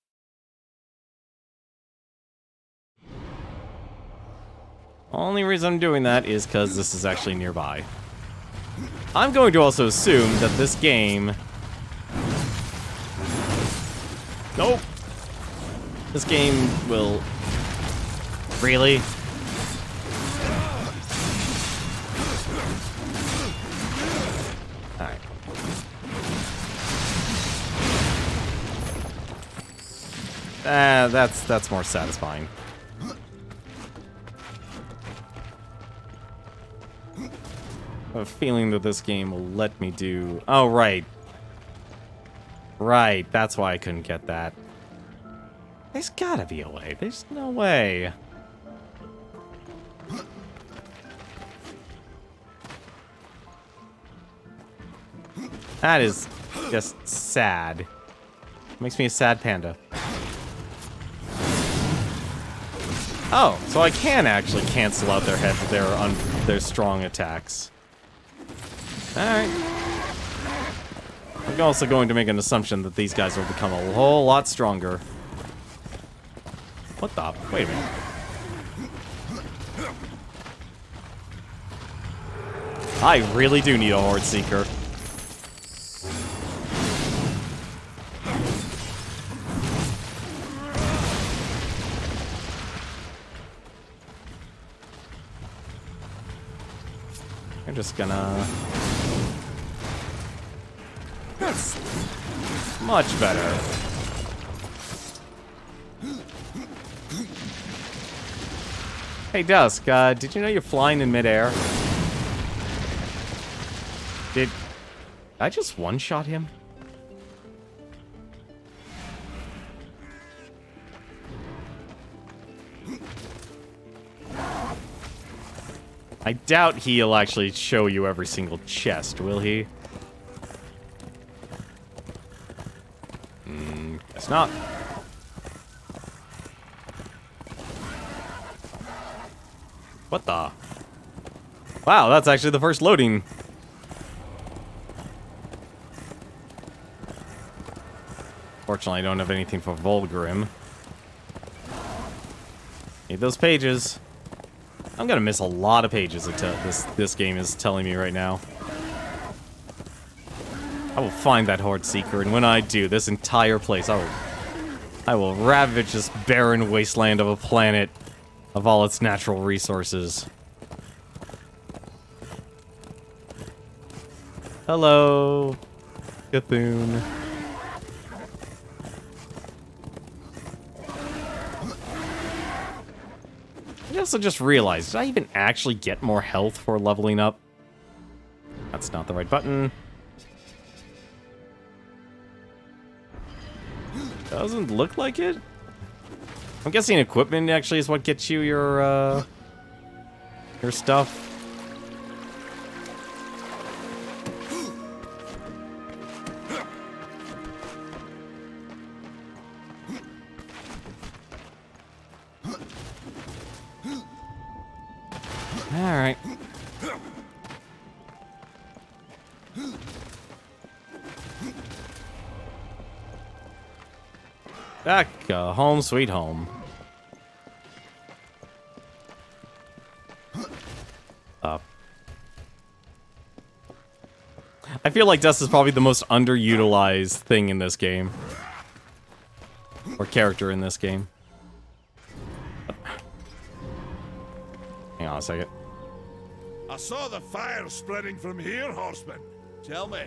Only reason I'm doing that is because this is actually nearby. I'm going to also assume that this game... Nope. This game will... Really? Alright. That's more satisfying. I have a feeling that this game will let me do... Oh, right. Right, that's why I couldn't get that. There's gotta be a way. There's no way. That is just sad. Makes me a sad panda. Oh, so I can actually cancel out their strong attacks. Alright. I'm also going to make an assumption that these guys will become a whole lot stronger. What the? Wait a minute. I really do need a Horde Seeker. I'm just gonna... That's much better. Hey, Dusk, did you know you're flying in midair? Did I just one-shot him? I doubt he'll actually show you every single chest, will he? Guess not. What the? Wow, that's actually the first loading. Fortunately, I don't have anything for Volgrim. Need those pages. I'm gonna miss a lot of pages this game is telling me right now. I will find that Horde Seeker, and when I do, this entire place, I will ravage this barren wasteland of a planet of all its natural resources. Hello, Cthulhu. I also just realized, did I even actually get more health for leveling up? That's not the right button. Doesn't look like it. I'm guessing equipment actually is what gets you your stuff. All right. Back home, sweet home. Up. I feel like Dust is probably the most underutilized thing in this game. Or character in this game. Hang on a second. I saw the fire spreading from here, horseman. Tell me,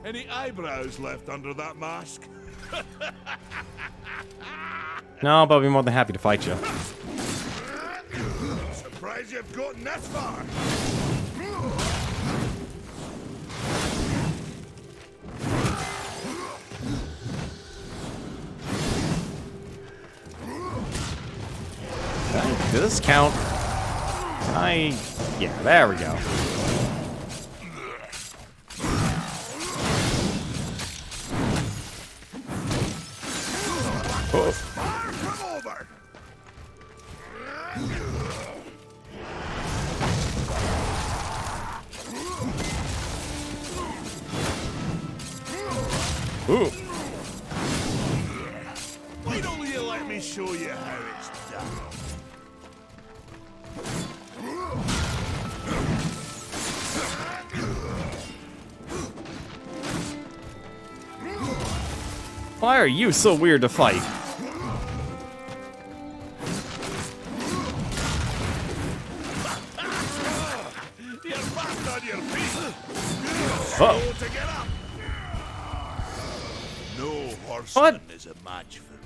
any eyebrows left under that mask? No, but I'll be more than happy to fight you. Surprised you've gotten this far. Does this count? Yeah, there we go. Come over. Ooh. Why don't you let me show you how it's done? Why are you so weird to fight? You're back on your feet. Oh. Slow to get up. No horseman is a match for me.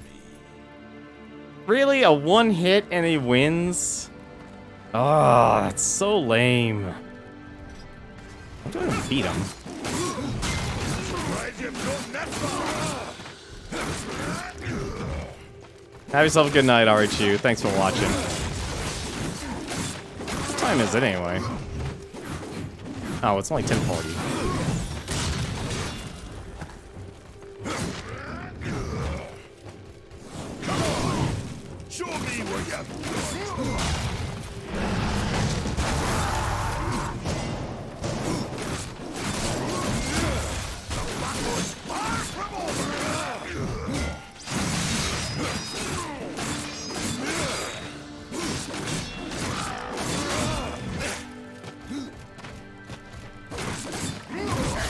Really? A one hit and he wins? Oh, that's so lame. I'm trying to beat him. Have yourself a good night, RHU. Thanks for watching. What time is it anyway? Oh, it's only 10:40. Show me what you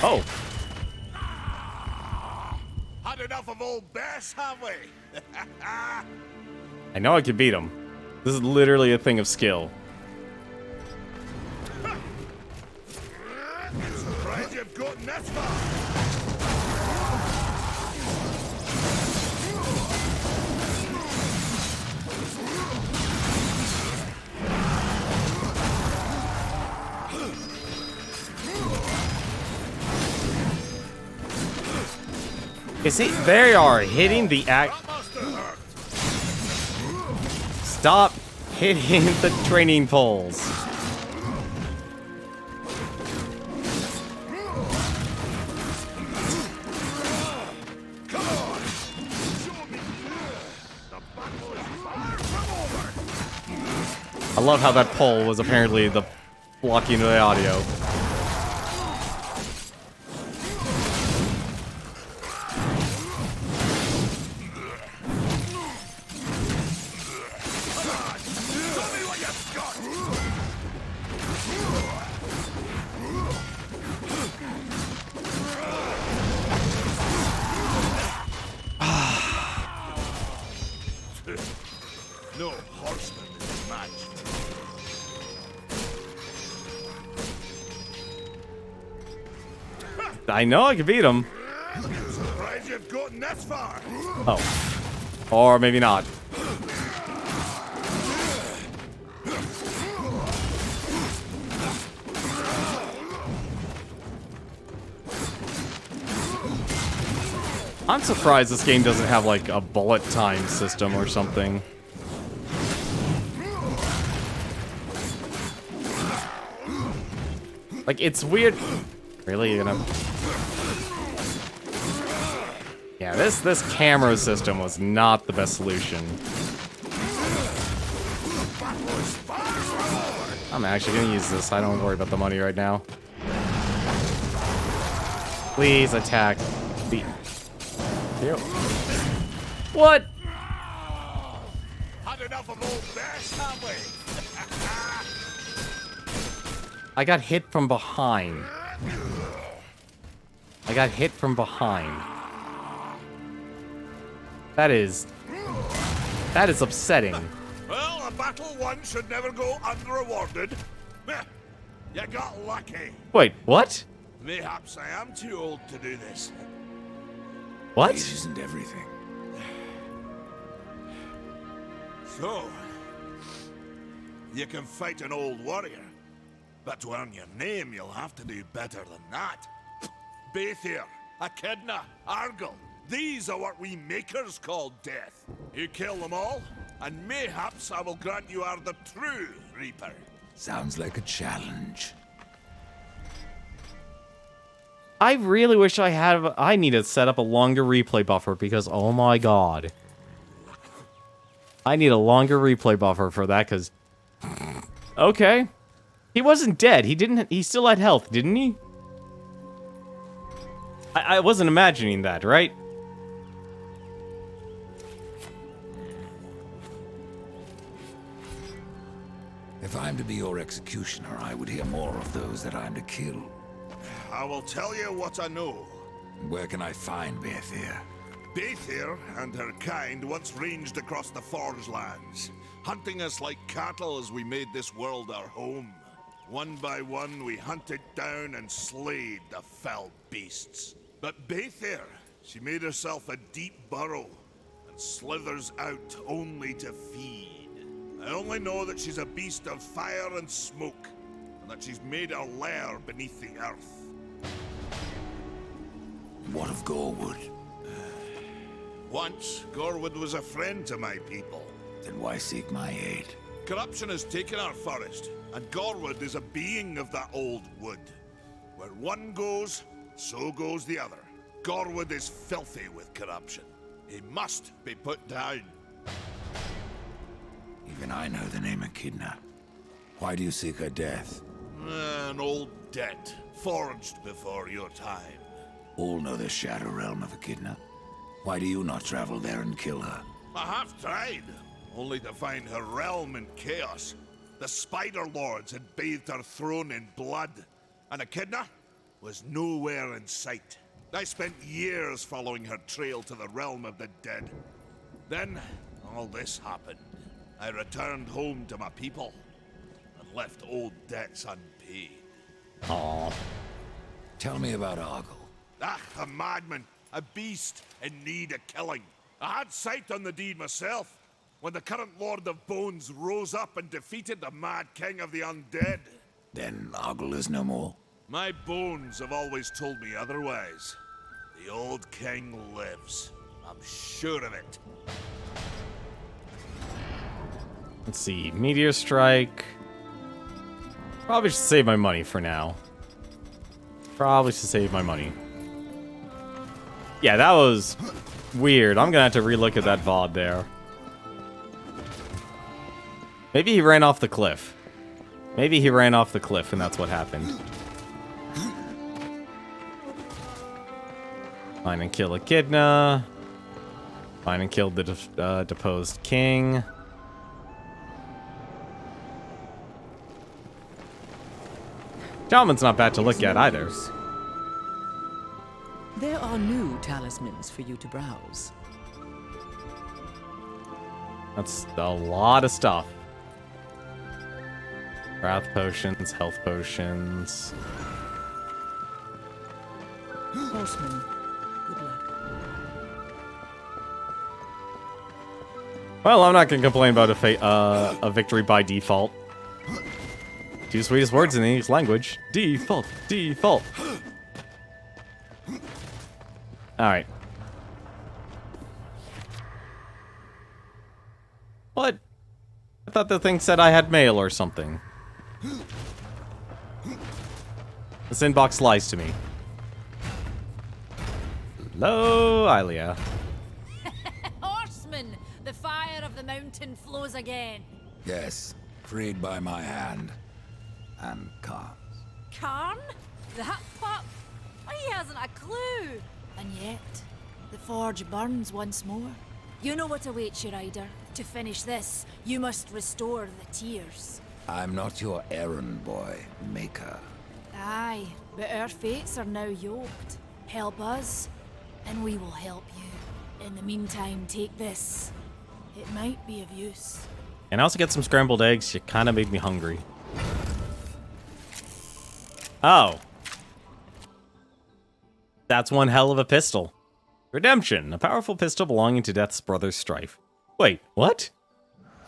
Oh, had enough of old Bess, have we? I know I can beat him. This is literally a thing of skill. Surprised you've gotten this far. You see, they are hitting the act. That must have hurt. Stop hitting the training poles. Come on. Show me. The battle is far from over. I love how that pole was apparently the blocking the audio. Show me what you've got. No horseman is matched. I know I can beat him. Surprised you've gotten this far. Oh. Or maybe not. I'm surprised this game doesn't have like a bullet time system or something. Like, it's weird. Really, you know? Yeah, this camera system was not the best solution. I'm actually gonna use this. I don't worry about the money right now. Please attack the. Ew. What? Had enough of old Bess, have we? I got hit from behind. I got hit from behind. That is upsetting. Well, a battle won should never go unrewarded. Meh, you got lucky. Wait, what? Mayhaps I am too old to do this. What? Age isn't everything. So, you can fight an old warrior, but to earn your name, you'll have to do better than that. Baethir, Echidna, Argyll, these are what we makers call death. You kill them all, and mayhaps I will grant you are the true Reaper. Sounds like a challenge. I really wish I need to set up a longer replay buffer because, oh my god. I need a longer replay buffer for that because, okay. He wasn't dead. He still had health, didn't he? I wasn't imagining that, right? If I'm to be your executioner, I would hear more of those that I'm to kill. I will tell you what I know. Where can I find Baethir? Baethir and her kind once ranged across the Forge lands, hunting us like cattle as we made this world our home. One by one, we hunted down and slayed the fell beasts. But Baethir, she made herself a deep burrow and slithers out only to feed. I only know that she's a beast of fire and smoke, and that she's made her lair beneath the earth. What of Gorwood? Once, Gorwood was a friend to my people. Then why seek my aid? Corruption has taken our forest, and Gorwood is a being of that old wood. Where one goes, so goes the other. Gorwood is filthy with corruption. He must be put down. Even I know the name Echidna. Why do you seek her death? An old debt, forged before your time. All know the Shadow Realm of Echidna. Why do you not travel there and kill her? I have tried, only to find her realm in chaos. The Spider Lords had bathed her throne in blood, and Echidna was nowhere in sight. I spent years following her trail to the realm of the dead. Then, all this happened. I returned home to my people, and left old debts unpaid. Aww. Tell me about Argyll. Ah, a madman, a beast in need of killing. I had sight on the deed myself, when the current Lord of Bones rose up and defeated the mad king of the undead. Then Argyll is no more. My bones have always told me otherwise. The old king lives. I'm sure of it. Let's see. Meteor Strike. Probably should save my money for now. Probably should save my money. Yeah, that was weird. I'm gonna have to relook at that VOD there. Maybe he ran off the cliff. Maybe he ran off the cliff and that's what happened. Find and kill Echidna. Find and kill the deposed king. Shaman's not bad to look at either. There are new talismans for you to browse. That's a lot of stuff. Wrath potions, health potions. Horseman, good luck. Well, I'm not gonna complain about a victory by default. Two sweetest words in the English language. Default, default. Alright. What? I thought the thing said I had mail or something. This inbox lies to me. Hello, Ilia. Horseman, the fire of the mountain flows again. Yes, freed by my hand. And calms. Karn? That pup? He hasn't a clue. And yet, the forge burns once more. You know what awaits you, Ryder. To finish this, you must restore the tears. I'm not your errand boy, Maker. Aye, but our fates are now yoked. Help us, and we will help you. In the meantime, take this. It might be of use. And I also get some scrambled eggs. You kind of made me hungry. Oh. That's one hell of a pistol. Redemption, a powerful pistol belonging to Death's brother Strife. Wait, what?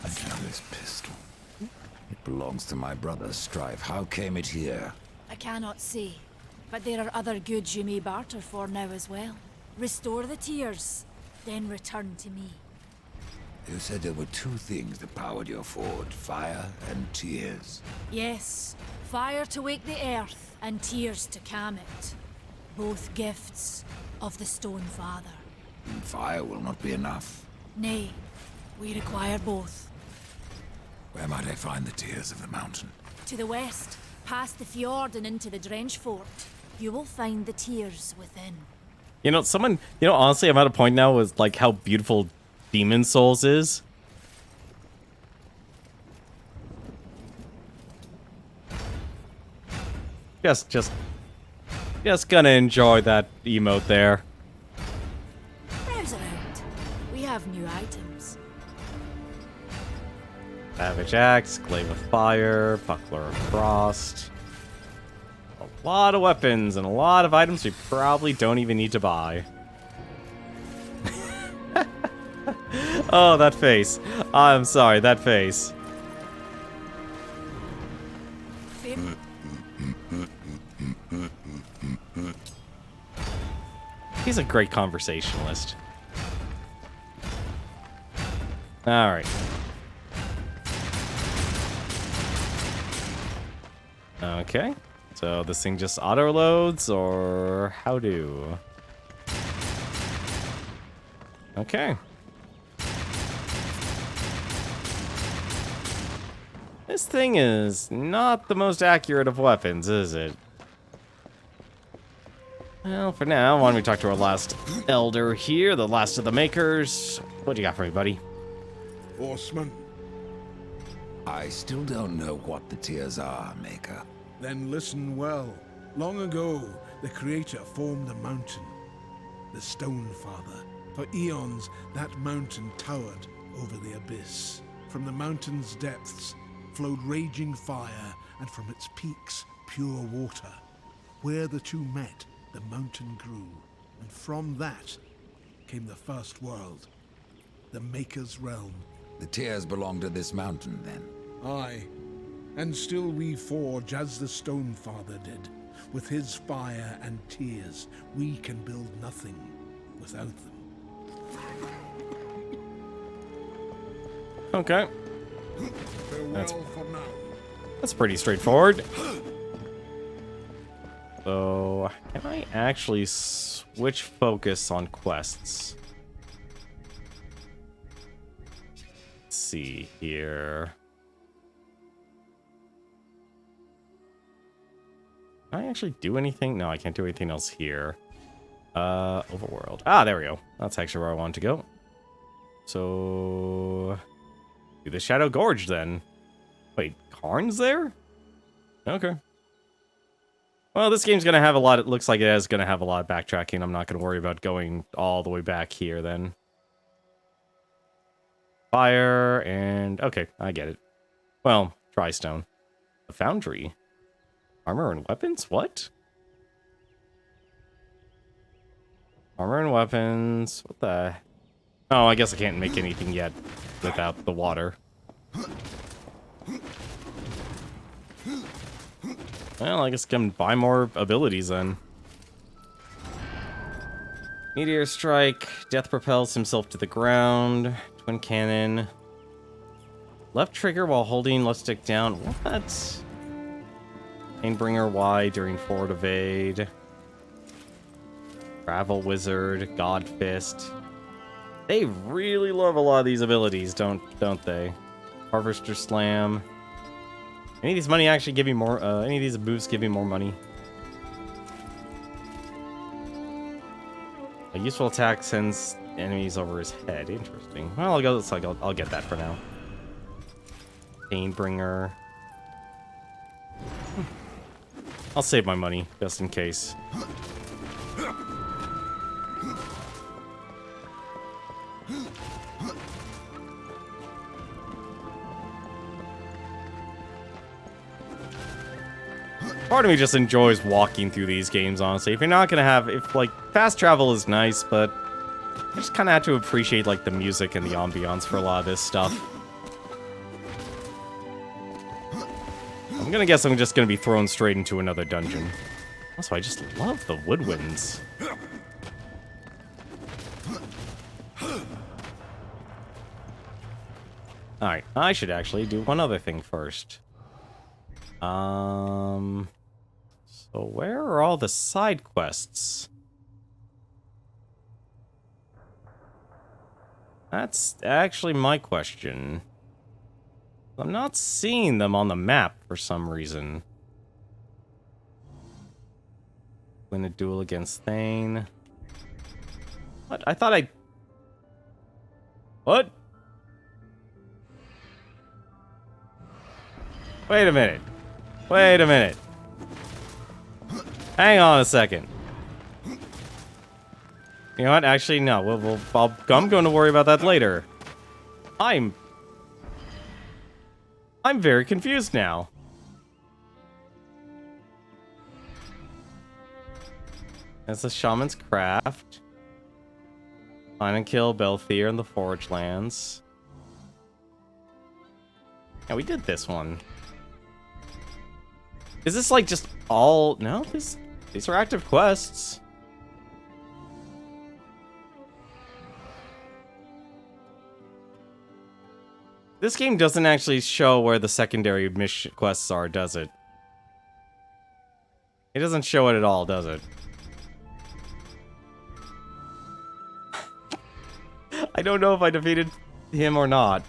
I know this pistol. It belongs to my brother Strife. How came it here? I cannot say, but there are other goods you may barter for now as well. Restore the tears, then return to me. You said there were two things that powered your forge, fire and tears. Yes, fire to wake the earth, and tears to calm it. Both gifts of the Stone Father. And fire will not be enough. Nay, we require both. Where might I find the tears of the mountain? To the west, past the fjord and into the Drench Fort, you will find the tears within. You know, honestly, I'm at a point now with, like, how beautiful Demon Souls is. Just gonna enjoy that emote there. Browse around. We have new items. Savage Axe, Glaive of Fire, Buckler of Frost. A lot of weapons and a lot of items we probably don't even need to buy. Oh, that face. I'm sorry, that face. He's a great conversationalist. Alright. Okay. So this thing just auto-loads, or how do? Okay. This thing is not the most accurate of weapons, is it? Well, for now, why don't we talk to our last elder here, the last of the makers. What do you got for me, buddy? Horseman, I still don't know what the tears are, Maker. then listen well. Long ago, the Creator formed a mountain, the Stone Father. For eons, that mountain towered over the abyss. From the mountain's depths flowed raging fire, and from its peaks, pure water. Where the two met, the mountain grew, and from that came the first world, the Maker's realm. The tears belong to this mountain, then. Aye, and still we forge as the Stone Father did. With his fire and tears, we can build nothing without them. Okay. Farewell for now. That's pretty straightforward. So, can I actually switch focus on quests? Let's see here. Can I actually do anything? No, I can't do anything else here. Overworld. Ah, there we go. That's actually where I wanted to go. So, do the Shadow Gorge then. Wait, Karn's there? Okay. Well, this game's gonna have a lot. It looks like it is gonna have a lot of backtracking. I'm not gonna worry about going all the way back here then. Fire and okay, I get it. Well, dry stone. A foundry. Armor and weapons? What? Armor and weapons. What the? Oh, I guess I can't make anything yet without the water. Well, I guess I can buy more abilities then. Meteor Strike. Death propels himself to the ground. Twin Cannon. Left trigger while holding left stick down. What? Painbringer Y during forward evade. Travel Wizard. God Fist. They really love a lot of these abilities, don't they? Harvester Slam. Any of these money actually give you more, any of these moves give you more money? A useful attack sends enemies over his head. Interesting. Well, I'll get that for now. Painbringer. I'll save my money, just in case. Part of me just enjoys walking through these games, honestly. If you're not gonna have, fast travel is nice, but you just kind of have to appreciate, like, the music and the ambiance for a lot of this stuff. I'm gonna guess I'm just gonna be thrown straight into another dungeon. Also, I just love the woodwinds. Alright, I should actually do one other thing first. So where are all the side quests? That's actually my question. I'm not seeing them on the map for some reason. Win a duel against Thane. What? I thought I... What? Wait a minute. Wait a minute. Hang on a second. You know what? Actually, no. I'm going to worry about that later. I'm very confused now. That's the Shaman's Craft. Find and kill Belthier in the Forge Lands. Yeah, we did this one. Is this like just all... No, these are active quests. This game doesn't actually show where the secondary mission quests are, does it? It doesn't show it at all, does it? I don't know if I defeated him or not.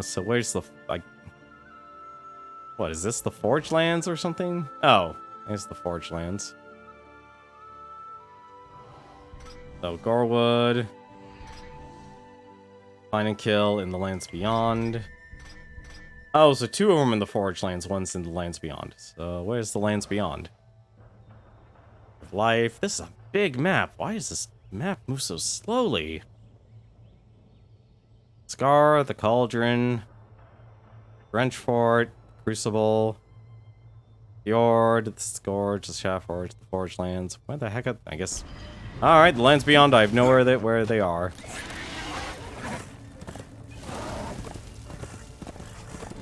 So where's the... like, what, is this the Forge Lands or something? Oh, it's the Forge Lands. So, Gorwood. Find and kill in the Lands Beyond. Oh, so 2 of them in the Forge Lands, one's in the Lands Beyond. So, where's the Lands Beyond? Life. This is a big map. Why does this map move so slowly? Scar, the Cauldron, Wrenchfort, Crucible, Fjord, the Scourge, the Shaftforge, the Forge Lands. Where the heck? I guess. All right, the Lands Beyond. I have no where they are.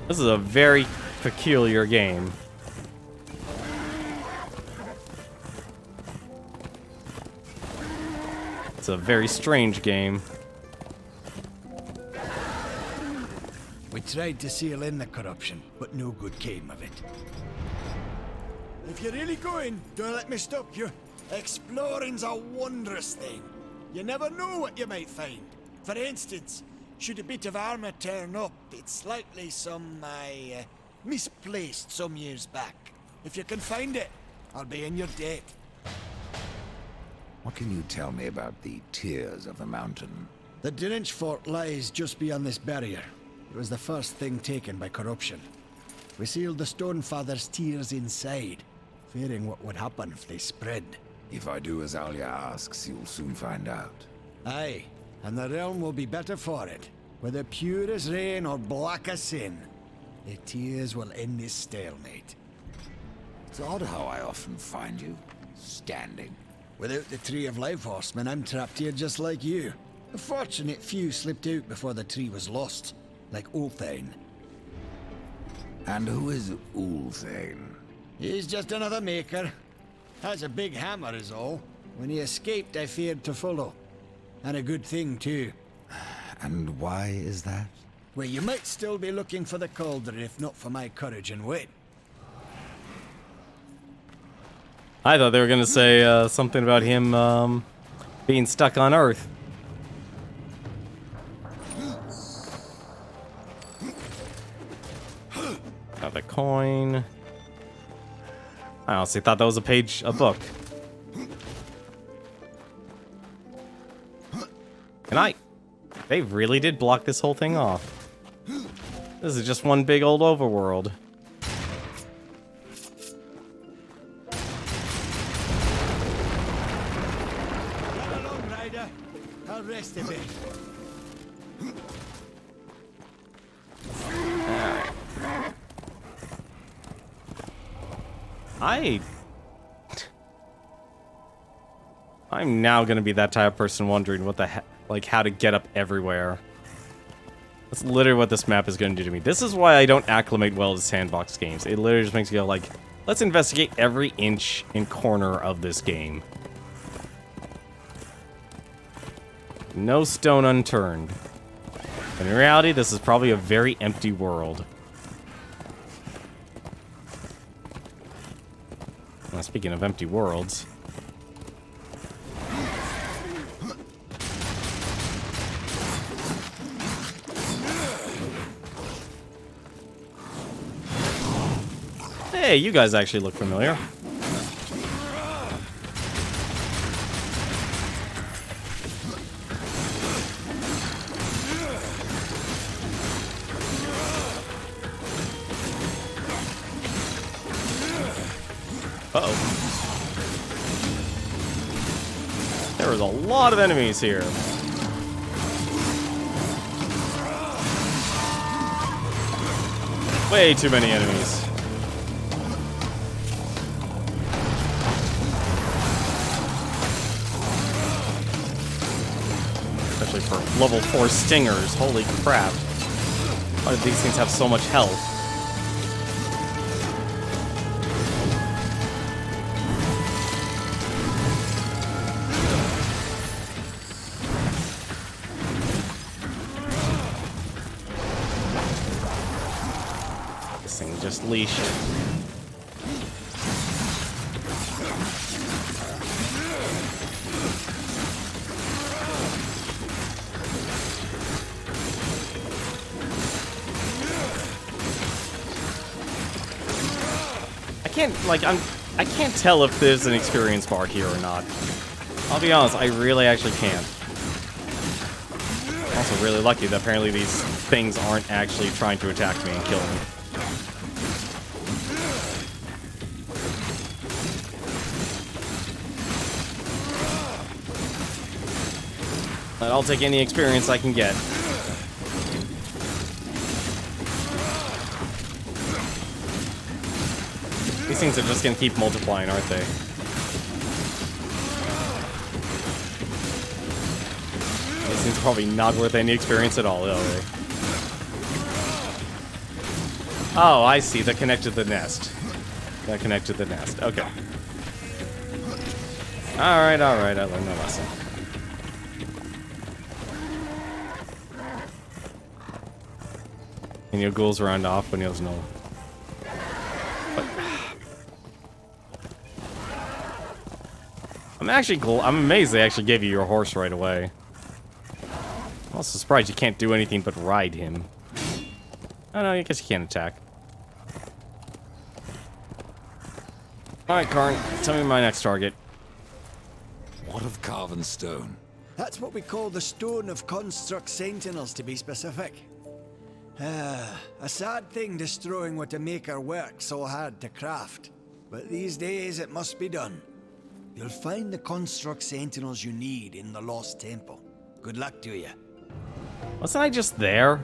This is a very peculiar game. It's a very strange game. We tried to seal in the corruption, but no good came of it. If you're really going, don't let me stop you. Exploring's a wondrous thing. You never know what you might find. For instance, should a bit of armor turn up, it's likely some I misplaced some years back. If you can find it, I'll be in your debt. What can you tell me about the Tears of the Mountain? The Drench Fort lies just beyond this barrier. It was the first thing taken by corruption. We sealed the Stonefather's tears inside, fearing what would happen if they spread. If I do as Alia asks, you'll soon find out. Aye, and the realm will be better for it. Whether pure as rain or black as sin, the tears will end this stalemate. It's odd how I often find you standing. Without the Tree of Life Horseman, I'm trapped here just like you. A fortunate few slipped out before the tree was lost, like Ulthane. And who is Ulthane? He's just another maker. Has a big hammer is all. When he escaped, I feared to follow. And a good thing, too. And why is that? Well, you might still be looking for the cauldron if not for my courage and wit. I thought they were gonna say something about him being stuck on Earth. Got the coin. I honestly thought that was a book. And they really did block this whole thing off. This is just one big old overworld. Run along, Ryder. I'll rest a bit. I'm now gonna be that type of person wondering what the heck, like how to get up everywhere. That's literally what this map is gonna do to me. This is why I don't acclimate well to sandbox games. It literally just makes me go like, let's investigate every inch and corner of this game. No stone unturned. And in reality, this is probably a very empty world. Now, speaking of empty worlds. Hey, you guys actually look familiar. Uh-oh. There was a lot of enemies here. Way too many enemies. level 4 stingers. Holy crap. Why do these things have so much health? This thing just leashed. I can't tell if there's an experience bar here or not. I'll be honest, I really actually can't. I'm also really lucky that apparently these things aren't actually trying to attack me and kill me. But I'll take any experience I can get. These things are just gonna keep multiplying, aren't they? These things are probably not worth any experience at all, are they? Oh, I see. They're connected to the nest. They're connected to the nest. Okay. Alright, I learned my lesson. And your ghouls round off when he has no... I'm amazed they actually gave you your horse right away. I'm also surprised you can't do anything but ride him. Oh no, I guess you can't attack. Alright, Karn, tell me my next target. What of carven stone? That's what we call the Stone of Construct Sentinels, to be specific. A sad thing destroying what a maker worked so hard to craft. But these days it must be done. You'll find the Construct Sentinels you need in the Lost Temple. Good luck to you. Wasn't I just there?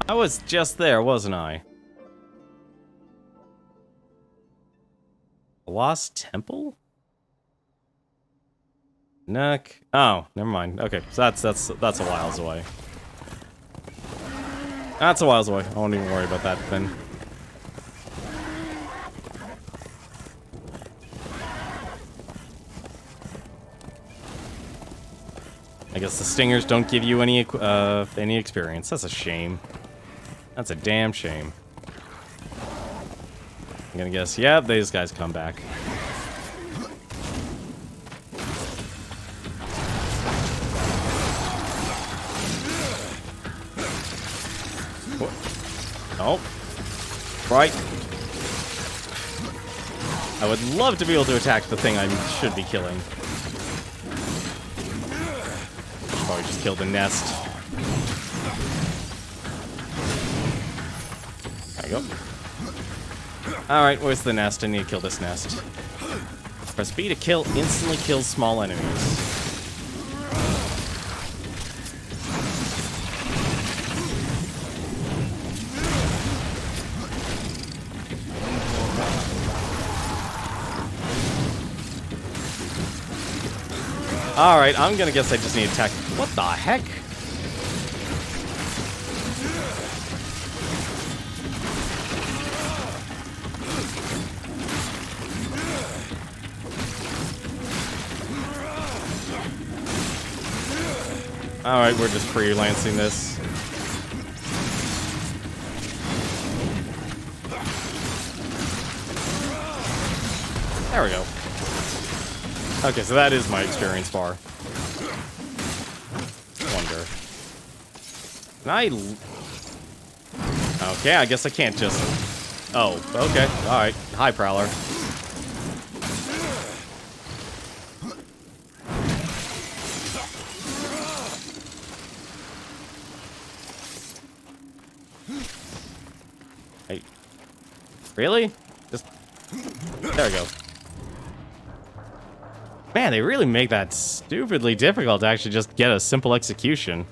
I was just there, wasn't I? Lost Temple? Neck. Oh, never mind. Okay, so that's a whiles away. That's a whiles away. I won't even worry about that then. I guess the stingers don't give you any experience. That's a shame. That's a damn shame. I'm gonna guess, yeah, these guys come back. Oh. Right. I would love to be able to attack the thing I should be killing. Probably just killed the nest. There you go. Alright, where's the nest? I need to kill this nest. Press B to kill, instantly kills small enemies. Alright, I'm gonna guess I just need to attack. What the heck? Alright, we're just freelancing this. There we go. Okay, so that is my experience bar. Wonder. Can I... Okay, I guess I can't just... Oh, okay. Alright. Hi, Prowler. Hey. Really? Just... There we go. Man, they really make that stupidly difficult to actually just get a simple execution.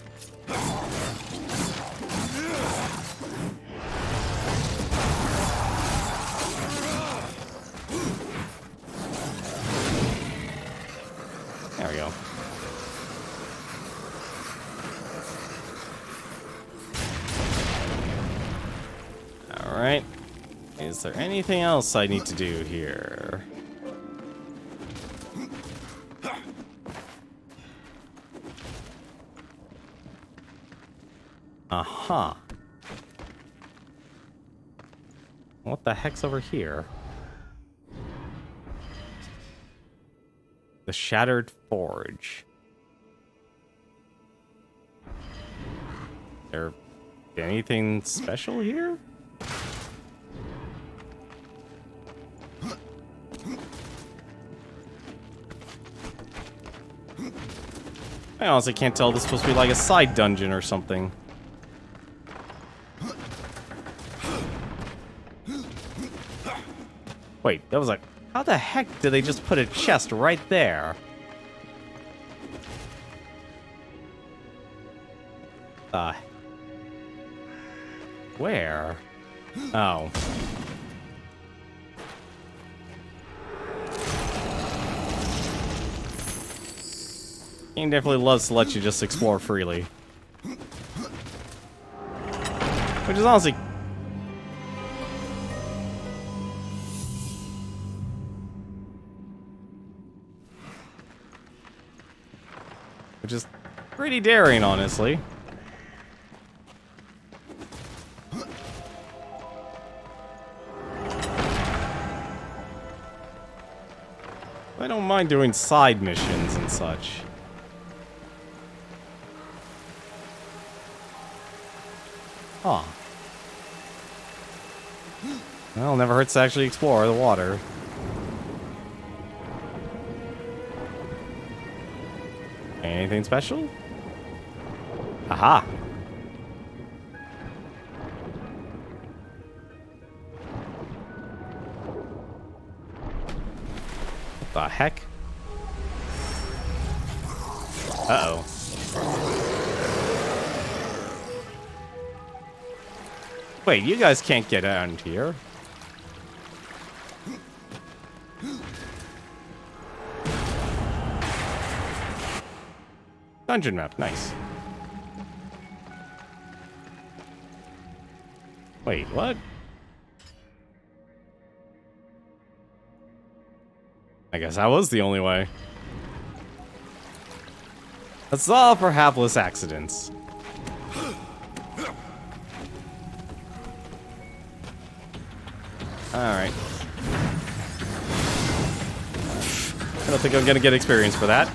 There we go. Is there anything else I need to do here? Uh-huh. What the heck's over here? The Shattered Forge. There anything special here? I honestly can't tell. This is supposed to be like a side dungeon or something. Wait, that was like... How the heck did they just put a chest right there? Where? Oh. Game definitely loves to let you just explore freely. Which is honestly... Which is pretty daring, honestly. I don't mind doing side missions and such. Huh. Well, never hurts to actually explore the water. Anything special? Aha! What the heck? Uh-oh. Wait, you guys can't get out here. Dungeon map, nice. Wait, what? I guess that was the only way. That's all for hapless accidents. Alright. I don't think I'm gonna get experience for that.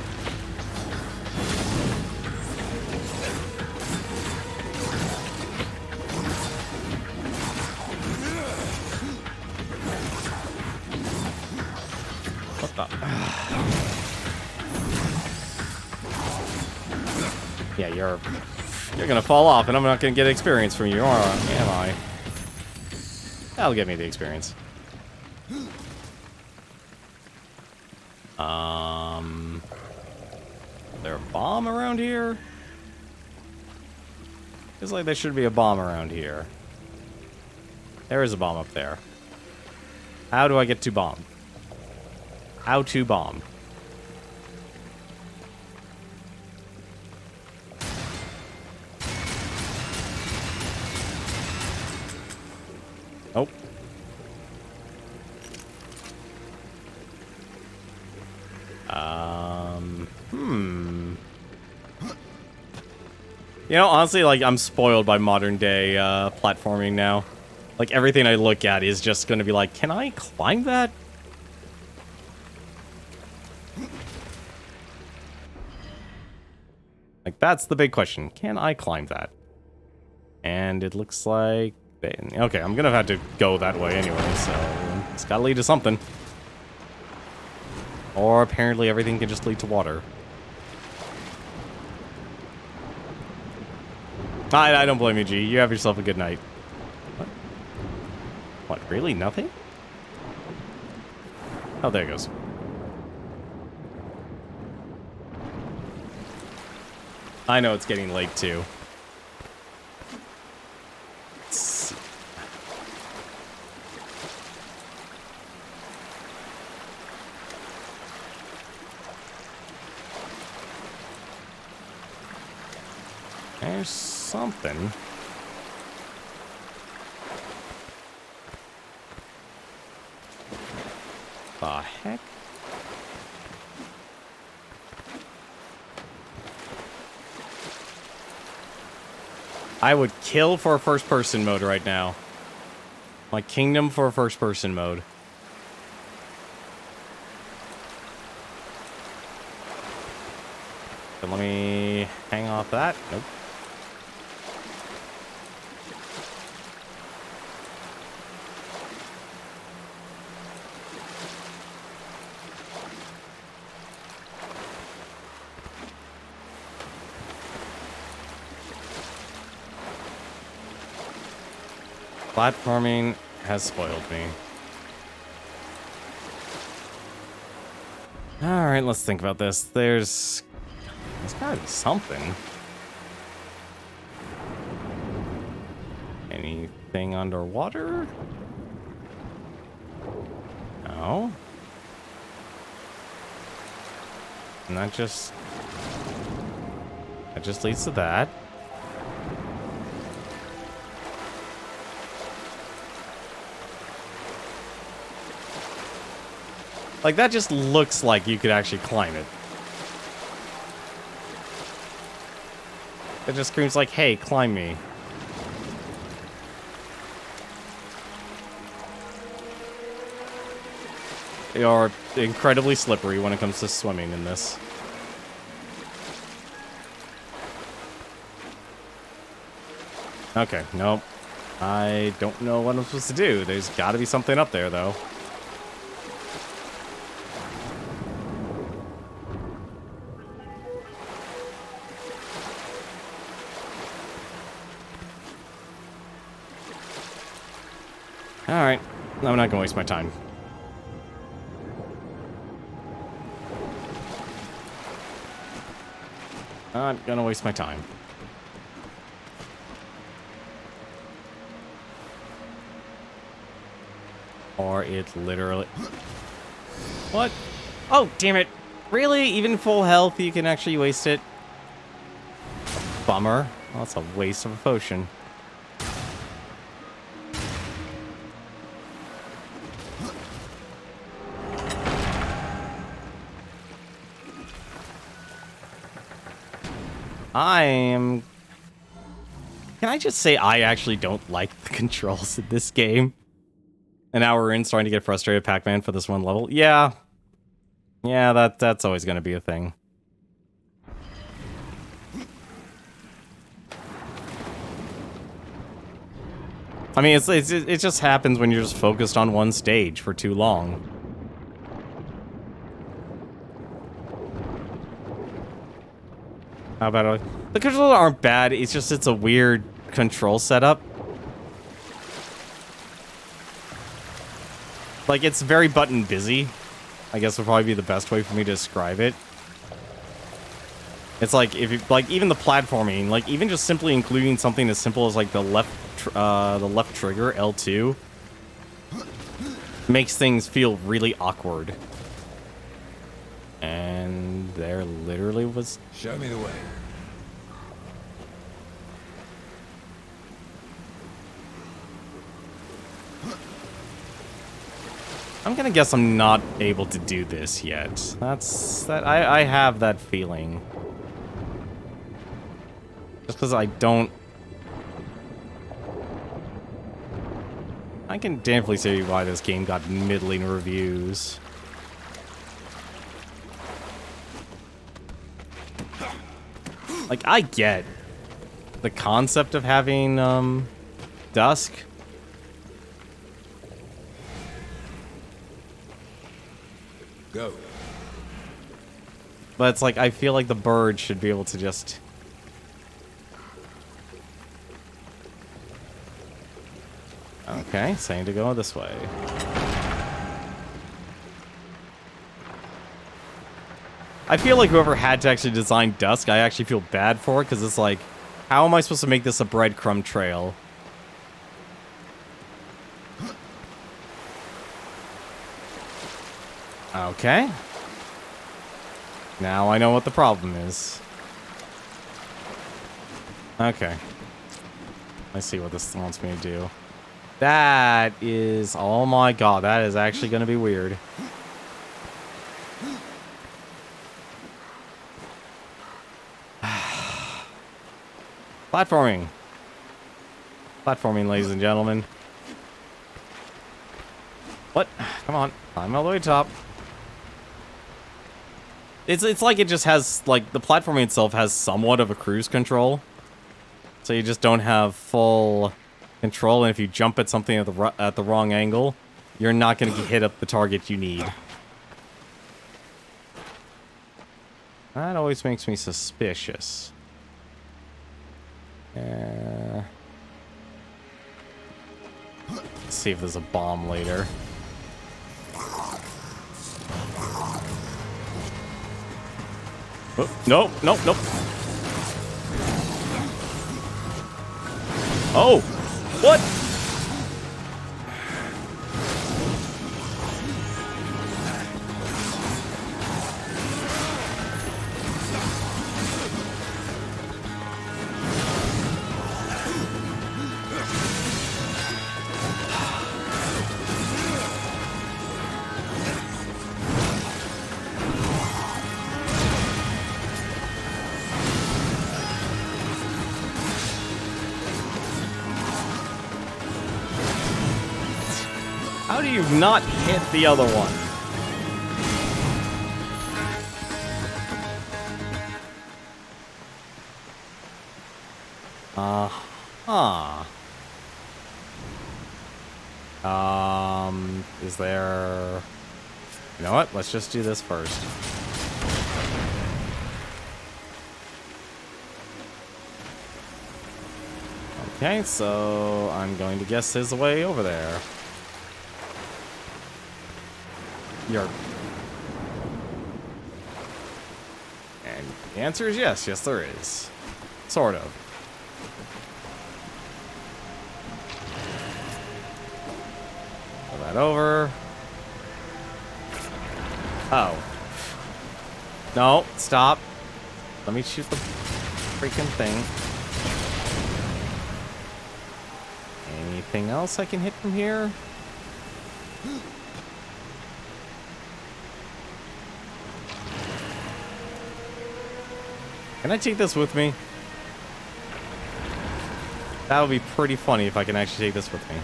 What the? Yeah, you're gonna fall off, and I'm not gonna get experience from you, am I? That'll get me the experience. Is there a bomb around here? Feels like there should be a bomb around here. There is a bomb up there. How do I get to bomb? How to bomb? Oh. You know, honestly, like, I'm spoiled by modern day platforming now. Like, everything I look at is just gonna be like, can I climb that? Like, that's the big question. Can I climb that? And it looks like... Okay, I'm gonna have to go that way anyway, so... It's gotta lead to something. Or apparently everything can just lead to water. I don't blame you, G. You have yourself a good night. What? What, really? Nothing? Oh, there it goes. I know it's getting late, too. Let's see. There's something. heck? I would kill for a first-person mode right now. My kingdom for a first-person mode. So let me hang off that. Nope. Platforming has spoiled me. Alright, let's think about this. There's gotta be something. Anything underwater? No. And that just leads to that. Like, that just looks like you could actually climb it. It just screams like, hey, climb me. They are incredibly slippery when it comes to swimming in this. Okay, nope. I don't know what I'm supposed to do. There's gotta be something up there, though. Alright, I'm not gonna waste my time. Not gonna waste my time. Or it literally... What? Oh, damn it. Really? Even full health, you can actually waste it? Bummer. Well, that's a waste of a potion. Can I just say I actually don't like the controls in this game? An hour in, starting to get frustrated, Pac-Man, for this one level. Yeah. Yeah, that's always going to be a thing. I mean, it just happens when you're just focused on one stage for too long. How about the controls aren't bad, it's just it's a weird control setup. Like, it's very button busy, I guess would probably be the best way for me to describe it. It's like, if you, like, even the platforming, like, even just simply including something as simple as, like, the left trigger, L2, makes things feel really awkward. And there literally was... Show me the way. I'm gonna guess I'm not able to do this yet. I have that feeling. Just because I don't... I can definitely see why this game got middling reviews. Like, I get the concept of having, dusk. Go. But it's like, I feel like the bird should be able to just... Okay, saying to go this way. I feel like whoever had to actually design Dusk, I actually feel bad for, because it's like, how am I supposed to make this a breadcrumb trail? Okay. Now I know what the problem is. Okay. Let's see what this wants me to do. That is... Oh my god, that is actually going to be weird. Platforming. Platforming, ladies and gentlemen. What? Come on. Climb all the way top. It's like it just has, like, the platforming itself has somewhat of a cruise control. So you just don't have full control, and if you jump at something at the wrong angle, you're not going to hit up the target you need. That always makes me suspicious. Let's see if there's a bomb later. Oh, nope, nope, nope. Oh! What? How do you not hit the other one? Is there... You know what? Let's just do this first. Okay, so I'm going to guess there's a way over there. Yarp. And the answer is yes. Yes, there is. Sort of. Pull that over. Oh. No, stop. Let me shoot the freaking thing. Anything else I can hit from here? Can I take this with me? That would be pretty funny if I can actually take this with me.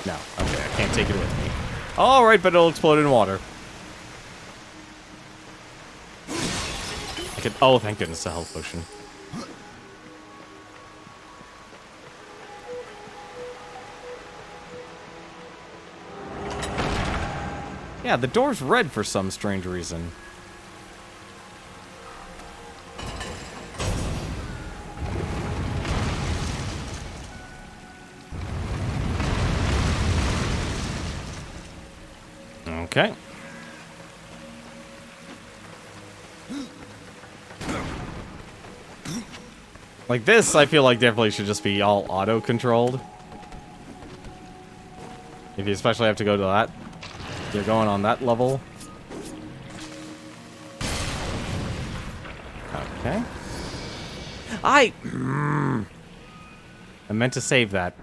No. Okay, I can't take it with me. Alright, but it'll explode in water. I could... Oh, thank goodness, a health potion. Yeah, the door's red for some strange reason. Okay. Like this, I feel like definitely should just be all auto-controlled. If you especially have to go to that. You're going on that level. Okay. I meant to save that.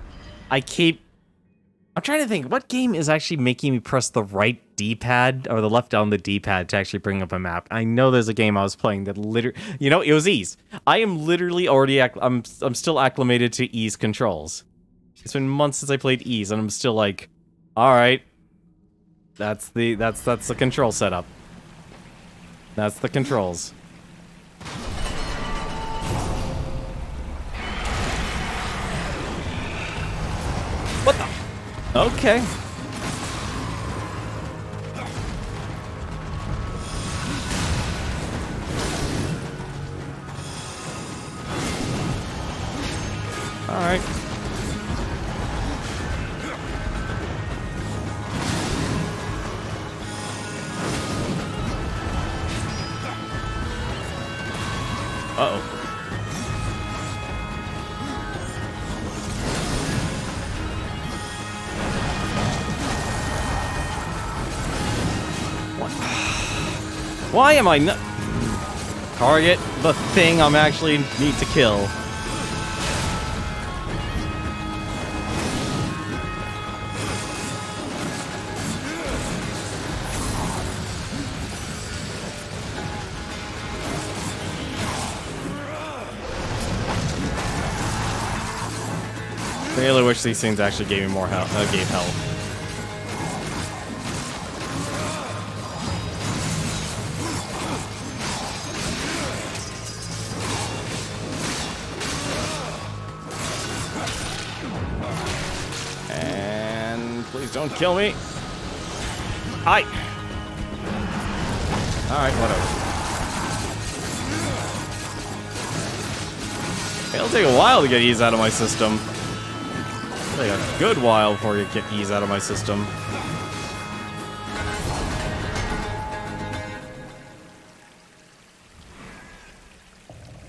I'm trying to think, what game is actually making me press the right D-pad or the left down the D-pad to actually bring up a map? I know there's a game I was playing that literally, you know, it was Ease. I am literally already, I'm still acclimated to Ease controls. It's been months since I played Ease, and I'm still like, all right, that's the control setup. That's the controls. What the? Okay. All right. Uh-oh. Why am I not... Target the thing I'm actually need to kill. Really wish these things actually gave me more health. Gave health. And please don't kill me. Hi. All right, whatever. It'll take a while to get ease out of my system. It'll take a good while before you get ease out of my system.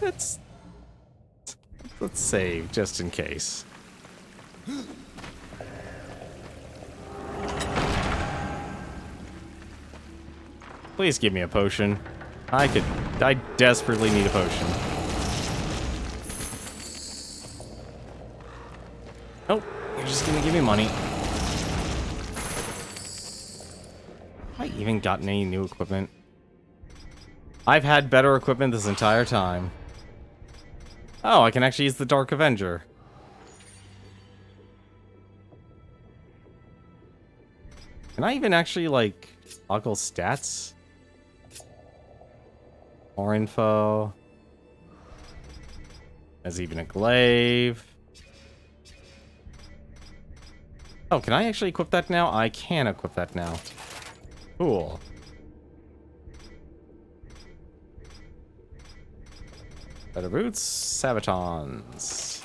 Let's save just in case. Please give me a potion. I desperately need a potion. Nope, you're just gonna give me money. Have I even gotten any new equipment? I've had better equipment this entire time. Oh, I can actually use the Dark Avenger. Can I even actually, like, toggle stats? More info. There's even a glaive. Oh, can I actually equip that now? I can equip that now. Cool. Better boots, sabatons.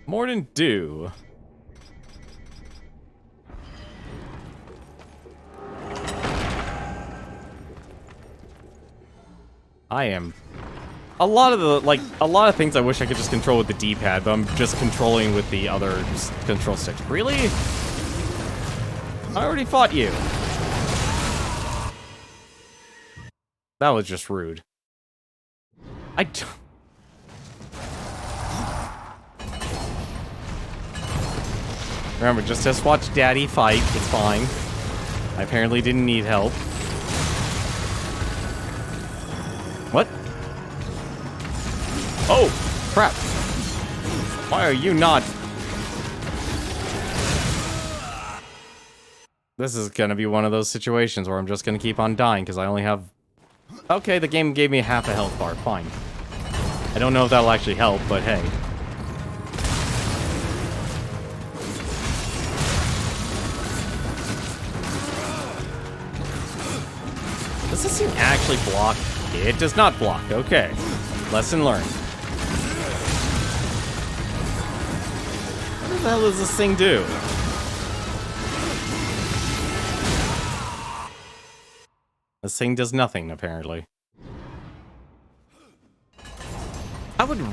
Mordant Dew. I am... A lot of things I wish I could just control with the D-pad, but I'm just controlling with the other control sticks. Really? I already fought you. That was just rude. I don't... Remember, just watch Daddy fight. It's fine. I apparently didn't need help. What? Oh, crap. Why are you not? This is gonna be one of those situations where I'm just gonna keep on dying because I only have... Okay, the game gave me half a health bar. Fine. I don't know if that'll actually help, but hey. Does this thing actually block? It does not block. Okay. Lesson learned. What the hell does this thing do? This thing does nothing, apparently. I would... You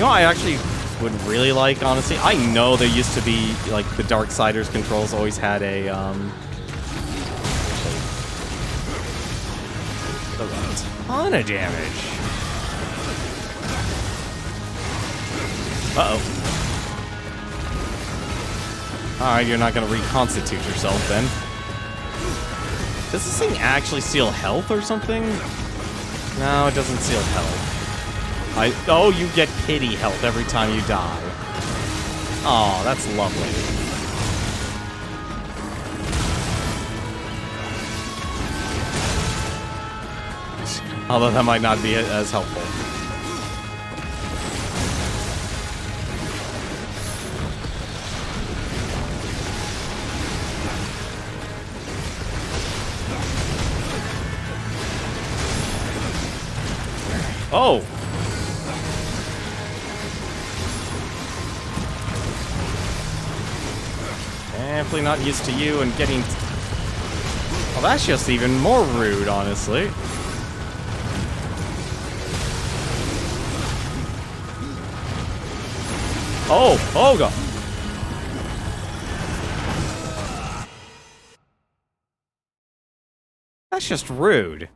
know, I actually would really like, honestly. I know there used to be, like, the Darksiders controls always had a, a ton of damage. Uh-oh. Alright, you're not gonna reconstitute yourself, then. Does this thing actually steal health or something? No, it doesn't steal health. Oh, you get pity health every time you die. Oh, that's lovely. Although that might not be as helpful. Oh! Definitely not used to you and getting... Well, that's just even more rude, honestly. Oh! Oh, God! That's just rude.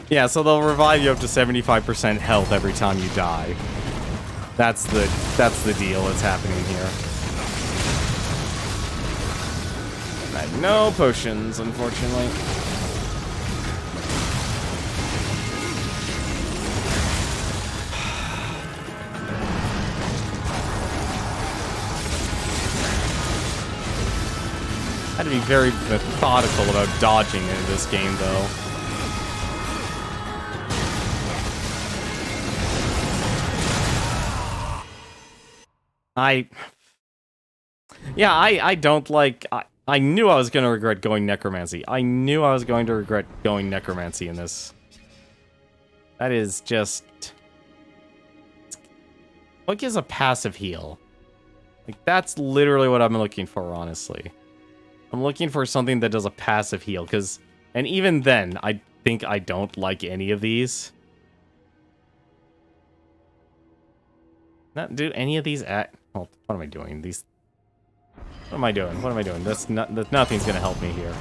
Yeah, so they'll revive you up to 75% health every time you die. That's the deal that's happening here. I had no potions, unfortunately. be very methodical about dodging in this game, though. I don't like... I knew I was going to regret going Necromancy. I knew I was going to regret going Necromancy in this. That is just... What gives a passive heal? Like, that's literally what I'm looking for, honestly. I'm looking for something that does a passive heal, because... And even then, I think I don't like any of these. Not do any of these at... Oh, what am I doing? These... What am I doing? What am I doing? Nothing's gonna help me here.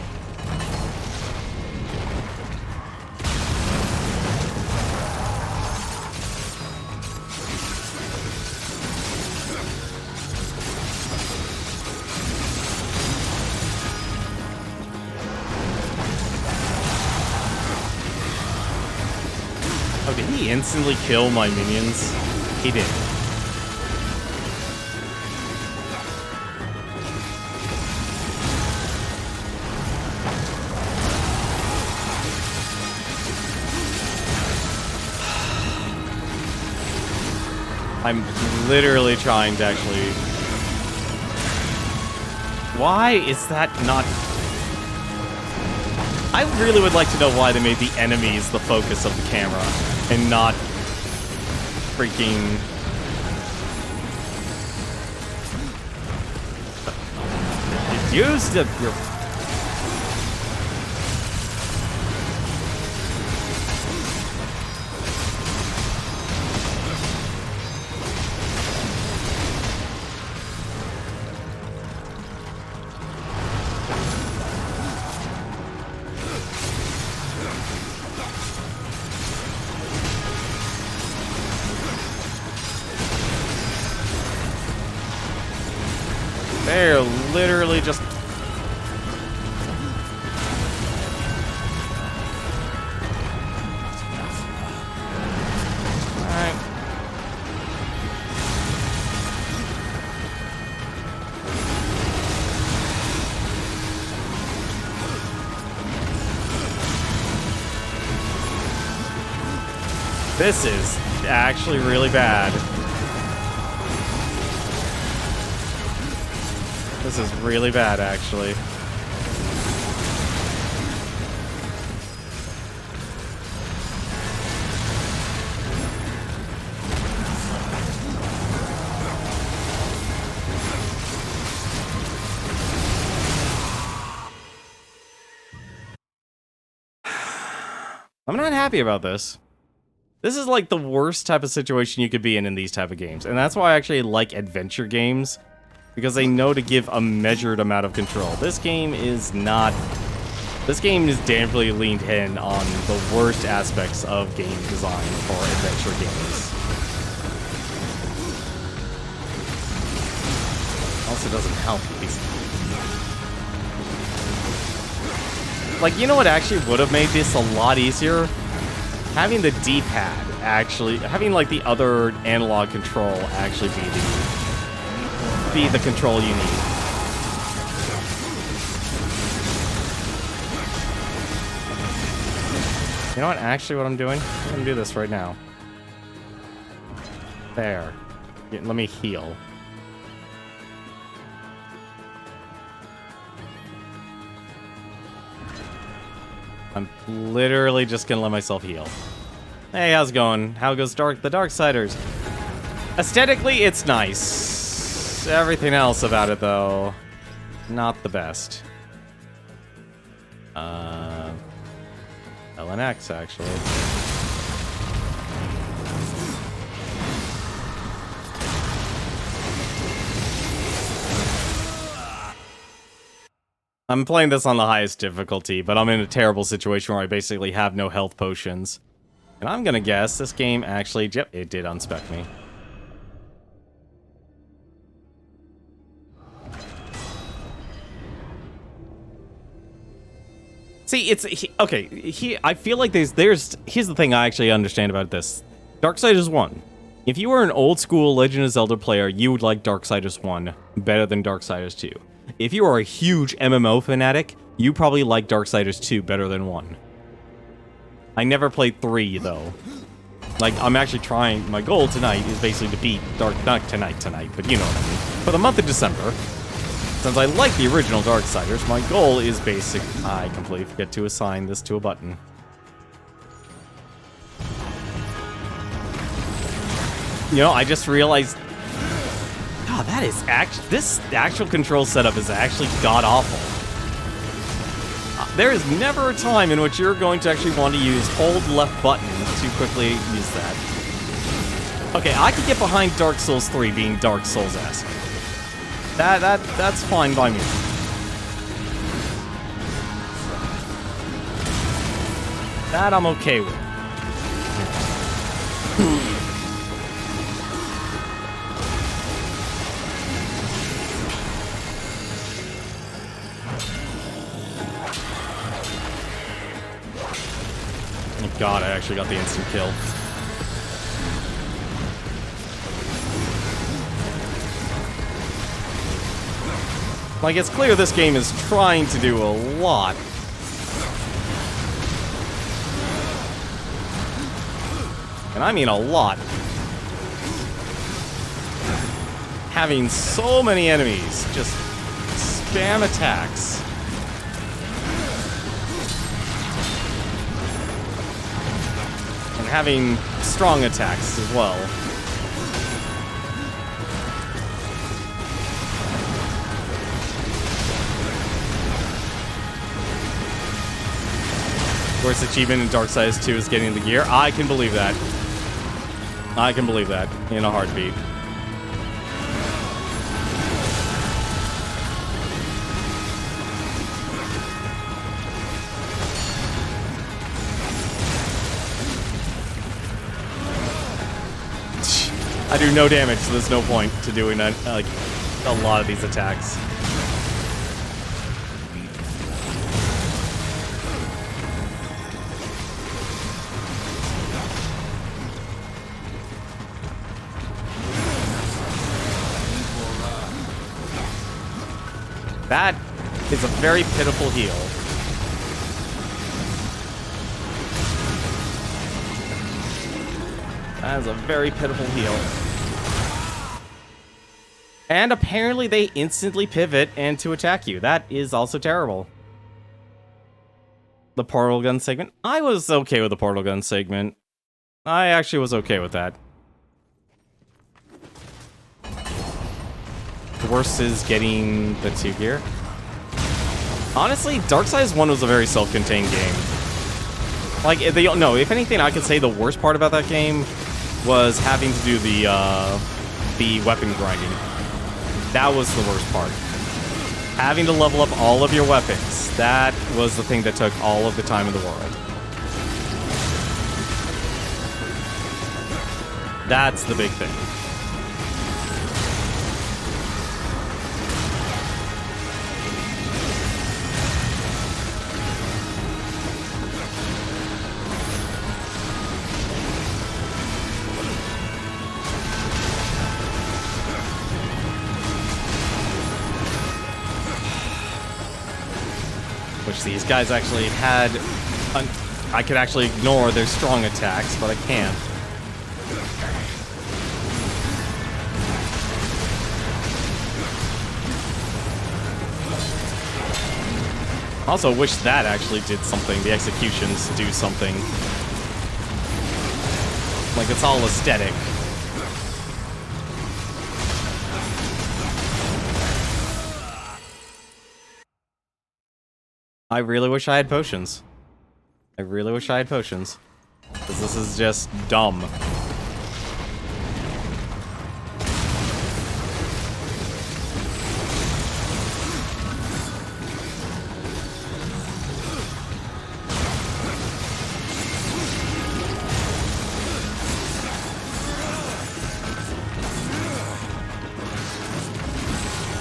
Oh, did he instantly kill my minions? He did. I'm literally trying to actually... Why is that not... I really would like to know why they made the enemies the focus of the camera and not freaking... Use your... They're literally just... Alright. This is actually really bad. This is really bad, actually. I'm not happy about this. This is like the worst type of situation you could be in these type of games. And that's why I actually like adventure games. Because they know to give a measured amount of control. This game is not... This game is definitely leaned in on the worst aspects of game design for adventure games. Also doesn't help these. Like, you know what actually would have made this a lot easier? Having the D-pad actually... Having, like, the other analog control actually be the control you need. You know what? Actually, what I'm doing? I'm gonna do this right now. There. Yeah, let me heal. I'm literally just gonna let myself heal. Hey, how's it going? How goes the Darksiders? Aesthetically, it's nice. Everything else about it, though, not the best. LNX, actually. I'm playing this on the highest difficulty, but I'm in a terrible situation where I basically have no health potions. And I'm gonna guess this game actually, yep, it did unspec me. See, okay, I feel like here's the thing I actually understand about this. Darksiders 1. If you were an old school Legend of Zelda player, you would like Darksiders 1 better than Darksiders 2. If you are a huge MMO fanatic, you probably like Darksiders 2 better than 1. I never played 3, though. Like, I'm actually trying... My goal tonight is basically to beat Not tonight, but you know what I mean. For the month of December, since I like the original Darksiders, my goal is basic... I completely forget to assign this to a button. You know, I just realized... God, that is actually... This actual control setup is actually god-awful. There is never a time in which you're going to actually want to use hold left button to quickly use that. Okay, I could get behind Dark Souls 3 being Dark Souls-esque. That's fine by me. That I'm okay with. God, I actually got the instant kill. Like, it's clear this game is trying to do a lot. And I mean a lot. Having so many enemies just spam attacks. Having strong attacks as well. Worst achievement in Darksiders 2 is getting the gear. I can believe that. I can believe that in a heartbeat. I do no damage, so there's no point to doing that, like, a lot of these attacks. That is a very pitiful heal. That is a very pitiful heal. And apparently they instantly pivot and to attack you. That is also terrible. The portal gun segment. I was okay with the portal gun segment. I actually was okay with that. The worst is getting the 2 gear. Honestly, Darksiders 1 was a very self-contained game. Like, no, if anything, I could say the worst part about that game was having to do the weapon grinding. That was the worst part. Having to level up all of your weapons. That was the thing that took all of the time in the world. That's the big thing. Which these guys actually had... I could actually ignore their strong attacks, but I can't. Also wish that actually did something. The executions do something. Like, it's all aesthetic. I really wish I had potions. I really wish I had potions. Because this is just dumb.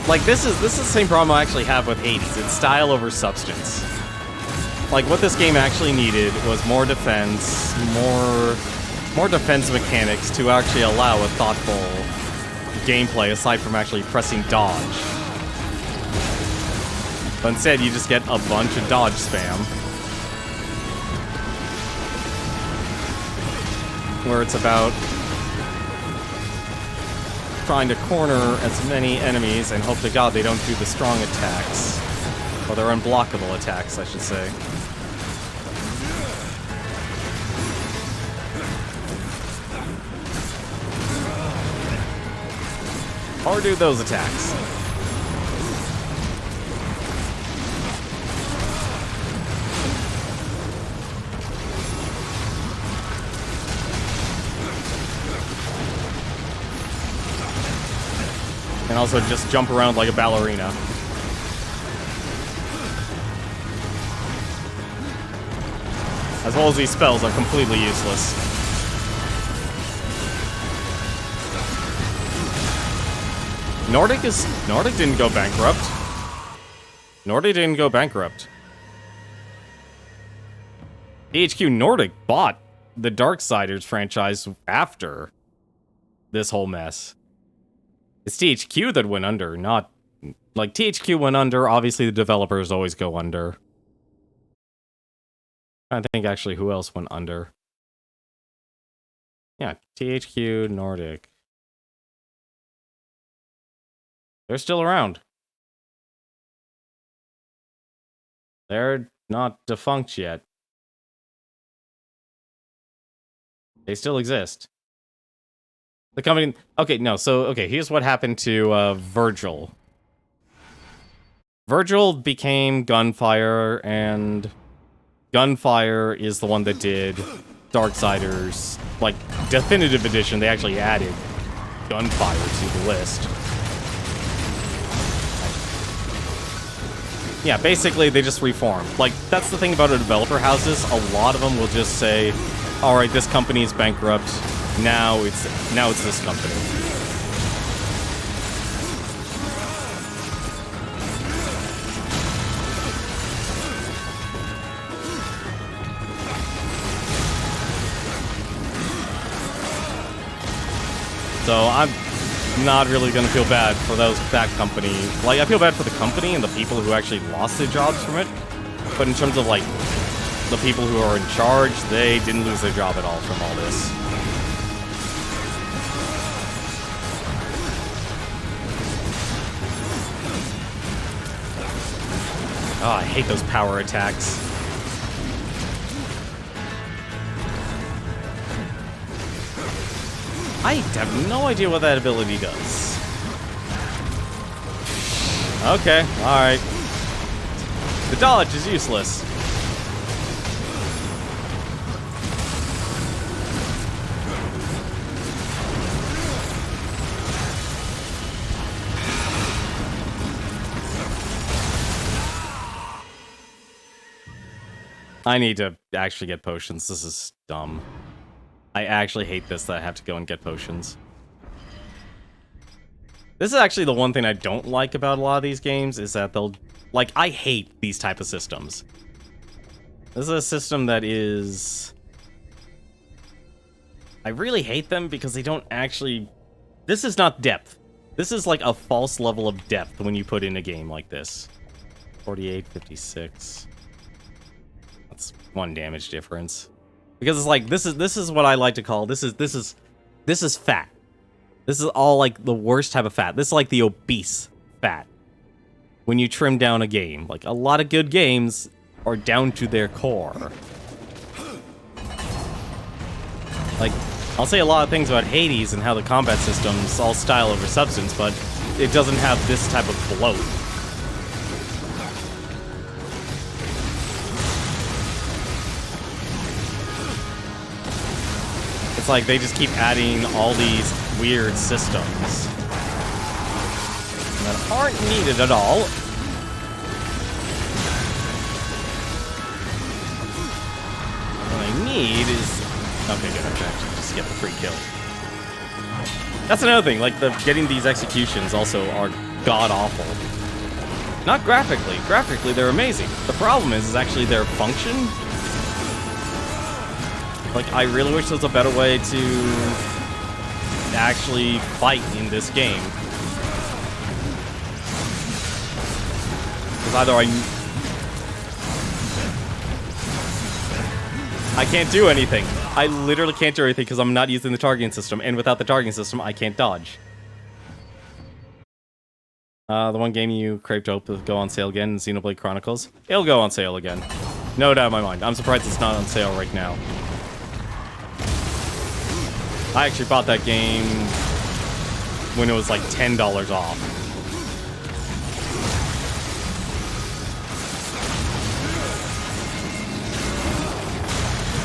Like, this is the same problem I actually have with Hades. It's style over substance. Like, what this game actually needed was more defense, more defense mechanics to actually allow a thoughtful gameplay aside from actually pressing dodge. But instead, you just get a bunch of dodge spam. Where it's about trying to corner as many enemies and hope to God they don't do the strong attacks. Or they're unblockable attacks, I should say. Or do those attacks. And also just jump around like a ballerina. As well as these spells are completely useless. Nordic didn't go bankrupt. Nordic didn't go bankrupt. THQ Nordic bought the Darksiders franchise after this whole mess. It's THQ that went under, not... Like, THQ went under, obviously the developers always go under. I think, actually, who else went under? Yeah, THQ Nordic. They're still around. They're not defunct yet. They still exist. The company... Okay, no, so, okay, here's what happened to Virgil. Virgil became Gunfire, and Gunfire is the one that did Darksiders, like, Definitive Edition. They actually added Gunfire to the list. Yeah, basically, they just reformed. Like, that's the thing about a developer houses. A lot of them will just say, alright, this company is bankrupt. Now it's this company. So I'm not really gonna feel bad for that company. Like, I feel bad for the company and the people who actually lost their jobs from it. But in terms of, like, the people who are in charge, they didn't lose their job at all from all this. Oh, I hate those power attacks. I have no idea what that ability does. Okay, alright. The dodge is useless. I need to actually get potions. This is dumb. I actually hate this that I have to go and get potions. This is actually the one thing I don't like about a lot of these games, is that they'll... Like, I hate these type of systems. This is a system that is... I really hate them because they don't actually... This is not depth. This is like a false level of depth when you put in a game like this. 48, 56... That's one damage difference. Because it's like, this is what I like to call, this is fat. This is all like the worst type of fat. This is like the obese fat. When you trim down a game. Like, a lot of good games are down to their core. Like, I'll say a lot of things about Hades and how the combat system's all style over substance, but it doesn't have this type of bloat. It's like they just keep adding all these weird systems that aren't needed at all. What I need is... Okay, good. I can actually just get the free kill. That's another thing. Like, getting these executions also are god-awful. Not graphically. Graphically, they're amazing. The problem is actually their function. Like, I really wish there was a better way to actually fight in this game. Because either I can't do anything. I literally can't do anything because I'm not using the targeting system, and without the targeting system, I can't dodge. The one game you craved hope will go on sale again, Xenoblade Chronicles. It'll go on sale again. No doubt in my mind. I'm surprised it's not on sale right now. I actually bought that game when it was like $10 off.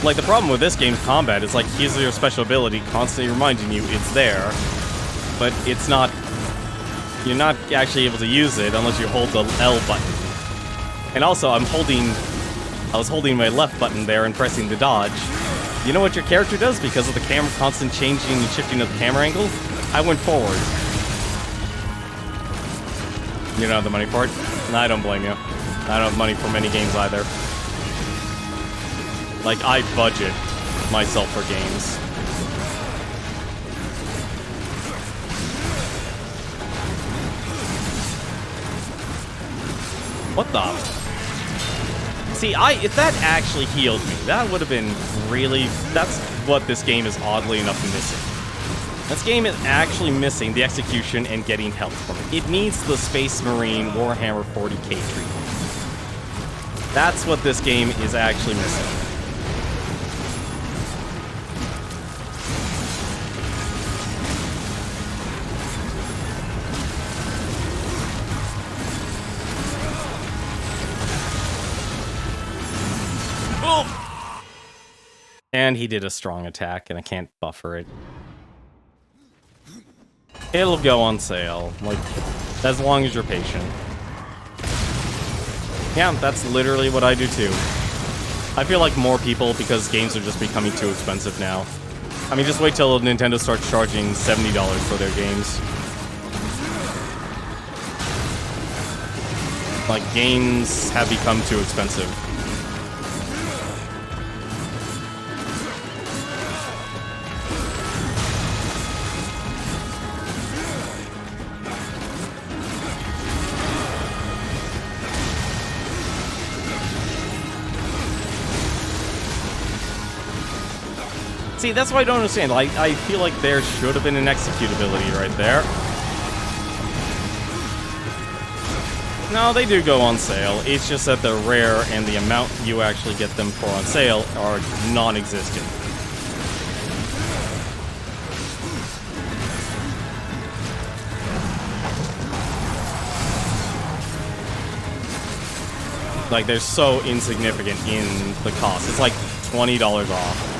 Like, the problem with this game's combat is, like, here's your special ability constantly reminding you it's there, but it's not... You're not actually able to use it unless you hold the L button. And also, I was holding my left button there and pressing the dodge. You know what your character does because of the camera constant changing and shifting of the camera angle? I went forward. You don't have the money for it? No, I don't blame you. I don't have money for many games either. Like, I budget myself for games. What the? See, if that actually healed me, that would have been really... That's what this game is oddly enough missing. This game is actually missing the execution and getting health from it. It needs the Space Marine Warhammer 40k treatment. That's what this game is actually missing. And he did a strong attack, and I can't buffer it. It'll go on sale, like, as long as you're patient. Yeah, that's literally what I do too. I feel like more people, because games are just becoming too expensive now. I mean, just wait till Nintendo starts charging $70 for their games. Like, games have become too expensive. See, that's what I don't understand. Like, I feel like there should have been an executability right there. No, they do go on sale. It's just that they're rare and the amount you actually get them for on sale are non-existent. Like, they're so insignificant in the cost. It's like $20 off.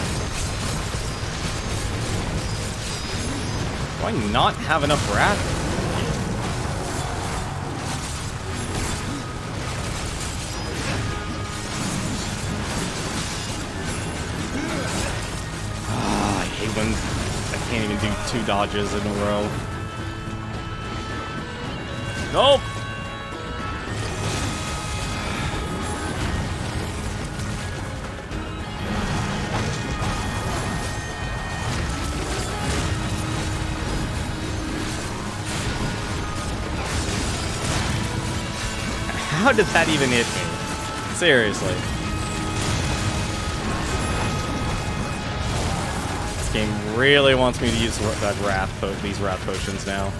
Do I not have enough wrath? I hate when I can't even do 2 dodges in a row. Nope! How did that even hit me? Seriously. This game really wants me to use these wrath potions now.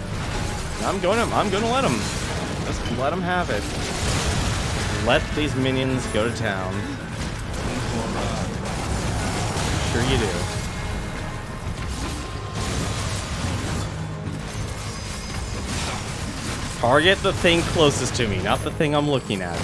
I'm gonna let them. Just let them have it. Let these minions go to town. Sure you do. Target the thing closest to me, not the thing I'm looking at.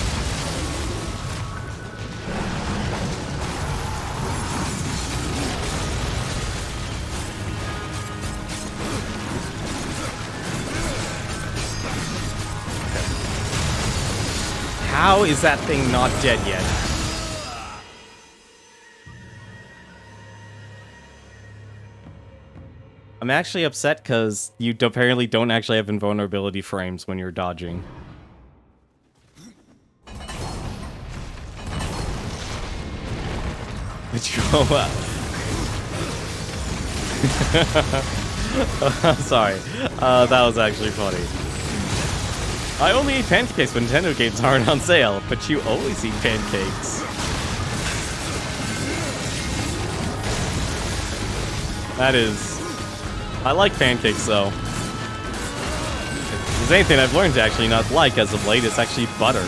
How is that thing not dead yet? I'm actually upset because you apparently don't actually have invulnerability frames when you're dodging. Did you go up? Sorry. That was actually funny. I only eat pancakes when Nintendo games aren't on sale, but you always eat pancakes. That is... I like pancakes, though. If there's anything I've learned to actually not like as of late, it's actually butter.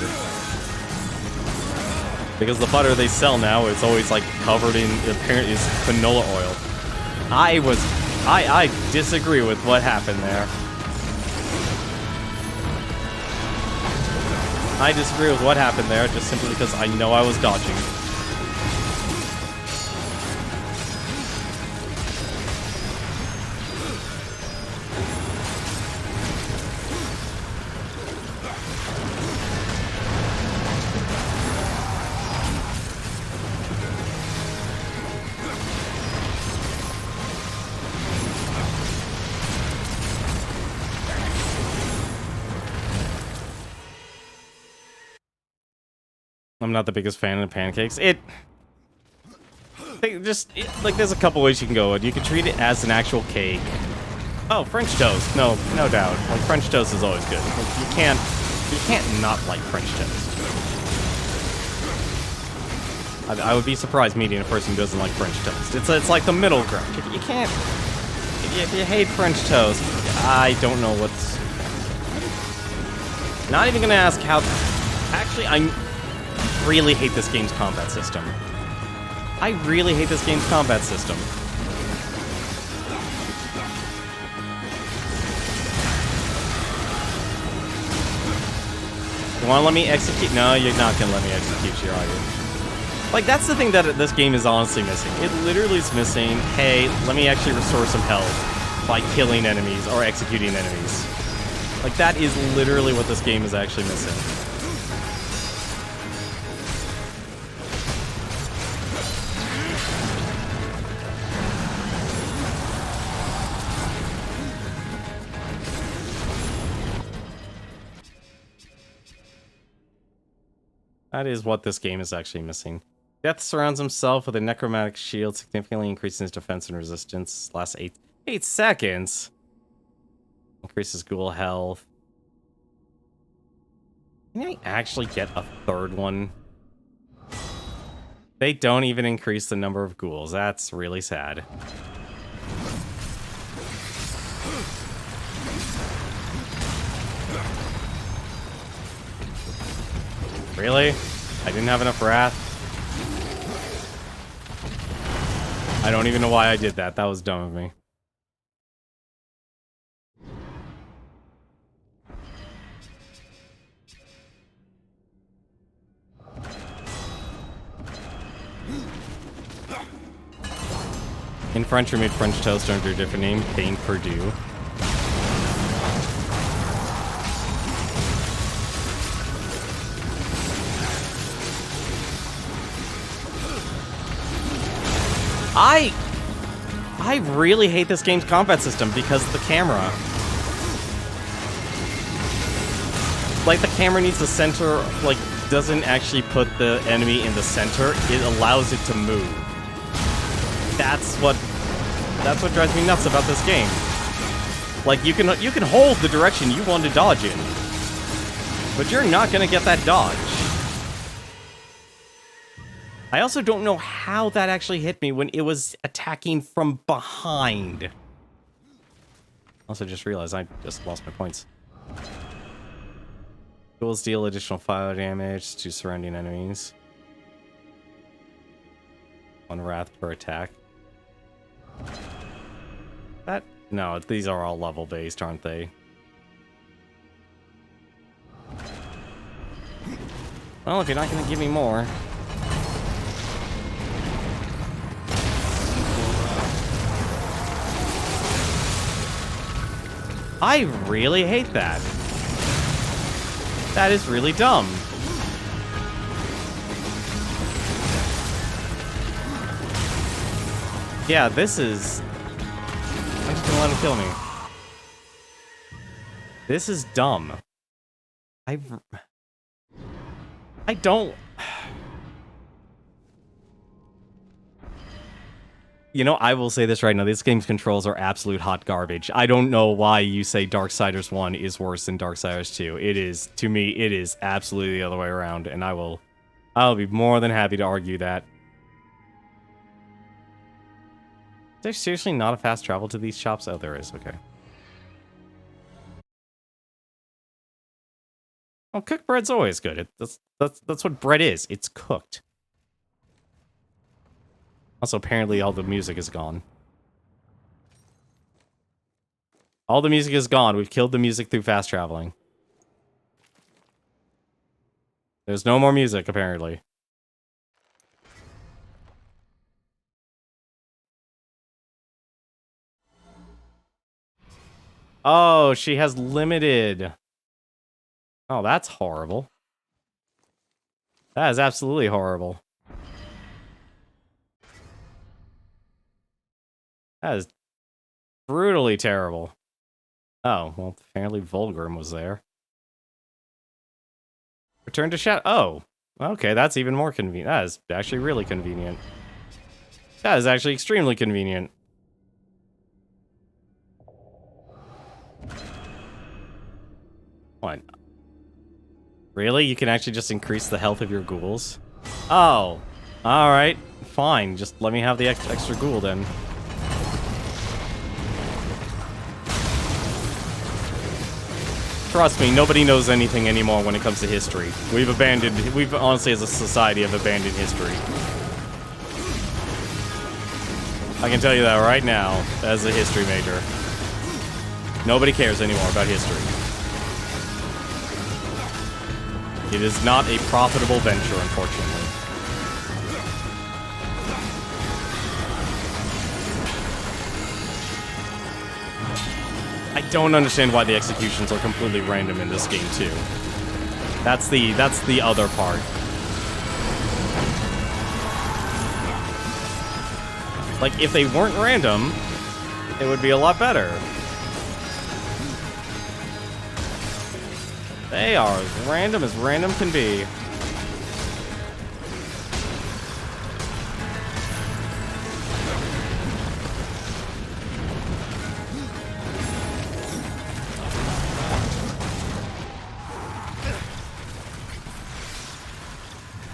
Because the butter they sell now is always, like, covered in, apparently, is canola oil. I disagree with what happened there. I disagree with what happened there, just simply because I know I was dodging. I'm not the biggest fan of pancakes. Like, there's a couple ways you can go. You can treat it as an actual cake. Oh, French toast. No doubt. Like, French toast is always good. Like, you can't not like French toast. I would be surprised meeting a person who doesn't like French toast. It's like the middle ground. You can't. If you hate French toast, I don't know what's. Not even gonna ask how. Actually, I really hate this game's combat system. I really hate this game's combat system. You wanna let me execute? No, you're not gonna let me execute you, are you? Like, that's the thing that this game is honestly missing. It literally is missing, hey, let me actually restore some health by killing enemies or executing enemies. Like, that is literally what this game is actually missing. That is what this game is actually missing. Death surrounds himself with a necromantic shield, significantly increasing his defense and resistance. Lasts 8 seconds. Increases ghoul health. Can I actually get a third one? They don't even increase the number of ghouls. That's really sad. Really? I didn't have enough wrath? I don't even know why I did that. That was dumb of me. In French, we made French toast under a different name, Pain Perdue. I really hate this game's combat system because of the camera. Like, the camera needs the center, like, doesn't actually put the enemy in the center. It allows it to move. That's what drives me nuts about this game. Like, you can hold the direction you want to dodge in, but you're not gonna get that dodge. I also don't know how that actually hit me when it was attacking from behind. Also just realized I just lost my points. Ghouls deal additional fire damage to surrounding enemies. 1 wrath per attack. No, these are all level based, aren't they? Well, if you're not gonna give me more. I really hate that. That is really dumb. Yeah, this is... I'm just gonna let him kill me. This is dumb. I don't... You know, I will say this right now. This game's controls are absolute hot garbage. I don't know why you say Darksiders 1 is worse than Darksiders 2. It is, to me, it is absolutely the other way around, and I'll be more than happy to argue that. Is there seriously not a fast travel to these shops? Oh, there is. Okay. Well, cooked bread's always good. That's what bread is. It's cooked. Also, apparently all the music is gone. All the music is gone. We've killed the music through fast traveling. There's no more music, apparently. Oh, she has limited. Oh, that's horrible. That is absolutely horrible. That is brutally terrible. Oh, well, apparently Vulgrim was there. Return to Shadow. Oh, okay, that's even more convenient. That is actually really convenient. That is actually extremely convenient. What? Really? You can actually just increase the health of your ghouls? Oh, alright, fine. Just let me have the extra ghoul then. Trust me, nobody knows anything anymore when it comes to history. We've honestly as a society have abandoned history. I can tell you that right now, as a history major. Nobody cares anymore about history. It is not a profitable venture, unfortunately. I don't understand why the executions are completely random in this game too. That's the other part. Like, if they weren't random, it would be a lot better. They are as random can be.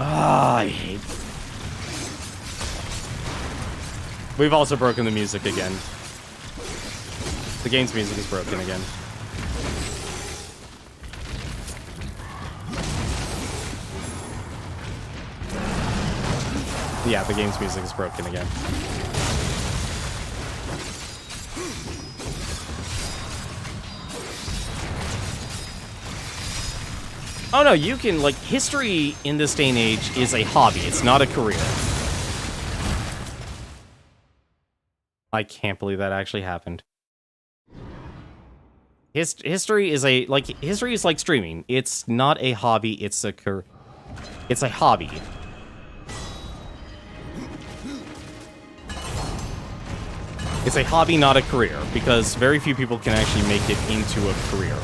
I hate... We've also broken the music again. The game's music is broken again. Yeah, the game's music is broken again. Oh no, you can, like, history in this day and age is a hobby. It's not a career. I can't believe that actually happened. History is history is like streaming. It's not a hobby, it's a hobby. It's a hobby, not a career, because very few people can actually make it into a career.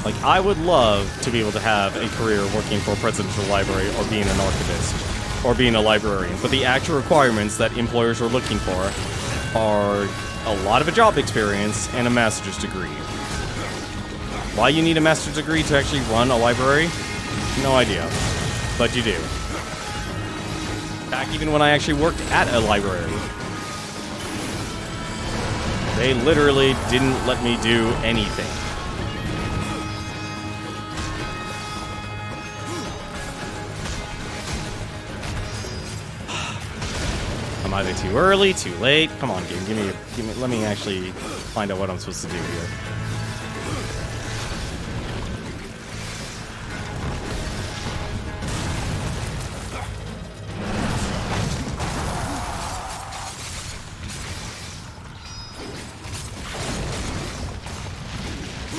Like, I would love to be able to have a career working for a presidential library or being an archivist or being a librarian, but the actual requirements that employers are looking for are a lot of a job experience and a master's degree. Why you need a master's degree to actually run a library? No idea, but you do. Back even when I actually worked at a library, they literally didn't let me do anything. I'm either too early, too late. Come on, game. Give me. Let me actually find out what I'm supposed to do here.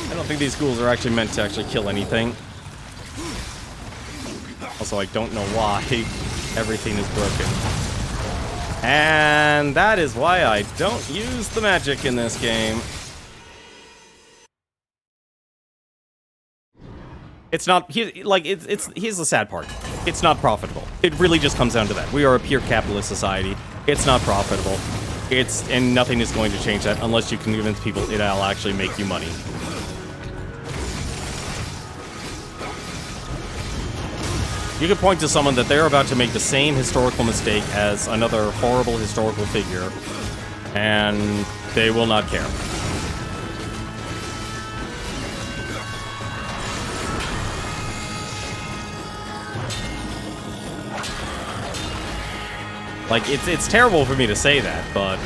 I don't think these ghouls are actually meant to actually kill anything. Also, I don't know why everything is broken. And that is why I don't use the magic in this game. It's not, here's the sad part. It's not profitable. It really just comes down to that. We are a pure capitalist society. It's not profitable. And nothing is going to change that unless you can convince people it'll actually make you money. You could point to someone that they're about to make the same historical mistake as another horrible historical figure, and they will not care. Like, it's terrible for me to say that, but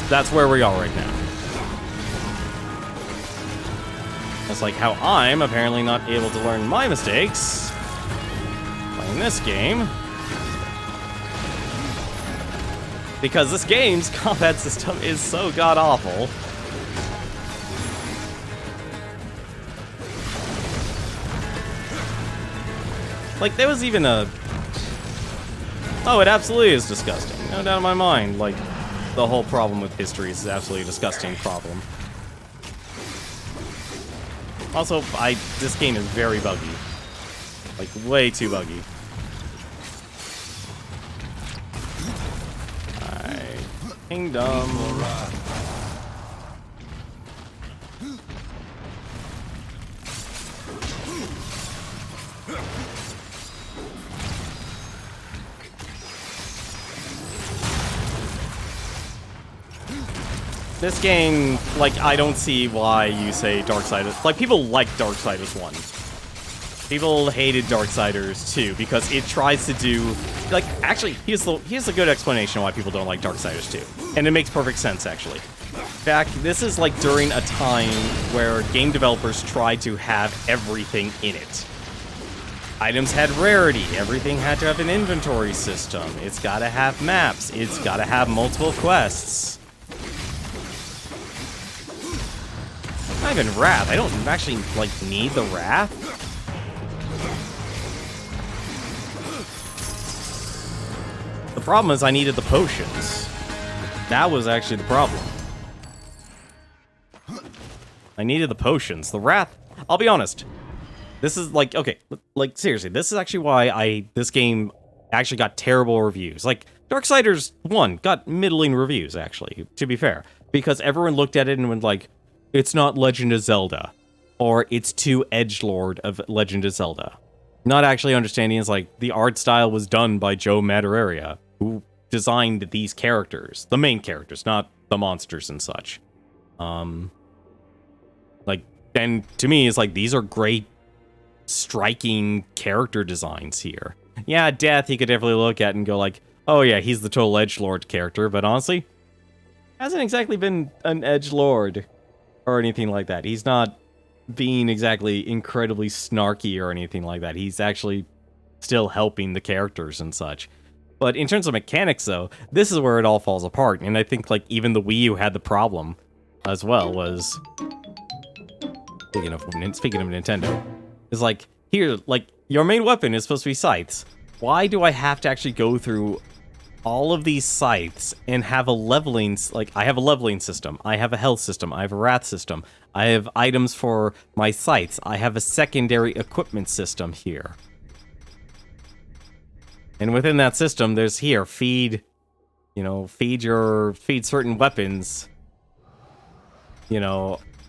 that's where we are right now. That's like how I'm apparently not able to learn my mistakes playing this game. Because this game's combat system is so god-awful. Like, there was even a... Oh, it absolutely is disgusting. No doubt in my mind. Like, the whole problem with history is absolutely a disgusting problem. Also, this game is very buggy. Like, way too buggy. Alright. Kingdom. This game, like, I don't see why you say Darksiders. Like, people like Darksiders 1. People hated Darksiders 2 because it tries to do... Like, actually, here's a good explanation why people don't like Darksiders 2. And it makes perfect sense, actually. In fact, this is, like, during a time where game developers tried to have everything in it. Items had rarity. Everything had to have an inventory system. It's gotta have maps. It's gotta have multiple quests. Not even Wrath. I don't actually, like, need the Wrath. The problem is I needed the potions. That was actually the problem. I needed the potions. The Wrath, I'll be honest. This is, like, okay, like, seriously, this is actually why this game actually got terrible reviews. Like, Darksiders 1 got middling reviews, actually, to be fair. Because everyone looked at it and went, like, it's not Legend of Zelda, or it's too edgelord of Legend of Zelda. Not actually understanding is like the art style was done by Joe Madureira, who designed these characters, the main characters, not the monsters and such. Like, and to me, it's like these are great, striking character designs here. Yeah, Death you could definitely look at and go like, oh yeah, he's the total edgelord character, but honestly, hasn't exactly been an edgelord or anything like that. He's not being exactly incredibly snarky or anything like that. He's actually still helping the characters and such. But in terms of mechanics, though, this is where it all falls apart. And I think, like, even the Wii U had the problem as well, was... Speaking of Nintendo, is like, here, like, your main weapon is supposed to be scythes. Why do I have to actually go through all of these scythes and have a leveling, like, I have a leveling system, I have a health system, I have a wrath system, I have items for my scythes, I have a secondary equipment system here. And within that system, there's here, feed certain weapons,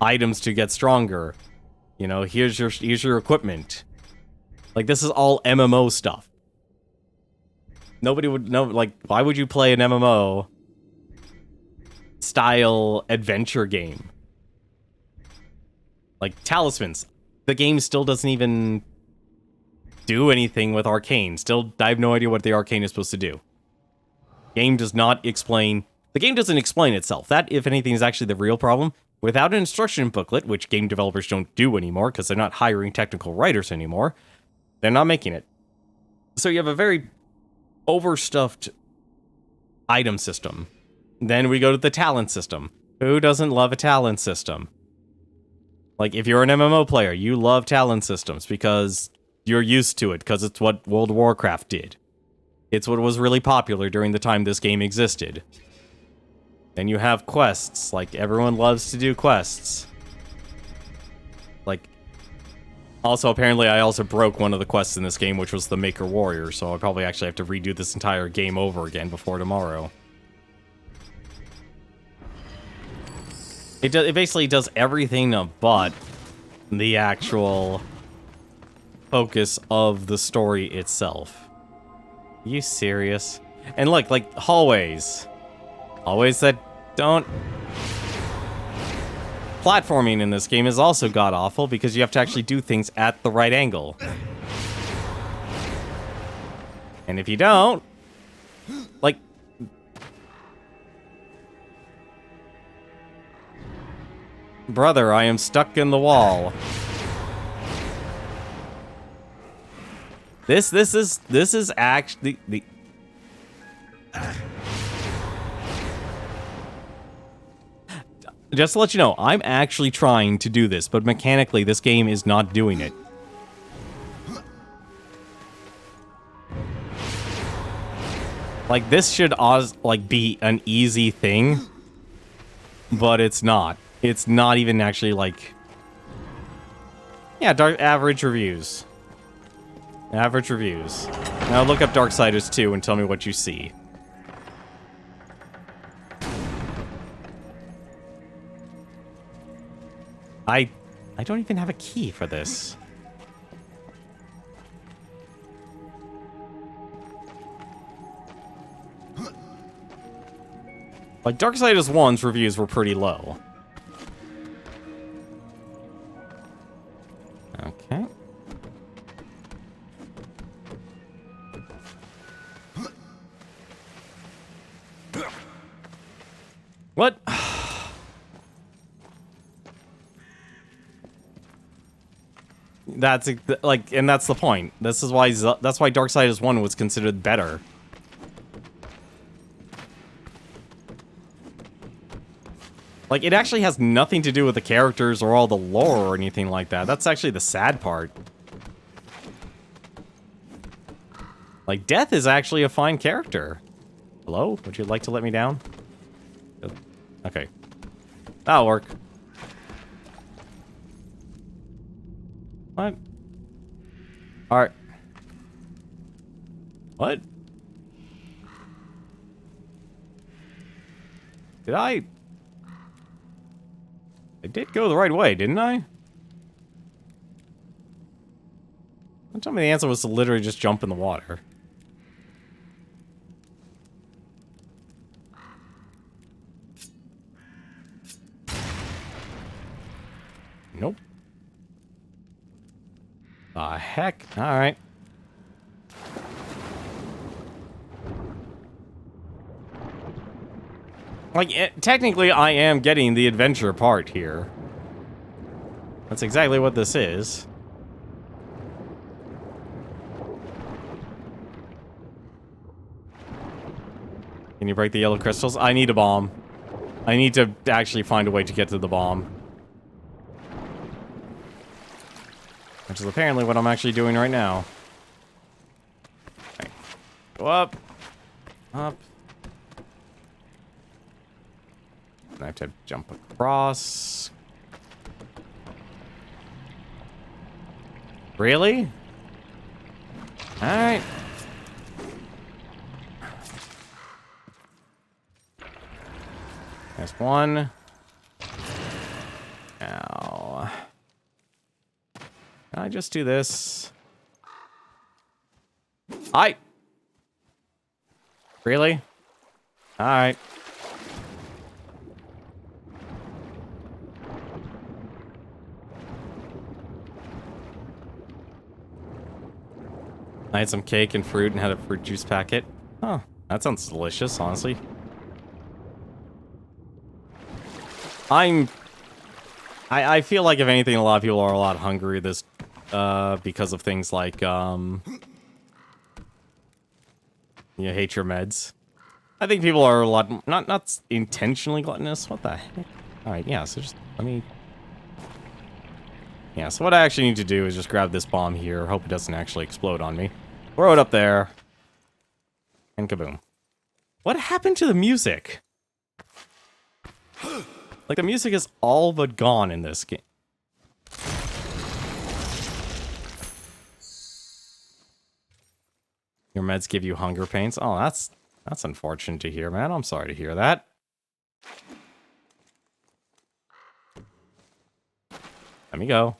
items to get stronger. Here's your equipment. Like, this is all MMO stuff. Nobody would know, like, why would you play an MMO style adventure game? Like, talismans. The game still doesn't even do anything with arcane. Still, I have no idea what the arcane is supposed to do. Game does not explain... The game doesn't explain itself. That, if anything, is actually the real problem. Without an instruction booklet, which game developers don't do anymore, because they're not hiring technical writers anymore, they're not making it. So you have a very overstuffed item system. Then we go to the talent system. Who doesn't love a talent system? Like, if you're an MMO player, you love talent systems because you're used to it, because it's what World of Warcraft did. It's what was really popular during the time this game existed. Then you have quests. Like, everyone loves to do quests. Like, Also, apparently, I also broke one of the quests in this game, which was the Maker Warrior, so I probably actually have to redo this entire game over again before tomorrow. It basically does everything but the actual focus of the story itself. Are you serious? And look, like, hallways. Hallways that don't... Platforming in this game is also god-awful because you have to actually do things at the right angle. And if you don't... Like... Brother, I am stuck in the wall. This is actually the... Just to let you know, I'm actually trying to do this, but mechanically, this game is not doing it. Like, this should, like, be an easy thing, but it's not. It's not even actually, like... Yeah, average reviews. Average reviews. Now look up Darksiders 2 and tell me what you see. I don't even have a key for this. Like, Darksiders 1's reviews were pretty low. Okay. What? That's like, and that's the point. This is why that's why Darksiders 1 was considered better. Like, it actually has nothing to do with the characters or all the lore or anything like that. That's actually the sad part. Like, Death is actually a fine character. Hello? Would you like to let me down? Okay. That'll work. What? Alright. What? Did I did go the right way, didn't I? Don't tell me the answer was to literally just jump in the water. Nope. The heck? Alright. Like, technically, I am getting the adventure part here. That's exactly what this is. Can you break the yellow crystals? I need a bomb. I need to actually find a way to get to the bomb. Which is apparently what I'm actually doing right now. Okay. Go up. Up. I have to jump across. Really? Alright. There's one. Ow. Can I just do this? Really? Alright. I had some cake and fruit and had a fruit juice packet. Huh. That sounds delicious, honestly. I feel like, if anything, a lot of people are a lot hungrier this because of things like you hate your meds. I think people are a lot not intentionally gluttonous. What the heck? All right, yeah. So just let me. Yeah. So what I actually need to do is just grab this bomb here. Hope it doesn't actually explode on me. Throw it up there. And kaboom. What happened to the music? Like, the music is all but gone in this game. Your meds give you hunger pains. Oh, that's unfortunate to hear, man. I'm sorry to hear that. Let me go.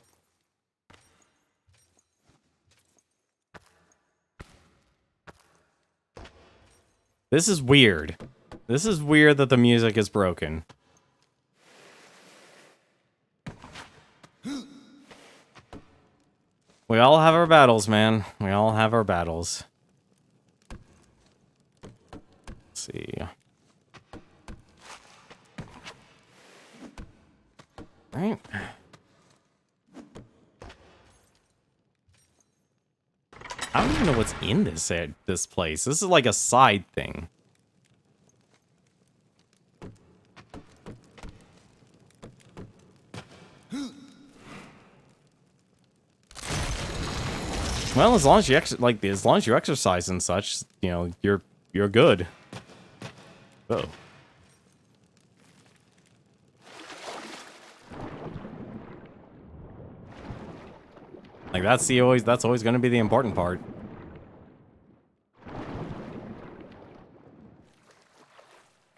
This is weird. This is weird that the music is broken. We all have our battles, man. We all have our battles. Let's see. Right. I don't even know what's in this place. This is like a side thing. Well, as long as you as long as you exercise and such, you know, you're good. Oh. Like that's always going to be the important part.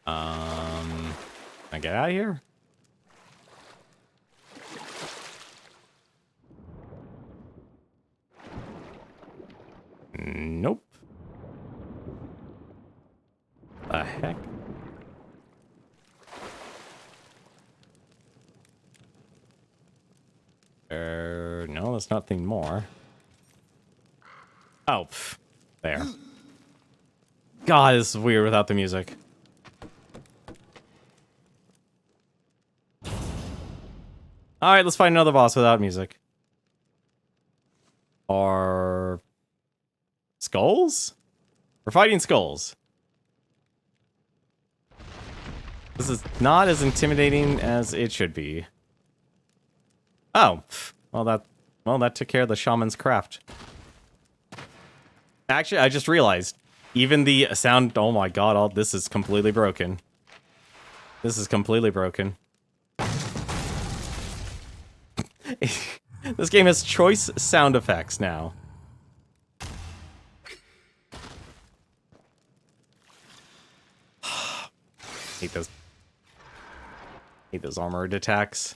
Can I get out of here? Nope. The heck? No, there's nothing more. Oh, there. God, this is weird without the music. Alright, let's find another boss without music. Or... skulls? We're fighting skulls. This is not as intimidating as it should be. Oh, well that took care of the shaman's craft. Actually, I just realized, even the sound, oh my god, this is completely broken. This is completely broken. This game has choice sound effects now. Hate those armored attacks.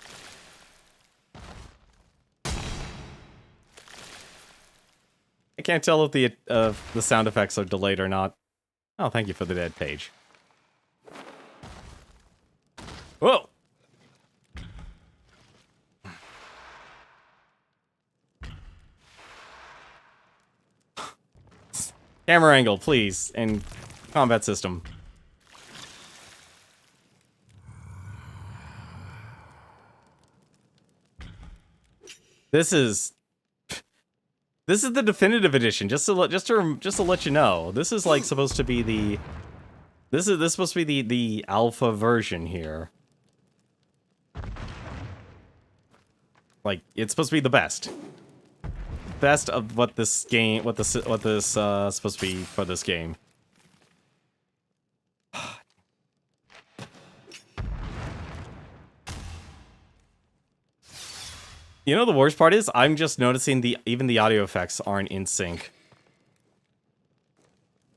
I can't tell if the sound effects are delayed or not. Oh, thank you for the dead page. Whoa! Camera angle, please, and combat system. This is the definitive edition. Just to let you know, this is like supposed to be the this is supposed to be the alpha version here. Like it's supposed to be the best of what this game, what this supposed to be for this game. You know the worst part is I'm just noticing even the audio effects aren't in sync.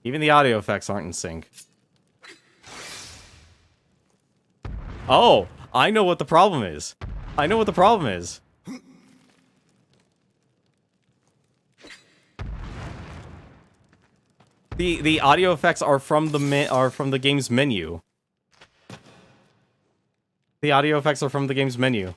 Even the audio effects aren't in sync. Oh, I know what the problem is. I know what the problem is. The audio effects are from the game's menu. The audio effects are from the game's menu.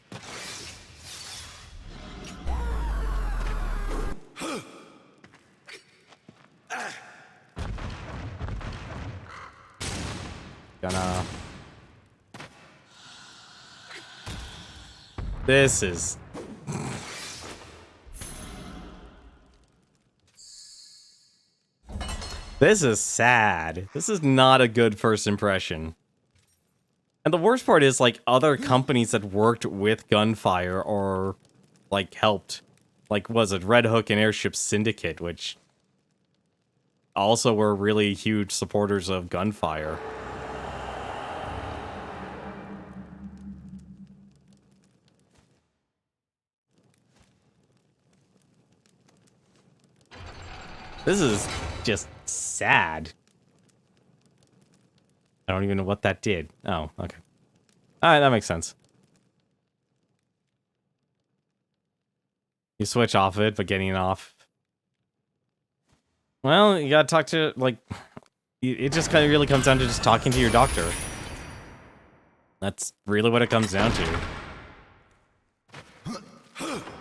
Gonna... This is... This is sad. This is not a good first impression. And the worst part is, like, other companies that worked with Gunfire or, like, helped. Like, was it Red Hook and Airship Syndicate, which also were really huge supporters of Gunfire. This is just sad. I don't even know what that did. Oh, okay. Alright, that makes sense. You switch off it, but getting it off. Well, you gotta talk to, like... It just kind of really comes down to just talking to your doctor. That's really what it comes down to.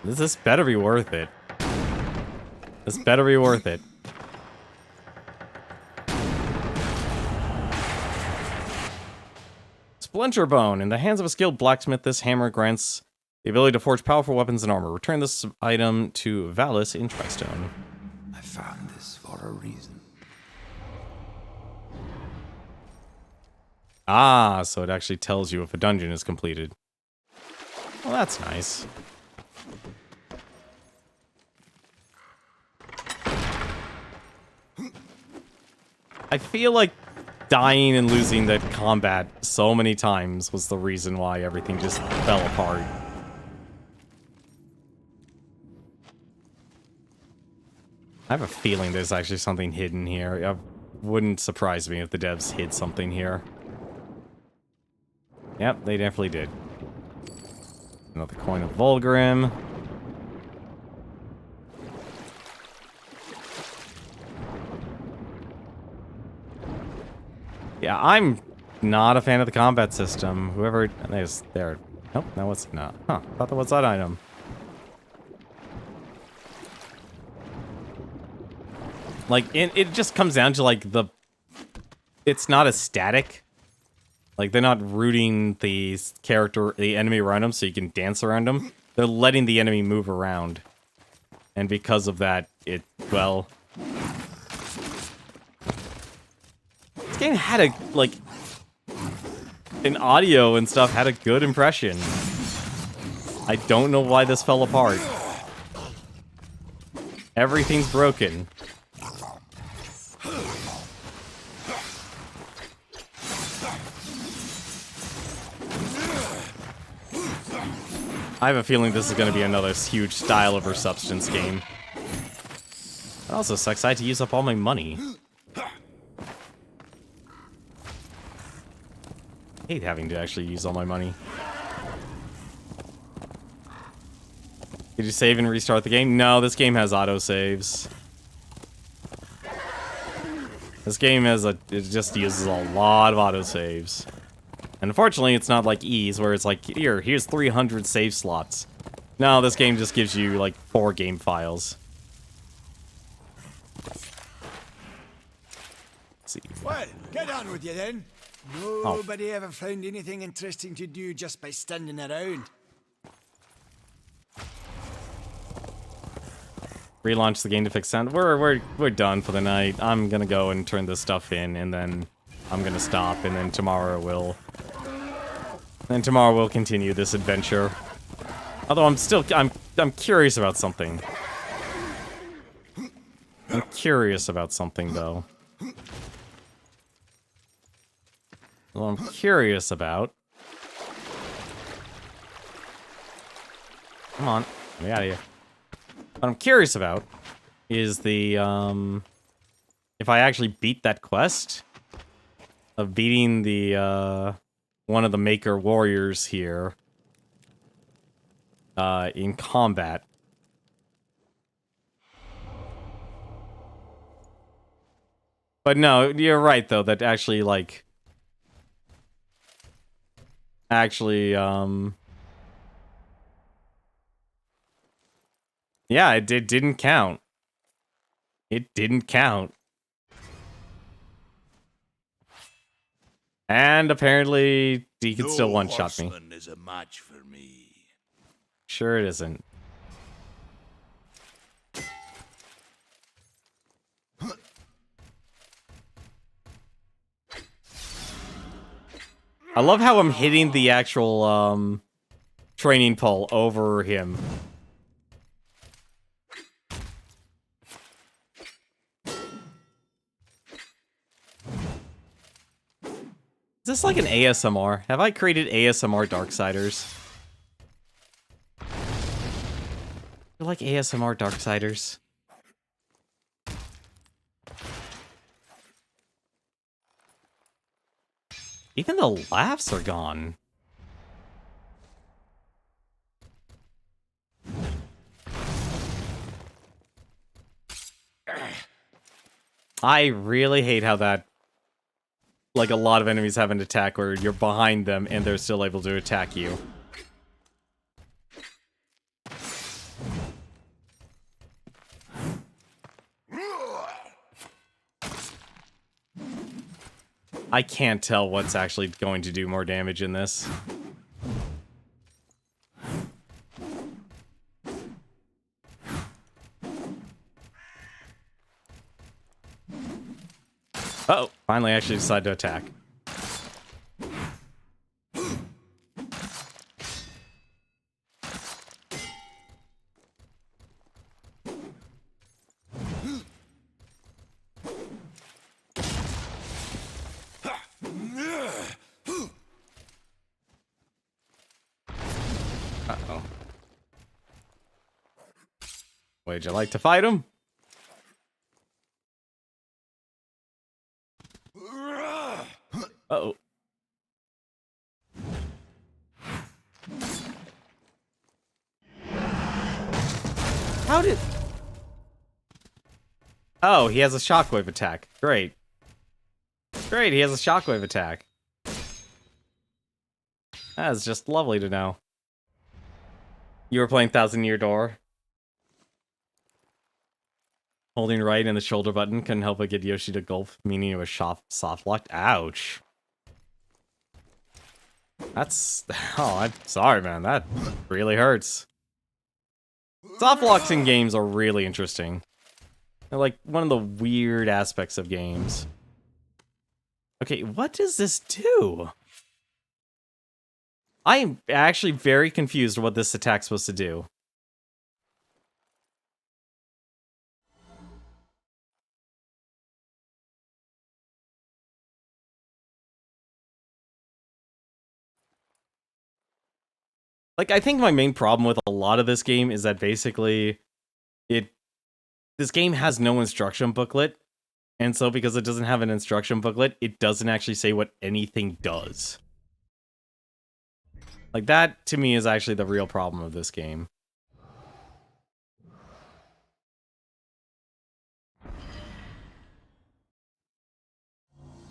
This better be worth it. This better be worth it. Splinter Bone. In the hands of a skilled blacksmith, this hammer grants the ability to forge powerful weapons and armor. Return this item to Valis in Tristone. I found this for a reason. Ah, so it actually tells you if a dungeon is completed. Well, that's nice. I feel like dying and losing that combat so many times was the reason why everything just fell apart. I have a feeling there's actually something hidden here. It wouldn't surprise me if the devs hid something here. Yep, they definitely did. Another coin of Vulgrim. Yeah, I'm not a fan of the combat system. Whoever is there. Nope, that was not. Huh, thought that was that item. Like, it just comes down to, like, it's not as static. Like, they're not rooting the enemy around them so you can dance around them. They're letting the enemy move around. And because of that, well... This game had in audio and stuff, had a good impression. I don't know why this fell apart. Everything's broken. I have a feeling this is going to be another huge style over substance game. It also sucks I had to use up all my money. I hate having to actually use all my money. Did you save and restart the game? No, this game has autosaves. This game it just uses a lot of autosaves. And unfortunately, it's not like Ease, where it's like, here's 300 save slots. No, this game just gives you, like, 4 game files. Let's see. Well, get on with you then. Nobody ever found anything interesting to do just by standing around. Relaunch the game to fix sound. We're done for the night. I'm gonna go and turn this stuff in, and then I'm gonna stop, and then tomorrow we'll continue this adventure. Although I'm curious about something. I'm curious about something though. Well, I'm curious about. Come on, get me out of here. What I'm curious about is the if I actually beat that quest of beating the one of the Maker warriors here in combat. But no, you're right though, that actually yeah, it didn't count. It didn't count. And apparently, he can still one-shot me. Is a match for me. Sure it isn't. I love how I'm hitting the actual training pole over him. Is this like an ASMR? Have I created ASMR Darksiders? You like ASMR Darksiders? Even the laughs are gone. I really hate how that, like, a lot of enemies have an attack where you're behind them and they're still able to attack you. I can't tell what's actually going to do more damage in this. Uh-oh, finally actually decided to attack. Uh-oh. Would you like to fight him? Uh-oh. How did... Oh, he has a shockwave attack. Great. Great, he has a shockwave attack. That's just lovely to know. You were playing Thousand Year Door. Holding right and the shoulder button couldn't help but get Yoshi to gulp, meaning it was soft locked. Ouch. That's... Oh, I'm sorry, man. That really hurts. Soft locks in games are really interesting. They're like one of the weird aspects of games. Okay, what does this do? I am actually very confused what this attack's supposed to do. Like, I think my main problem with a lot of this game is that basically this game has no instruction booklet. And so because it doesn't have an instruction booklet, it doesn't actually say what anything does. Like, that to me is actually the real problem of this game.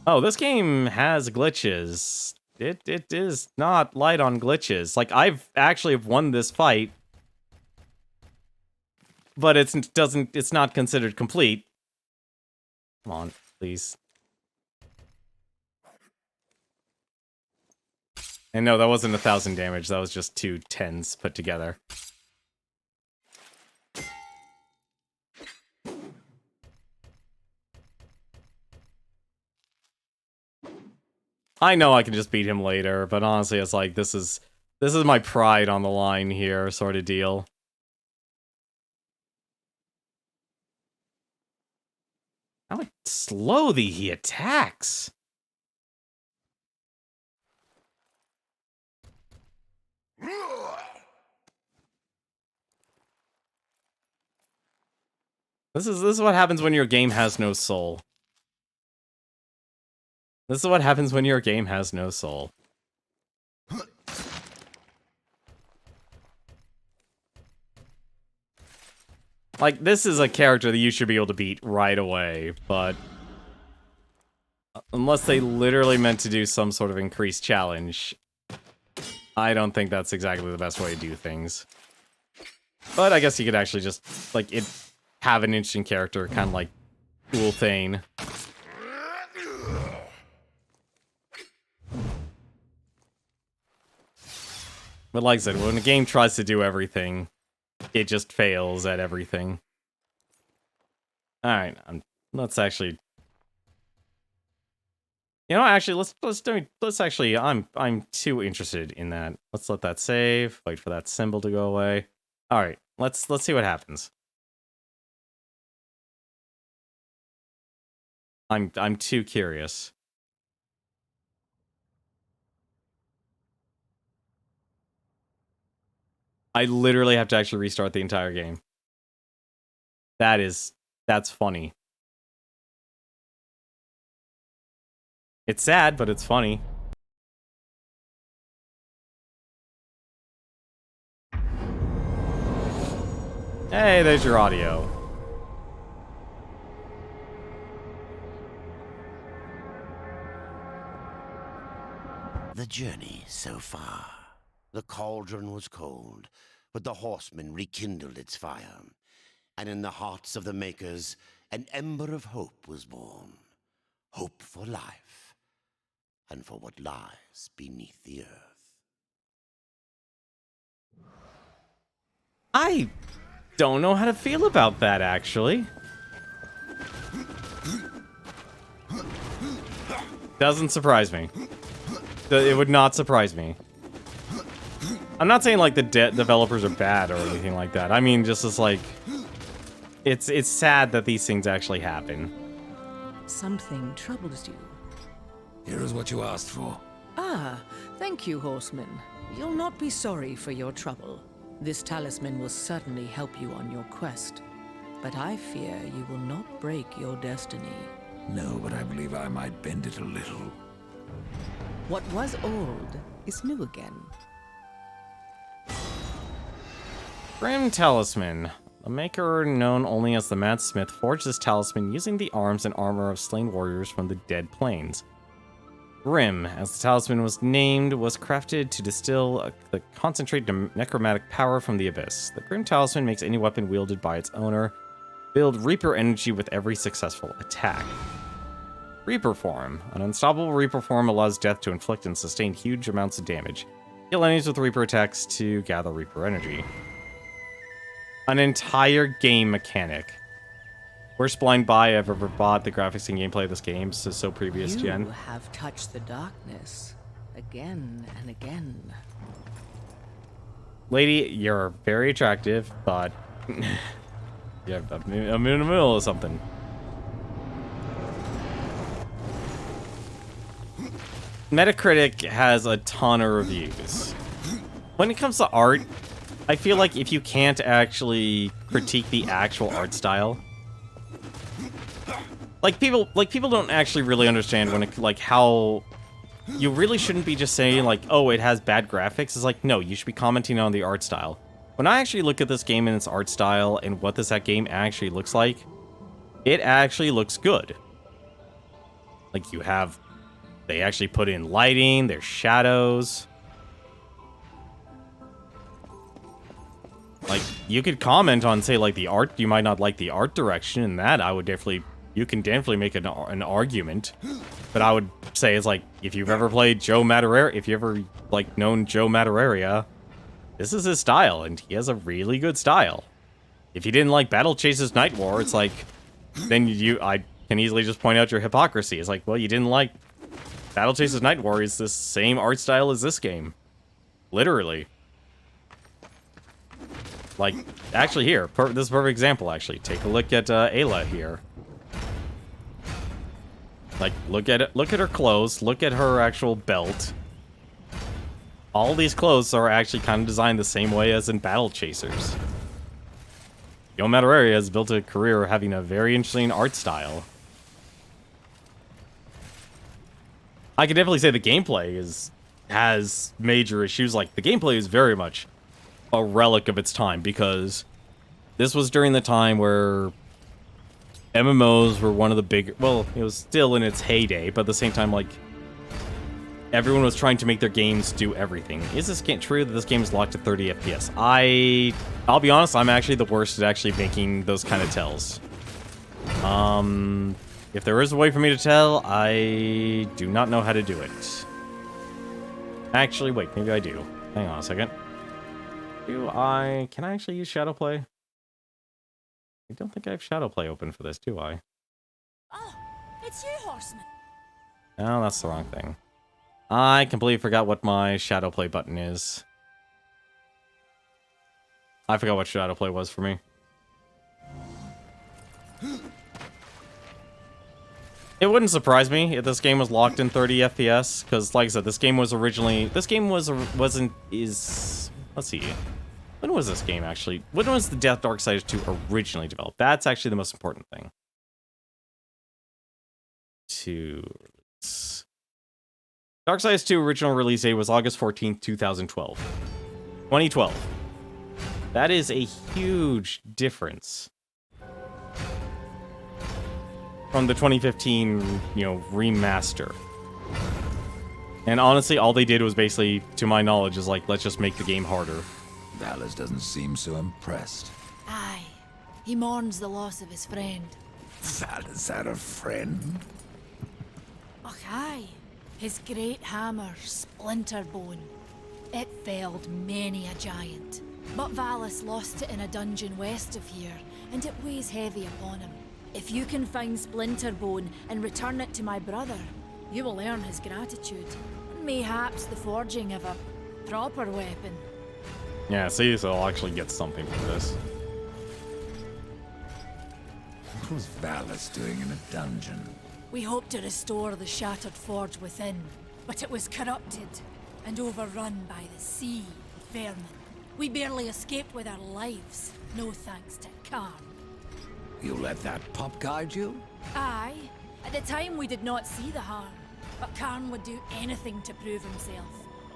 Oh, this game has glitches. It is not light on glitches. Like, I've actually won this fight, but it's not considered complete. Come on, please. And no, that wasn't 1,000 damage. That was just 2 10s put together. I know I can just beat him later, but honestly, it's like, this is my pride on the line here, sort of deal. How slowly he attacks. This is what happens when your game has no soul. This is what happens when your game has no soul. Like, this is a character that you should be able to beat right away, but... unless they literally meant to do some sort of increased challenge, I don't think that's exactly the best way to do things. But I guess you could actually just, like, have an interesting character, kind of like Cool Thane. But like I said, when a game tries to do everything, it just fails at everything. Alright, let's actually... You know, actually, let's actually, I'm too interested in that. Let's let that save, wait for that symbol to go away. Alright, let's see what happens. I'm too curious. I literally have to actually restart the entire game. That's funny. It's sad, but it's funny. Hey, there's your audio. The journey so far. The cauldron was cold, but the horsemen rekindled its fire. And in the hearts of the makers, an ember of hope was born. Hope for life, and for what lies beneath the earth. I don't know how to feel about that, actually. Doesn't surprise me. It would not surprise me. I'm not saying like the developers are bad or anything like that. I mean, just as like, it's sad that these things actually happen. Something troubles you. Here is what you asked for. Ah, thank you, horseman. You'll not be sorry for your trouble. This talisman will certainly help you on your quest. But I fear you will not break your destiny. No, but I believe I might bend it a little. What was old is new again. Grim Talisman. A maker known only as the Mad Smith forged this talisman using the arms and armor of slain warriors from the Dead Plains. Grim, as the talisman was named, was crafted to distill the concentrated necromantic power from the abyss. The Grim Talisman makes any weapon wielded by its owner build Reaper energy with every successful attack. Reaper Form. An unstoppable Reaper Form allows death to inflict and sustain huge amounts of damage. Kill enemies with Reaper attacks to gather Reaper energy. An entire game mechanic. Worst blind buy I've ever bought. The graphics and gameplay of this game is so previous gen. You have touched the darkness again and again. Lady, you're very attractive, but yeah, I'm in the middle of something. Metacritic has a ton of reviews. When it comes to art, I feel like if you can't actually critique the actual art style, people don't actually really understand when it, like, how you really shouldn't be just saying like, oh, it has bad graphics. It's like, no, you should be commenting on the art style. When I actually look at this game and its art style and what that game actually looks like, it actually looks good. Like, they actually put in lighting, there's shadows. Like, you could comment on, say, like, the art. You might not like the art direction, and that I would definitely... You can definitely make an argument. But I would say it's like, if you've ever played Joe Madureira, if you ever, like, known Joe Madureira, this is his style, and he has a really good style. If you didn't like Battle Chases Night War, it's like, then I can easily just point out your hypocrisy. It's like, well, you didn't like Battle Chases Night War is the same art style as this game. Literally. Like, actually here, this is a perfect example, actually. Take a look at Ayla here. Like, look at her clothes, look at her actual belt. All these clothes are actually kind of designed the same way as in Battle Chasers. Joe Madureira has built a career having a very interesting art style. I can definitely say the gameplay has major issues. Like, the gameplay is very much a relic of its time, because this was during the time where MMOs were one of the big... Well, it was still in its heyday, but at the same time, like, everyone was trying to make their games do everything. Is this true that this game is locked at 30 FPS? I'll be honest, I'm actually the worst at actually making those kind of tells. If there is a way for me to tell, I do not know how to do it. Actually, wait, maybe I do. Hang on a second. Can I actually use Shadowplay? I don't think I have Shadowplay open for this, do I? Oh, it's you, Horseman. No, that's the wrong thing. I completely forgot what my Shadowplay button is. I forgot what Shadowplay was for me. It wouldn't surprise me if this game was locked in 30 FPS, because, like I said, this game was originally... Let's see. When was this game, actually? When was the Darksiders 2 originally developed? That's actually the most important thing. Darksiders 2 original release date was August 14th, 2012. 2012. That is a huge difference from the 2015, remaster. And honestly, all they did was basically, to my knowledge, is like, let's just make the game harder. Valis doesn't seem so impressed. Aye. He mourns the loss of his friend. Valis had a friend? Och, aye. His great hammer, Splinterbone. It felled many a giant. But Valis lost it in a dungeon west of here, and it weighs heavy upon him. If you can find Splinterbone and return it to my brother, you will earn his gratitude. Mayhaps the forging of a proper weapon. Yeah, see, so I'll actually get something from this. What was Valis doing in a dungeon? We hoped to restore the shattered forge within, but it was corrupted and overrun by the sea vermin. We barely escaped with our lives, no thanks to Karn. You let that pup guide you? Aye. At the time we did not see the harm, but Karn would do anything to prove himself.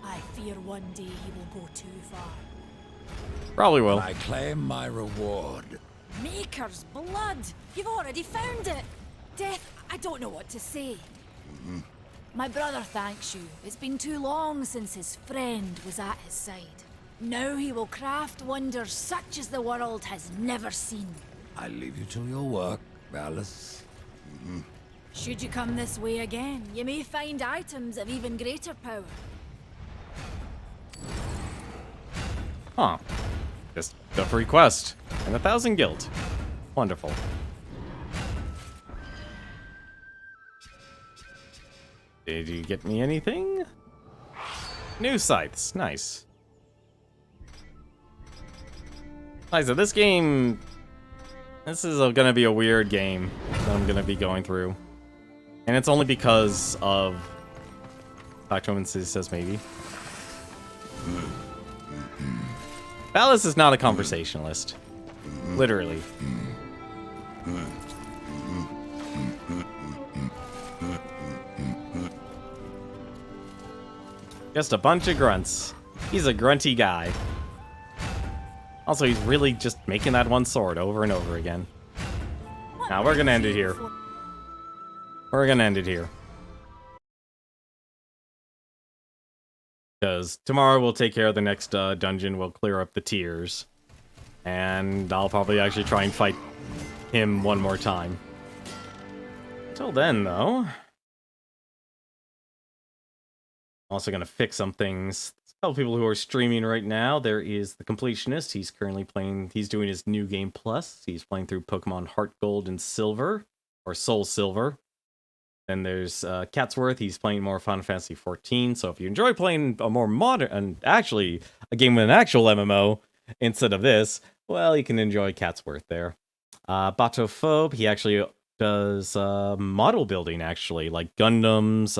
I fear one day he will go too far. Probably will. I claim my reward. Maker's blood! You've already found it! Death, I don't know what to say. My brother thanks you. It's been too long since his friend was at his side. Now he will craft wonders such as the world has never seen. I leave you to your work, Valis. Should you come this way again, you may find items of even greater power. Huh. Just a free quest. And 1,000 guild. Wonderful. Did you get me anything? New scythes. Nice. Like I said, this game... This is gonna be a weird game that I'm gonna be going through. And it's only because of... Octoman says maybe. Valis is not a conversationalist. Literally. Just a bunch of grunts. He's a grunty guy. Also, he's really just making that one sword over and over again. Now, we're gonna end it here. We're gonna end it here. Because tomorrow we'll take care of the next dungeon. We'll clear up the tiers. And I'll probably actually try and fight him one more time. Till then, though... Also gonna fix some things. A couple people who are streaming right now. There is the Completionist. He's currently playing... He's doing his New Game Plus. He's playing through Pokemon Heart Gold and Silver. Or Soul Silver. Then there's Catsworth. He's playing more Final Fantasy XIV. So if you enjoy playing a more modern... And actually, a game with an actual MMO instead of this, well, you can enjoy Catsworth there. Batophobe. He actually does model building, actually. Like Gundams...